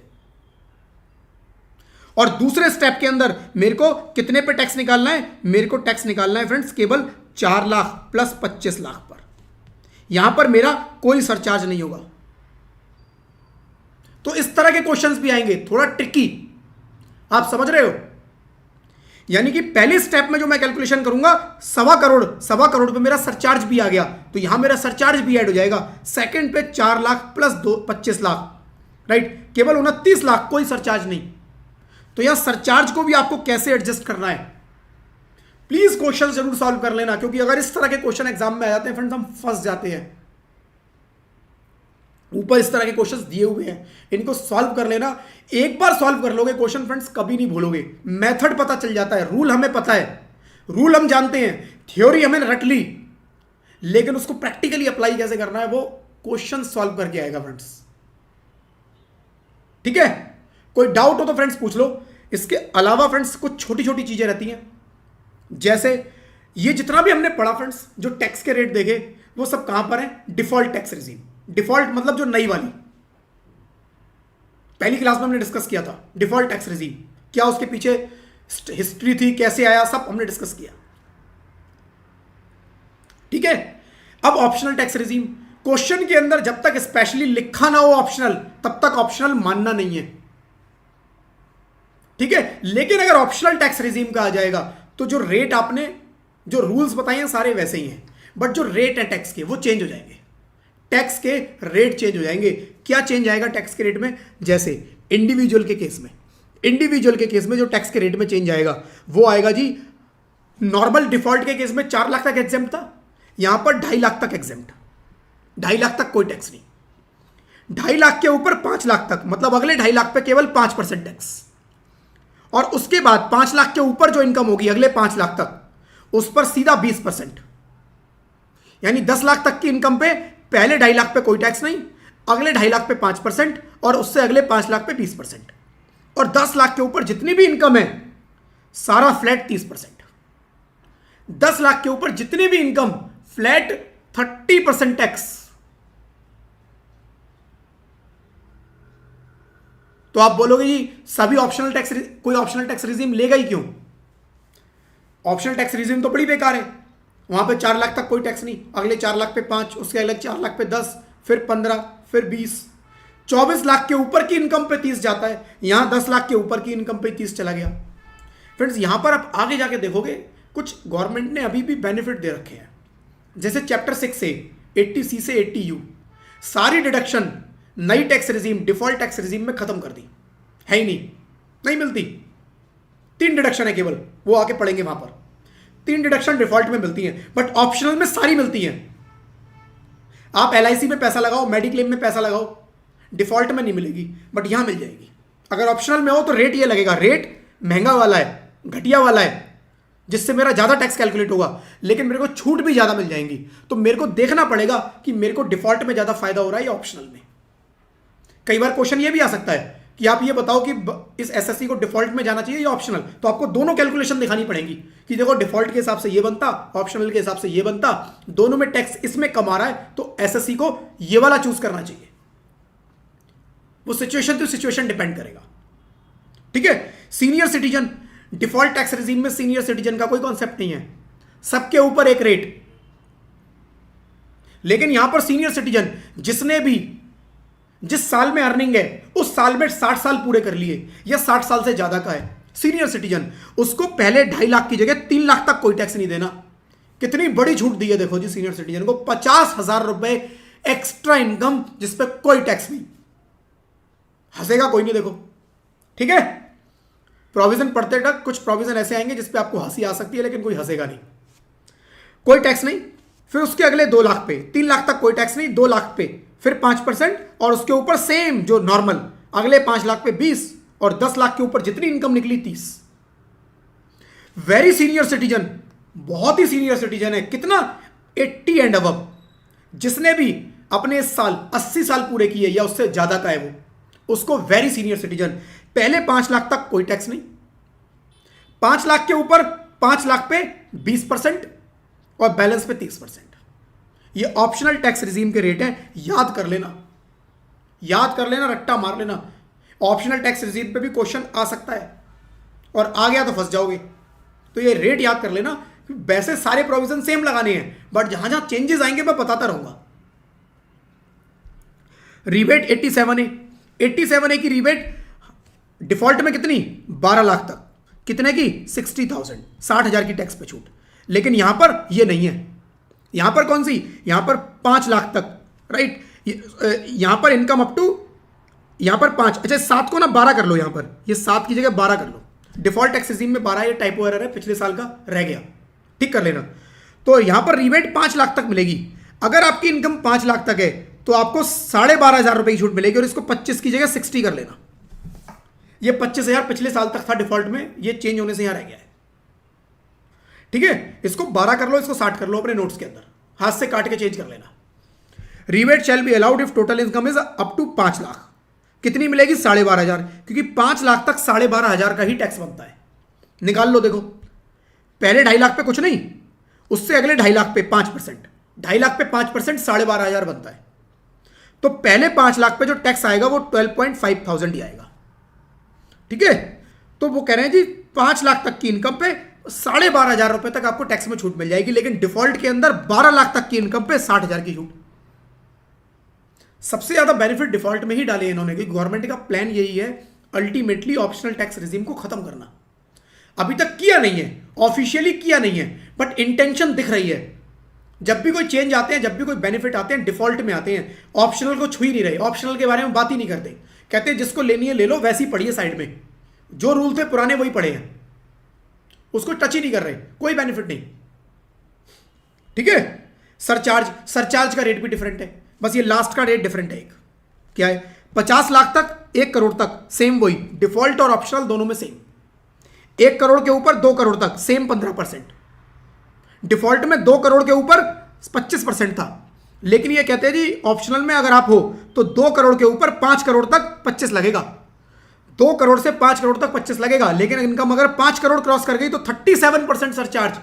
और दूसरे स्टेप के अंदर मेरे को कितने पे टैक्स निकालना है? मेरे को टैक्स निकालना है फ्रेंड्स केवल 4 लाख प्लस 25 लाख पर। यहां पर मेरा कोई सरचार्ज नहीं होगा। तो इस तरह के क्वेश्चंस भी आएंगे, थोड़ा ट्रिकी, आप समझ रहे हो? यानी कि पहले स्टेप में जो मैं कैलकुलेशन करूंगा 1.25 करोड़ पे मेरा सरचार्ज भी आ गया, तो यहां मेरा सरचार्ज भी ऐड हो जाएगा। सेकंड पे 4 लाख प्लस 25 लाख, राइट, केवल 29 लाख, कोई सरचार्ज नहीं। तो यहां सरचार्ज को भी आपको कैसे एडजस्ट करना है, प्लीज क्वेश्चन जरूर सॉल्व कर लेना, क्योंकि अगर इस तरह के क्वेश्चन एग्जाम में आ जाते हैं फ्रेंड्स, हम फंस जाते हैं। ऊपर इस तरह के क्वेश्चंस दिए हुए हैं, इनको सॉल्व कर लेना। एक बार सॉल्व कर लोगे क्वेश्चन फ्रेंड्स, कभी नहीं भूलोगे। मेथड पता चल जाता है, रूल हमें पता है, रूल हम जानते हैं, थ्योरी हमें रट ली, लेकिन उसको प्रैक्टिकली अप्लाई कैसे करना है वो क्वेश्चन सॉल्व करके आएगा फ्रेंड्स। ठीक है, कोई डाउट हो तो फ्रेंड्स पूछ लो। इसके अलावा फ्रेंड्स कुछ छोटी छोटी चीजें रहती हैं, जैसे ये जितना भी हमने पढ़ा फ्रेंड्स, जो टैक्स के रेट देखे वो सब कहां पर है? Default tax regime. डिफॉल्ट मतलब जो नई वाली, पहली क्लास में हमने डिस्कस किया था डिफॉल्ट टैक्स रिजीम, क्या उसके पीछे हिस्ट्री थी, कैसे आया, सब हमने डिस्कस किया। ठीक है, अब ऑप्शनल टैक्स रिजीम, क्वेश्चन के अंदर जब तक स्पेशली लिखा ना हो ऑप्शनल, तब तक ऑप्शनल मानना नहीं है। ठीक है, लेकिन अगर ऑप्शनल टैक्स रिजीम का आ जाएगा तो जो रेट आपने जो रूल्स बताए हैं सारे वैसे ही हैं, बट जो रेट है टैक्स के वो चेंज हो जाएंगे। टैक्स के रेट चेंज हो जाएंगे। क्या चेंज आएगा टैक्स के रेट में? जैसे इंडिविजुअल के केस में जो टैक्स के रेट में चेंज आएगा वो आएगा जी, नॉर्मल डिफॉल्ट के केस में 4 लाख तक एग्जेम्प्ट था, यहां पर 2.5 लाख तक एग्जेम्प्ट, 2.5 लाख तक कोई टैक्स नहीं, 2.5 लाख के ऊपर 5 लाख तक, मतलब अगले 2.5 लाख पे केवल 5% टैक्स, और उसके बाद 5 लाख के ऊपर जो इनकम होगी अगले 5 लाख तक, उस पर सीधा 20%। यानी 10 लाख तक की इनकम पे पहले 2.5 लाख पे कोई टैक्स नहीं, अगले 2.5 लाख पे 5%, और उससे अगले 5 लाख पे 20%, और 10 लाख के ऊपर जितनी भी इनकम है सारा फ्लैट 30%। 10 लाख के ऊपर जितनी भी इनकम फ्लैट 30% टैक्स। तो आप बोलोगे जी सभी ऑप्शनल टैक्स, कोई ऑप्शनल टैक्स रिजीम लेगा ही क्यों? ऑप्शनल टैक्स रिजीम तो बड़ी बेकार है। वहां पे 4 लाख तक कोई टैक्स नहीं, अगले 4 लाख पे 5, उसके अलग 4 लाख पे 10, फिर 15, फिर 20, 24 लाख के ऊपर की इनकम पे 30 जाता है, यहां 10 लाख के ऊपर की इनकम पे 30 चला गया। फ्रेंड्स यहां पर आप आगे जाके देखोगे कुछ गवर्नमेंट ने अभी भी बेनिफिट दे रखे हैं, जैसे चैप्टर 6 से 80C से 80U सारी डिडक्शन नई tax regime default tax regime में खत्म कर दी है ही नहीं मिलती। 3 डिडक्शन है केवल, वो आके पढ़ेंगे वहां पर। 3 डिडक्शन डिफॉल्ट में मिलती हैं, बट ऑप्शनल में सारी मिलती हैं। आप LIC में पैसा लगाओ, मेडिक्लेम में पैसा लगाओ, डिफॉल्ट में नहीं मिलेगी, बट यहां मिल जाएगी। अगर ऑप्शनल में हो तो रेट ये लगेगा, रेट महंगा वाला है, घटिया वाला है, जिससे मेरा ज्यादा टैक्स कैलकुलेट होगा, लेकिन मेरे को छूट भी ज्यादा मिल जाएंगी। तो मेरे को देखना पड़ेगा कि मेरे को डिफॉल्ट में ज्यादा फायदा हो रहा है या ऑप्शनल में। कई बार क्वेश्चन ये भी आ सकता है कि आप ये बताओ कि इस SSC को डिफॉल्ट में जाना चाहिए या ऑप्शनल, तो आपको दोनों कैलकुलेशन दिखानी पड़ेगी कि देखो डिफॉल्ट के हिसाब से ये बनता, ऑप्शनल के हिसाब से ये बनता, दोनों में टैक्स इसमें कम आ रहा है, तो SSC को ये वाला चूज करना चाहिए। वो सिचुएशन टू सिचुएशन डिपेंड करेगा। ठीक है, senior citizen, default tax regime में सीनियर सिटीजन का कोई कॉन्सेप्ट नहीं है, सबके ऊपर एक रेट। लेकिन यहां पर सीनियर सिटीजन जिसने भी जिस साल में अर्निंग है उस साल में 60 साल पूरे कर लिए या 60 साल से ज्यादा का है सीनियर सिटीजन, उसको पहले 2.5 लाख की जगह 3 लाख तक कोई टैक्स नहीं देना। कितनी बड़ी छूट दी है देखो जी सीनियर सिटीजन को, 50,000 रुपए एक्स्ट्रा इनकम जिस पे कोई टैक्स नहीं। हंसेगा कोई नहीं, देखो ठीक है। प्रोविजन पढ़ते तक कुछ प्रोविजन ऐसे आएंगे जिस पे आपको हंसी आ सकती है, लेकिन कोई हंसेगा नहीं, कोई टैक्स नहीं। फिर उसके अगले 2 लाख पे, 3 लाख तक कोई टैक्स नहीं, 2 लाख पे फिर 5%, और उसके ऊपर सेम जो नॉर्मल अगले 5 लाख पे 20, और 10 लाख के ऊपर जितनी इनकम निकली 30। वेरी सीनियर सिटीजन, बहुत ही सीनियर सिटीजन है, कितना 80 एंड अबव, जिसने भी अपने इस साल 80 साल पूरे किए या उससे ज्यादा का है वो, उसको वेरी सीनियर सिटीजन। पहले 5 लाख तक कोई टैक्स नहीं, 5 लाख के ऊपर 5 लाख पे 20% और बैलेंस पे 30%। ये ऑप्शनल टैक्स रिजीम के रेट हैं, याद कर लेना, याद कर लेना, रट्टा मार लेना। ऑप्शनल टैक्स रिजीम पे भी क्वेश्चन आ सकता है, और आ गया तो फंस जाओगे। तो ये रेट याद कर लेना। वैसे सारे प्रोविजन सेम लगाने हैं, बट जहां जहां चेंजेस आएंगे मैं बताता रहूंगा। रिबेट 87 है, 87 की रिबेट डिफॉल्ट में कितनी, 12 लाख तक, कितने की, 60,000, 60,000 की टैक्स पे छूट। लेकिन यहां पर ये नहीं है, यहां पर कौन सी, यहां पर 5 लाख तक, राइट। यहां पर इनकम अप टू, यहां पर 5, अच्छा 7 को ना 12 कर लो, यहां पर ये 7 की जगह 12 कर लो। डिफॉल्ट टैक्स रिजीम में 12, ये टाइपो एरर है, पिछले साल का रह गया, ठीक कर लेना। तो यहां पर रिबेट 5 लाख तक मिलेगी। अगर आपकी इनकम 5 लाख तक है तो आपको 12,500 रुपए की छूट मिलेगी, और इसको 25 की जगह 60 कर लेना। ये 25,000 पिछले साल तक था डिफॉल्ट में, ये चेंज होने से यहां रह गया है, ठीक है। इसको 12 कर लो, इसको 60 कर लो अपने नोट्स के अंदर, हाथ से काट के चेंज कर लेना। Rebate shall be allowed if total income is up to 5 lakh. कितनी मिलेगी, 12,500, क्योंकि 5 लाख तक 12,500 का ही टैक्स बनता है। निकाल लो, देखो पहले 2.5 लाख पे कुछ नहीं, उससे अगले 2.5 लाख पे 5%, 2.5 लाख पे 5%, 12,500 बनता है। तो पहले 5 लाख पे जो टैक्स आएगा वो 12,500 ही आएगा, ठीक है। तो वो कह रहे हैं जी 5 लाख तक की इनकम पे 12,500 रुपए तक आपको टैक्स में छूट मिल जाएगी, लेकिन डिफॉल्ट के अंदर 12 लाख तक की इनकम पे 60,000 की छूट। सबसे ज्यादा बेनिफिट डिफॉल्ट में ही डाले इन्होंने, क्योंकि गवर्नमेंट का प्लान यही है अल्टीमेटली ऑप्शनल टैक्स रिजीम को खत्म करना। अभी तक किया नहीं है, ऑफिशियली किया नहीं है, बट इंटेंशन दिख रही है। जब भी कोई चेंज आते हैं, जब भी कोई बेनिफिट आते हैं, डिफॉल्ट में आते हैं, ऑप्शनल को छू ही नहीं रहे, ऑप्शनल के बारे में बात ही नहीं करते। कहते हैं जिसको लेनी है ले लो, वैसी पढ़िए साइड में, जो रूल थे पुराने वही पड़े हैं, उसको टच ही नहीं कर रहे, कोई बेनिफिट नहीं, ठीक है। सरचार्ज का रेट भी डिफरेंट है, बस ये लास्ट का रेट डिफरेंट है। एक क्या है, 50 लाख तक 1 करोड़ तक सेम वही, डिफॉल्ट और ऑप्शनल दोनों में सेम। 1 करोड़ के ऊपर 2 करोड़ तक सेम 15%, डिफॉल्ट में 2 करोड़ के ऊपर 25% था, लेकिन ये कहते हैं जी ऑप्शनल में अगर आप हो तो 2 करोड़ के ऊपर 5 करोड़ तक 25 लगेगा, 2 करोड़ से 5 करोड़ तक 25 लगेगा। लेकिन इनकम अगर 5 करोड़ क्रॉस कर गई तो 37% सरचार्ज।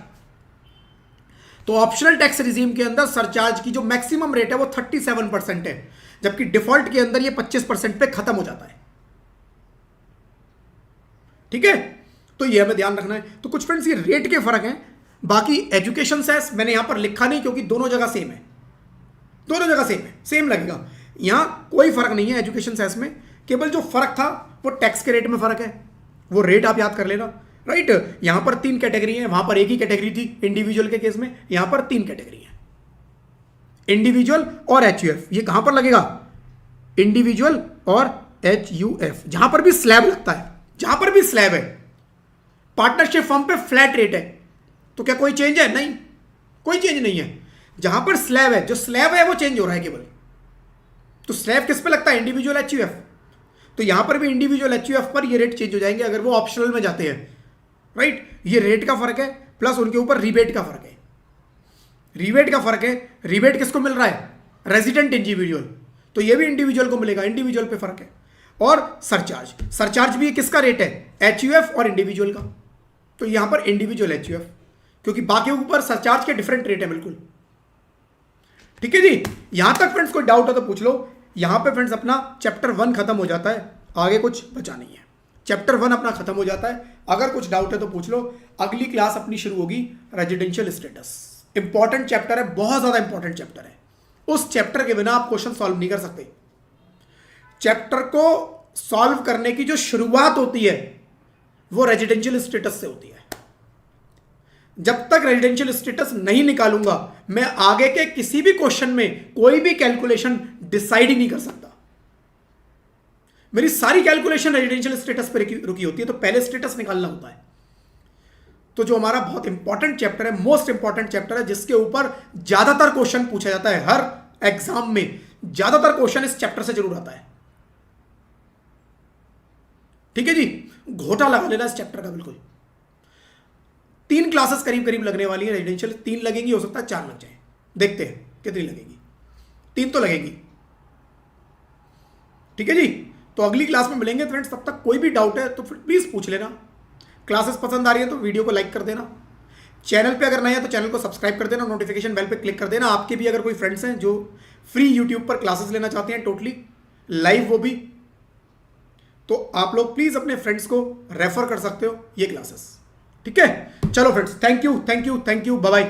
तो ऑप्शनल टैक्स रिजीम के अंदर सरचार्ज की जो मैक्सिमम रेट है वो 37% है, जबकि डिफॉल्ट के अंदर ये 25% पे खत्म हो जाता है, ठीक है। तो ये हमें ध्यान रखना है। तो कुछ फ्रेंड्स ये रेट के फर्क हैं। बाकी एजुकेशन सेस मैंने यहां पर लिखा नहीं, क्योंकि दोनों जगह सेम है, दोनों जगह सेम है, सेम लगेगा, यहां कोई फर्क नहीं है एजुकेशन सेस में। केवल जो फर्क था वो टैक्स के रेट में फर्क है, वो रेट आप याद कर लेना, राइट। यहां पर 3 कैटेगरी है, वहां पर एक ही कैटेगरी थी इंडिविजुअल के केस में, यहां पर 3 कैटेगरी है, इंडिविजुअल और एचयूएफ। ये कहां पर लगेगा, इंडिविजुअल और एचयूएफ, जहां पर भी स्लैब लगता है, जहां पर भी स्लैब है। पार्टनरशिप फर्म पे फ्लैट रेट है, तो क्या कोई चेंज है, नहीं, कोई चेंज नहीं है। जहां पर स्लैब है, जो स्लैब है वो चेंज हो रहा है केवल। तो स्लैब किस पे लगता है, इंडिविजुअल एचयूएफ। तो यहां पर भी इंडिविजुअल एचयूएफ पर ये रेट चेंज हो जाएंगे अगर वो ऑप्शनल में जाते हैं, राइट। ये रेट का फर्क है, प्लस उनके ऊपर रिबेट का फर्क है। रिबेट का फर्क है, रिबेट किसको मिल रहा है, रेजिडेंट इंडिविजुअल, तो ये भी इंडिविजुअल को मिलेगा, इंडिविजुअल पे फर्क है। और सरचार्ज भी किसका रेट है, एचयूएफ और इंडिविजुअल का। तो यहां पर इंडिविजुअल एचयूएफ, क्योंकि बाकी ऊपर सरचार्ज के डिफरेंट रेट है, बिल्कुल, ठीक है जी। यहां तक फ्रेंड्स कोई डाउट हो तो पूछ लो। यहां पे फ्रेंड्स अपना चैप्टर 1 खत्म हो जाता है, आगे कुछ बचा नहीं है, चैप्टर 1 अपना खत्म हो जाता है। अगर कुछ डाउट है तो पूछ लो। अगली क्लास अपनी शुरू होगी रेजिडेंशियल स्टेटस, इंपॉर्टेंट चैप्टर है, बहुत ज्यादा इंपॉर्टेंट चैप्टर है। उस चैप्टर के बिना आप क्वेश्चन सॉल्व नहीं कर सकते। चैप्टर को सॉल्व करने की जो शुरुआत होती है वो रेजिडेंशियल स्टेटस से होती है। जब तक रेजिडेंशियल स्टेटस नहीं निकालूंगा मैं आगे के किसी भी क्वेश्चन में कोई भी कैलकुलेशन डिसाइड ही नहीं कर सकता। मेरी सारी कैलकुलेशन रेजिडेंशियल स्टेटस पर रुकी होती है, तो पहले स्टेटस निकालना होता है। तो जो हमारा बहुत इंपॉर्टेंट चैप्टर है, मोस्ट इंपॉर्टेंट चैप्टर है, जिसके ऊपर ज्यादातर क्वेश्चन पूछा जाता है, हर एग्जाम में ज्यादातर क्वेश्चन इस चैप्टर से जरूर आता है। ठीक है जी, घोटा लगा लेना इस चैप्टर का बिल्कुल। 3 क्लासेस करीब करीब लगने वाली है रेजिडेंशियल, 3 लगेंगी, हो सकता है 4 लग जाए, देखते हैं कितनी लगेगी, 3 तो लगेगी। ठीक है जी, तो अगली क्लास में मिलेंगे फ्रेंड्स। तब तक कोई भी डाउट है तो फिर प्लीज पूछ लेना। क्लासेस पसंद आ रही है तो वीडियो को लाइक कर देना, चैनल पे अगर नए है तो चैनल को सब्सक्राइब कर देना, नोटिफिकेशन बेल पे क्लिक कर देना। आपके भी अगर कोई फ्रेंड्स हैं जो फ्री यूट्यूब पर क्लासेस लेना चाहते हैं, टोटली लाइव वो भी, तो आप लोग प्लीज अपने फ्रेंड्स को रेफर कर सकते हो ये क्लासेस। ठीक है, चलो friends, thank you, bye bye.